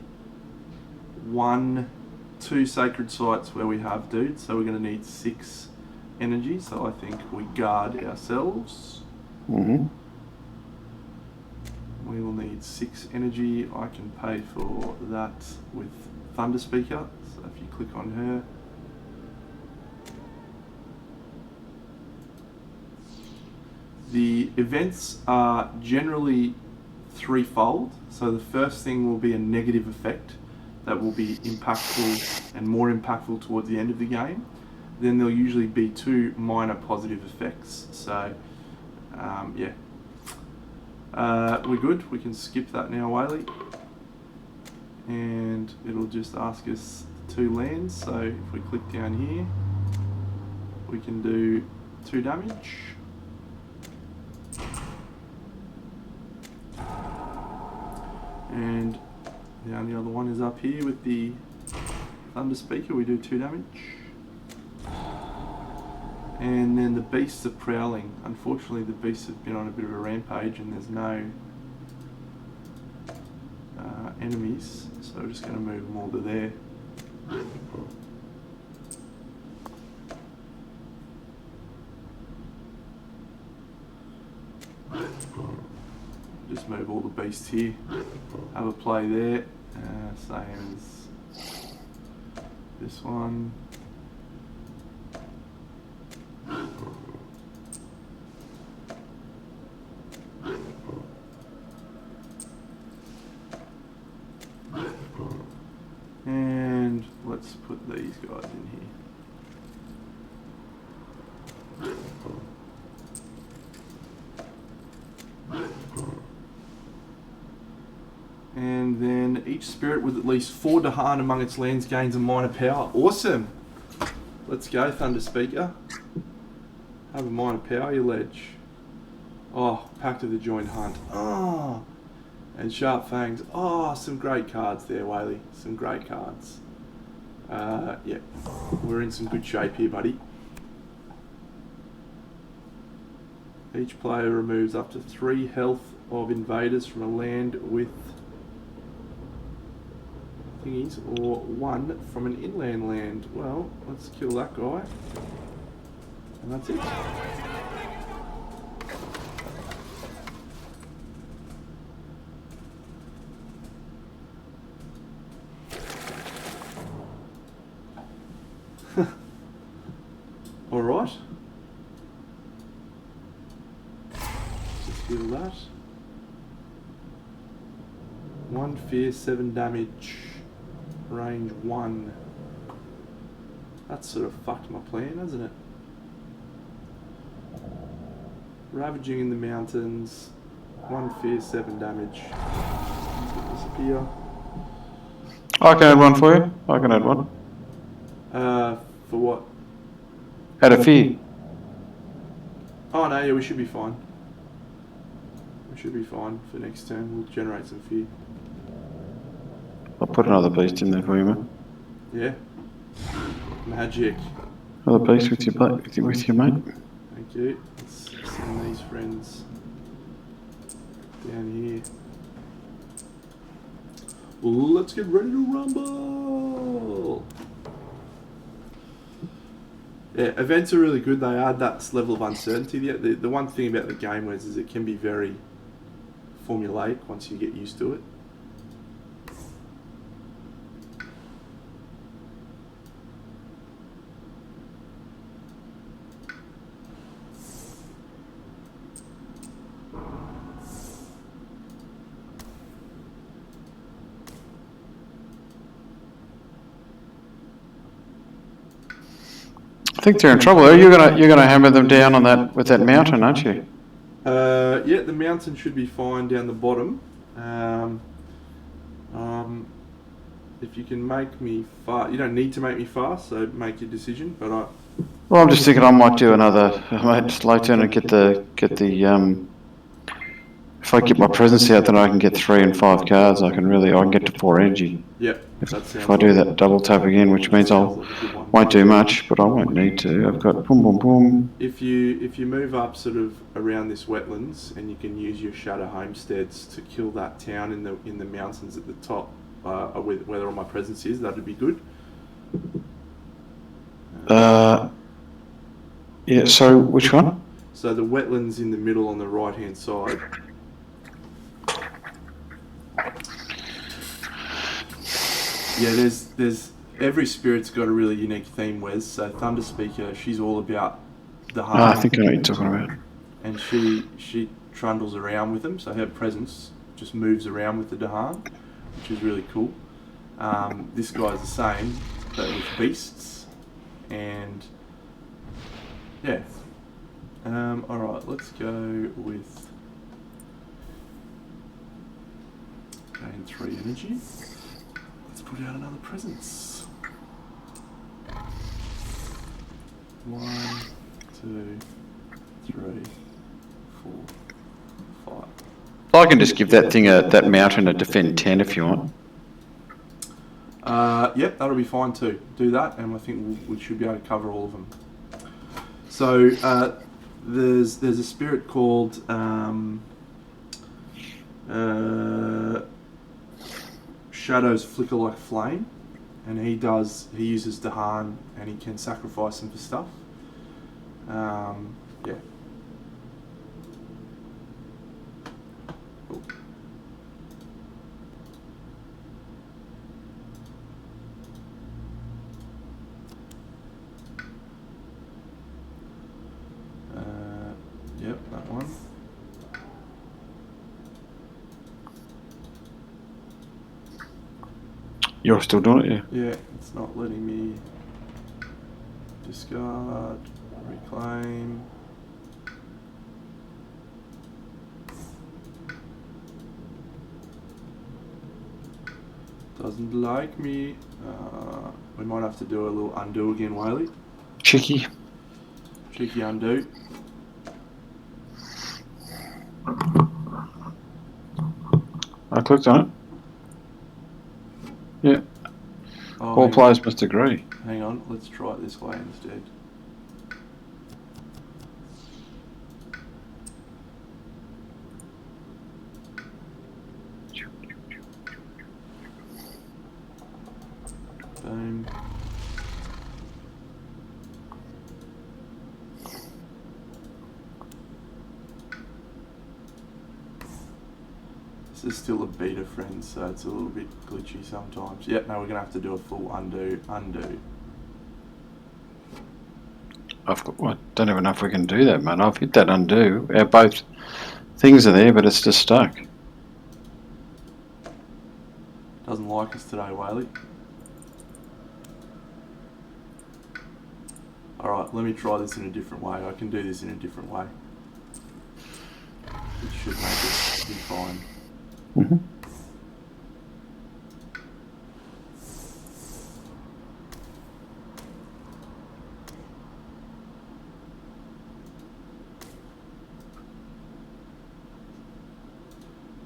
2 sacred sites where we have dudes, so we're going to need 6 energy. So I think we guard ourselves. Mm-hmm. We will need 6 energy. I can pay for that with Thunder Speaker. So if you click on her, the events are generally threefold. So the first thing will be a negative effect that will be impactful and more impactful towards the end of the game. Then there'll usually be 2 minor positive effects. So, yeah. We're good. We can skip that now, Whaley. And it'll just ask us 2 lands. So if we click down here, we can do 2 damage. And the only other one is up here with the Thunder Speaker. We do 2 damage. And then the beasts are prowling. Unfortunately, the beasts have been on a bit of a rampage and there's no enemies. So we're just going to move them all to there. Just move all the beasts here. Have a play there. Same as this one. And let's put these guys in here. And then each spirit with at least 4 Dahan among its lands gains a minor power. Awesome! Let's go, Thunder Speaker. Have a minor power, you ledge. Oh, Pact of the Joined Hunt. Oh! And Sharp Fangs. Oh, some great cards there, Whaley. Some great cards. Yeah, we're in some good shape here, buddy. Each player removes up to 3 health of invaders from a land with thingies, or 1 from an inland land. Well, let's kill that guy. And that's it. Alright. Just heal that. 1 fear, 7 damage. Range 1. That's sort of fucked my plan, hasn't it? Ravaging in the mountains. 1 fear, 7 damage. Disappear. I can add one for you. I can add one. For what? Add a fear. Oh no, yeah, we should be fine. We should be fine for next turn. We'll generate some fear. I'll put another beast in there for you, man. Yeah. Magic. Another beast with your mate. Thank you. Let's send these friends down here. Let's get ready to rumble! Yeah, events are really good. They add that level of uncertainty. The one thing about the game is it can be very formulaic once you get used to it. I think they're in trouble. You're gonna hammer them down on that with that mountain, aren't you? Yeah, the mountain should be fine down the bottom. If you can make me fast, you don't need to make me fast, so make your decision. But Well, I'm just thinking I might do another. I might slow turn and get the. If I get my presence out, then I can get 3 and 5 cards. I can get to 4 energy. Yep. If I do that double tap again, which means won't do much, but I won't need to. I've got boom, boom, boom. If you move up sort of around this wetlands, and you can use your shadow homesteads to kill that town in the mountains at the top, where all my presence is, that'd be good. Yeah. So which one? So the wetlands in the middle on the right hand side. Yeah, there's every spirit's got a really unique theme, Wes. So Thunder Speaker, she's all about the heart. I think I know what you're talking about. And she trundles around with them, so her presence just moves around with the Dahan, which is really cool. This guy's the same, but with beasts, and yeah. Alright, let's go with gain 3 energy. Let's put out another presence. 1, 2, 3, 4, 5. I can just give that thing that mountain a defend 10 if you want. Yep, that'll be fine too. Do that, and I think we should be able to cover all of them. So there's a spirit called Shadows Flicker Like Flame, and he uses Dahan, and he can sacrifice them for stuff. Yeah. Cool. You're still doing it, yeah? Yeah, it's not letting me discard, reclaim. Doesn't like me. We might have to do a little undo again, Whaley. Cheeky. Cheeky undo. I clicked on it. Yeah. Oh, All players must agree. Hang on, let's try it this way instead. Boom. This is still a beta, friends, so it's a little bit glitchy sometimes. Yep, now we're going to have to do a full undo. I don't even know if we can do that, man. I've hit that undo. Both things are there, but it's just stuck. Doesn't like us today, Whaley. Alright, let me try this in a different way. I can do this in a different way. It should make it be fine. Mm-hmm.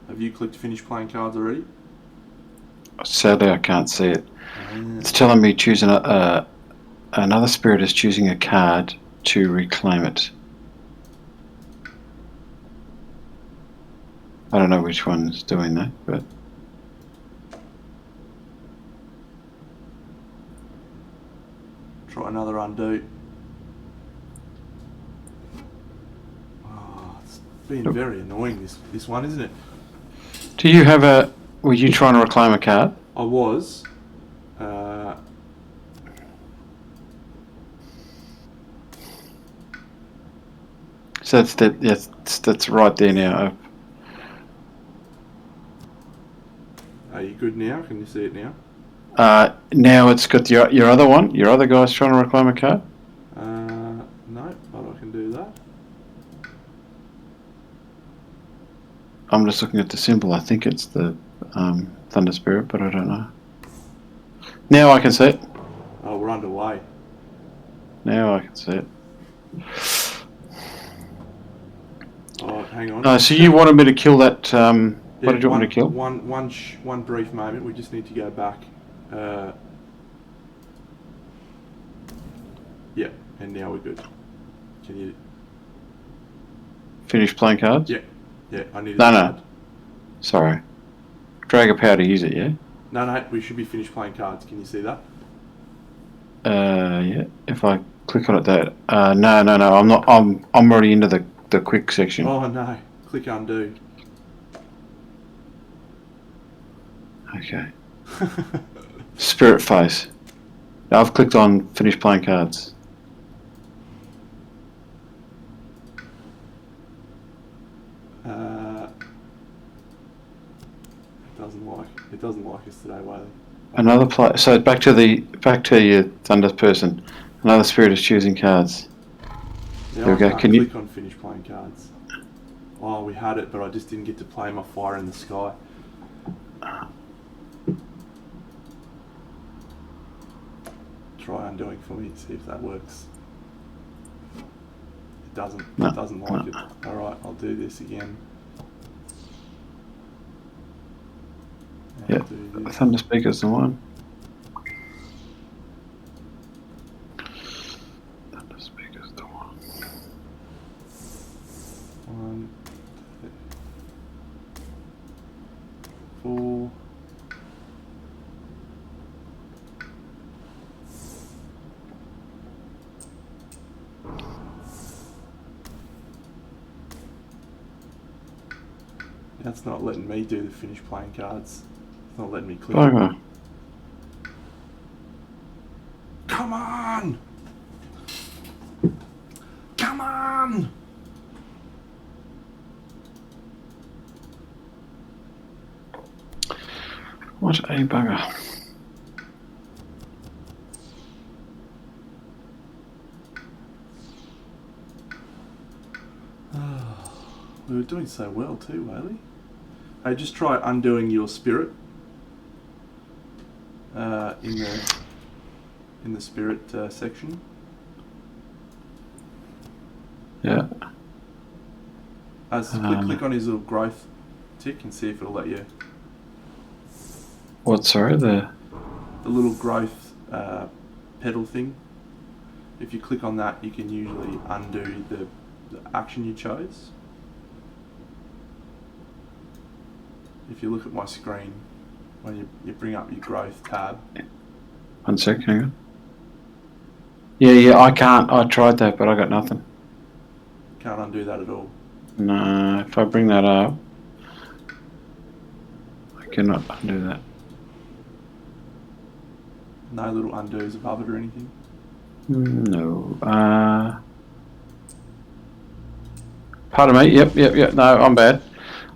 Have you clicked finish playing cards already? Sadly, I can't see it. It's telling me choose another spirit is choosing a card to reclaim it. I don't know which one's doing that, but try another undo. Oh, it's been very annoying, this one, isn't it? do you have a? Were you trying to reclaim a card? I was. So that's that. Yes, that's right there now. Are you good now? Can you see it now? Now it's got your other one. Your other guy's trying to reclaim a card. No, but I can do that. I'm just looking at the symbol. I think it's the Thunder Spirit, but I don't know. Now I can see it. Oh, we're underway. Now I can see it. Oh, hang on. No, so you wanted me to kill that? What did you want me to kill? One brief moment. We just need to go back. Yeah, and now we're good. Can you finish playing cards? Yeah, I need. No. Sorry. Drag a power to use it. Yeah. No. We should be finished playing cards. Can you see that? Yeah. If I click on it, that. No. I'm not. I'm already into the quick section. Oh no! Click undo. Okay. Spirit face. I've clicked on finish playing cards. It doesn't like us today, Whaley. Another play. So back to your Thunder person. Another spirit is choosing cards. Yeah, there we go. Can you click on finish playing cards? Oh, we had it, but I just didn't get to play my fire in the sky. Try undoing for me, see if that works. It doesn't. No, it doesn't like it. All right, I'll do this again. Yeah, the Thunder Speaker's the one. Thunder Speaker's the one. 1, 4. That's not letting me do the finish playing cards. It's not letting me click. Okay. Come on! Come on! What a bugger. We were doing so well too, Whaley. Hey, just try undoing your spirit in the spirit section. Yeah. Click on his little growth tick and see if it'll let you. What? Sorry, the little growth pedal thing. If you click on that, you can usually undo the action you chose. If you look at my screen, when you bring up your growth tab. 1 second, hang on. Yeah, I can't. I tried that, but I got nothing. Can't undo that at all. No, if I bring that up, I cannot undo that. No little undos above it or anything? No. Pardon me. Yep. No, I'm bad.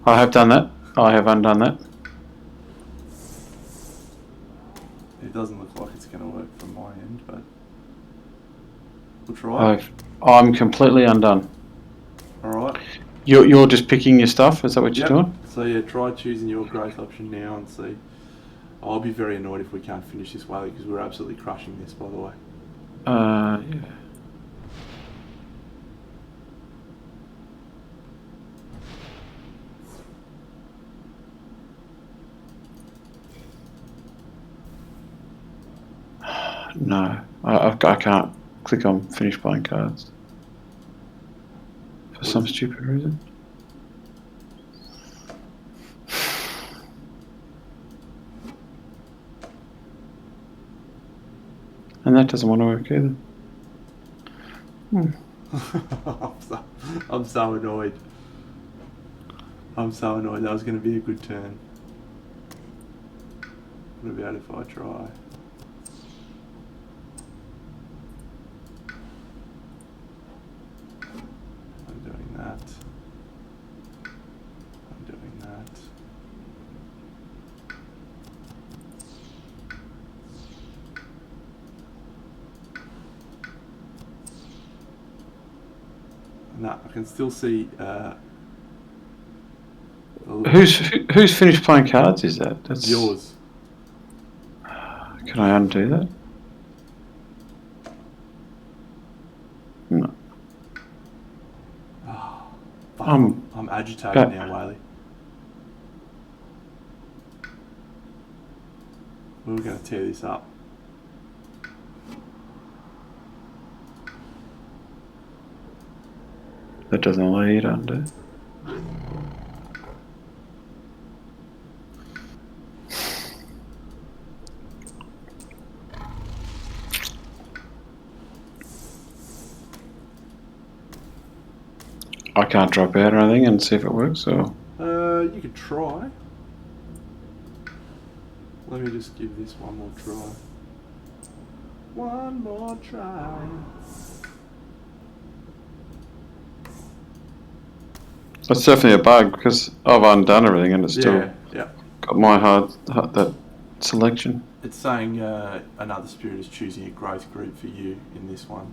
I have done that. I have undone that. It doesn't look like it's going to work from my end, but we'll try. I'm completely undone. All right. You're just picking your stuff. Is that what you're doing? So yeah, try choosing your growth option now and see. I'll be very annoyed if we can't finish this, Whaley, because we're absolutely crushing this, by the way. Yeah. No, I can't click on finish playing cards for some stupid reason. And that doesn't want to work either. I'm so annoyed. That was going to be a good turn. What about if I try? I'm doing that. No, I can still see. Who's finished playing cards? Is that? That's yours. Can I undo that? No. Oh, I'm agitated now, Whaley. We were going to tear this up. That doesn't allow you to undo. I can't drop out or anything and see if it works, or? You could try. Let me just give this one more try. One more try. That's definitely a bug because I've undone everything and it's still got my hard that selection. It's saying another spirit is choosing a growth group for you in this one.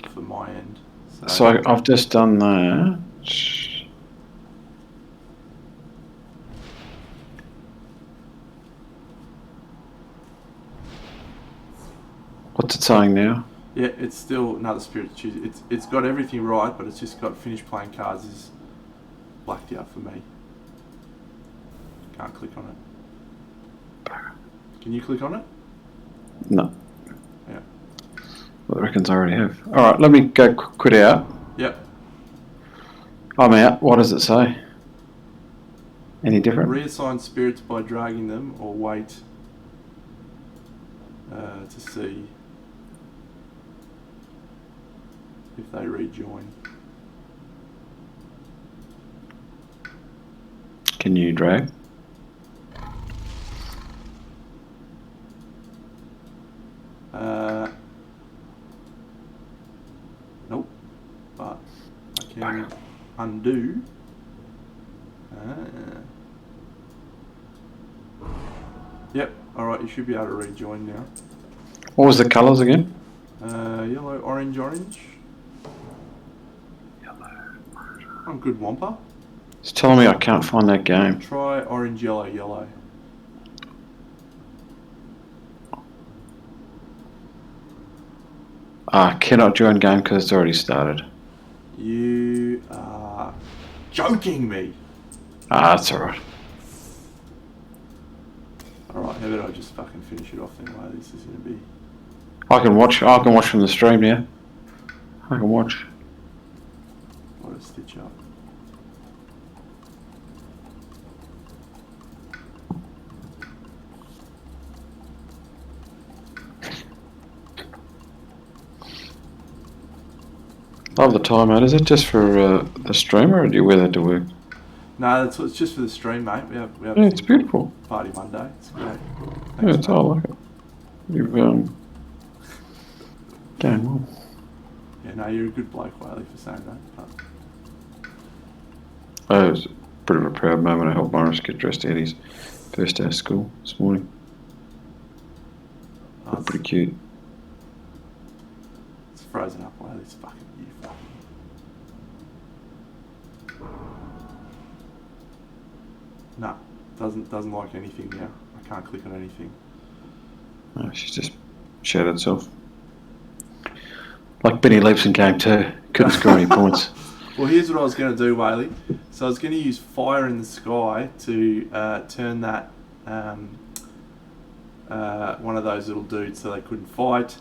For my end. So I've just done that. What's it saying now? Yeah, it's still another spirit to choose. It's got everything right, but it's just got finish playing cards is blacked out for me. Can't click on it. Can you click on it? No. Yeah. Well, I reckons I already have. All right, let me go quit out. Yep. I'm out. What does it say? Any different? Reassign spirits by dragging them, or wait to see if they rejoin. Can you drag? Nope. But I can undo. Yep. Alright, you should be able to rejoin now. What was the colours again? Yellow, orange. I'm good, Wampa. It's telling me I can't find that game. Try orange, yellow, yellow. Cannot join game because it's already started. You are joking me. That's alright. Alright, how about I just fucking finish it off anyway? This is going to be... I can watch from the stream now. I can watch. What a stitch up. Love the time, mate. Is it just for the streamer, or do you wear that to work? No, it's just for the stream, mate. We have Yeah, it's beautiful. Party Monday. It's great. Thanks, Yeah, it's mate. all I like it. You've going well. Yeah, no, you're a good bloke, Whaley, for saying that. It was a bit of a proud moment. I helped Morris get dressed at his first day of school this morning. But, Pretty cute. It's frozen up, Whaley. It's fucking you. No, doesn't like anything now. I can't click on anything. Oh, she's just shat herself. Like Benny Leaps in game 2. Couldn't score any points. Well, here's what I was going to do, Whaley. So I was going to use Fire in the Sky to turn that one of those little dudes so they couldn't fight.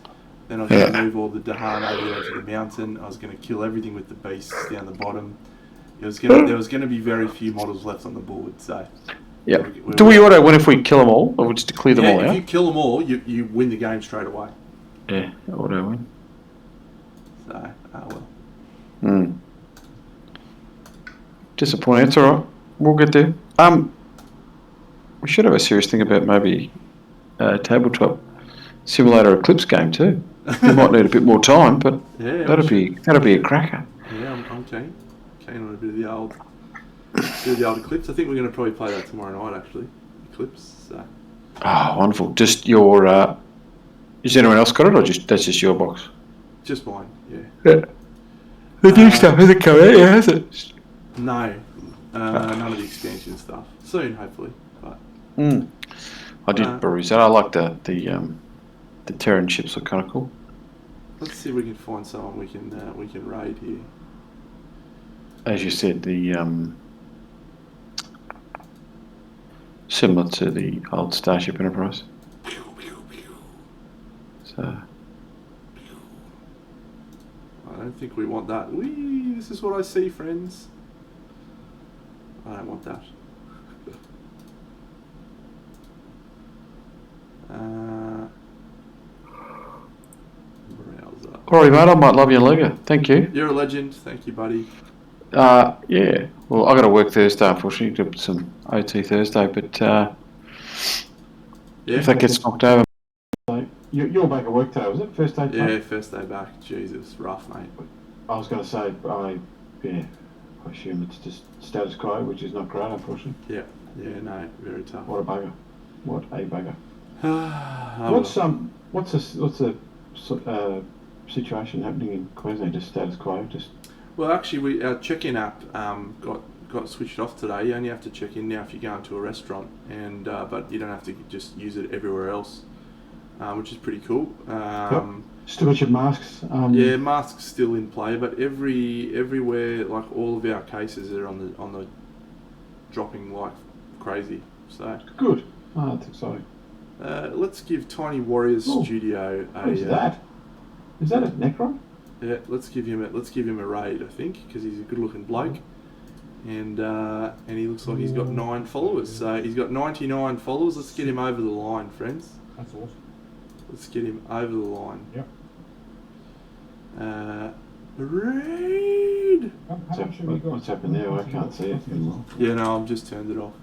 Then I was going to move all the Dahan over there to the mountain. I was going to kill everything with the beasts down the bottom. There was going to be very few models left on the board. So yeah. Do we auto win if we kill them all, or just to clear them all out? If you kill them all, you win the game straight away. Yeah, auto win. So, well. Disappointing. It's alright. We'll get there. We should have a serious thing about maybe tabletop simulator Eclipse game too. We might need a bit more time, but yeah, that'll be a cracker. Yeah, I'm keen. Keen on a bit of the old Eclipse. I think we're going to probably play that tomorrow night actually. Eclipse. So. Oh, wonderful. Just your. Has anyone else got it, or that's just your box? Just mine. Yeah. The new stuff hasn't come out yet, has it? No, none of the expansion stuff. Soon, hopefully. But I did peruse that. I like the Terran ships look kind of cool. Let's see if we can find someone we can raid here. As you said, the similar to the old Starship Enterprise. So I don't think we want that. Whee! This is what I see, friends. I don't want that. Browser. Alright, mate, I might love you and leave you. Thank you. You're a legend. Thank you, buddy. Yeah. Well, I got to work Thursday, unfortunately. Got some OT Thursday, but if that gets knocked over. You're back at work today, was it? First day back? Yeah, first day back. Jesus, rough, mate. I was going to say, I assume it's just status quo, which is not great, unfortunately. Yeah, no, very tough. What a bugger. What a bugger. Oh, What's the situation happening in Queensland? Just status quo? Well, actually, our check-in app got switched off today. You only have to check in now if you go into a restaurant, and but you don't have to just use it everywhere else, which is pretty cool. Still got your masks? Yeah, masks still in play, but everywhere, like all of our cases are on the dropping like crazy. So good. Oh, that's exciting. Let's give Tiny Warriors Studio a. What is that? Is that a Necron? Yeah, let's give him a raid, I think, because he's a good-looking bloke, and he looks like he's got 9 followers. So he's got 99 followers. Let's get him over the line, friends. That's awesome. Let's get him over the line. Yep. Raid. What's happened there? I can't see it anymore. Yeah, no, I've just turned it off,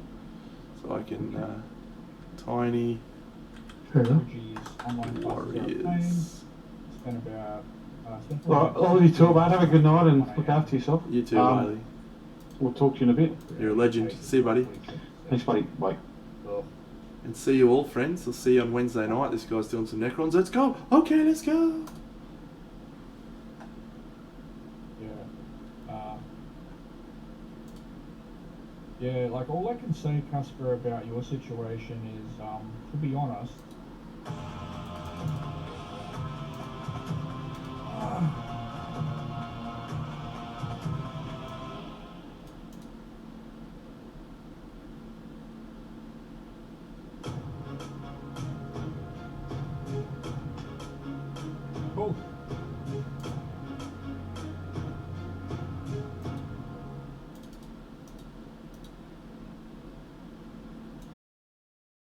so I can Tiny Warriors. Spent about. Well, all of you two, mate. Have a good night and look after yourself. You too, Riley. We'll talk to you in a bit. You're a legend. See you, buddy. Thanks, buddy. Bye. And see you all, friends. I'll see you on Wednesday night. This guy's doing some Necrons. Let's go. Okay, let's go. Yeah. Yeah, like all I can say, Casper, about your situation is, to be honest,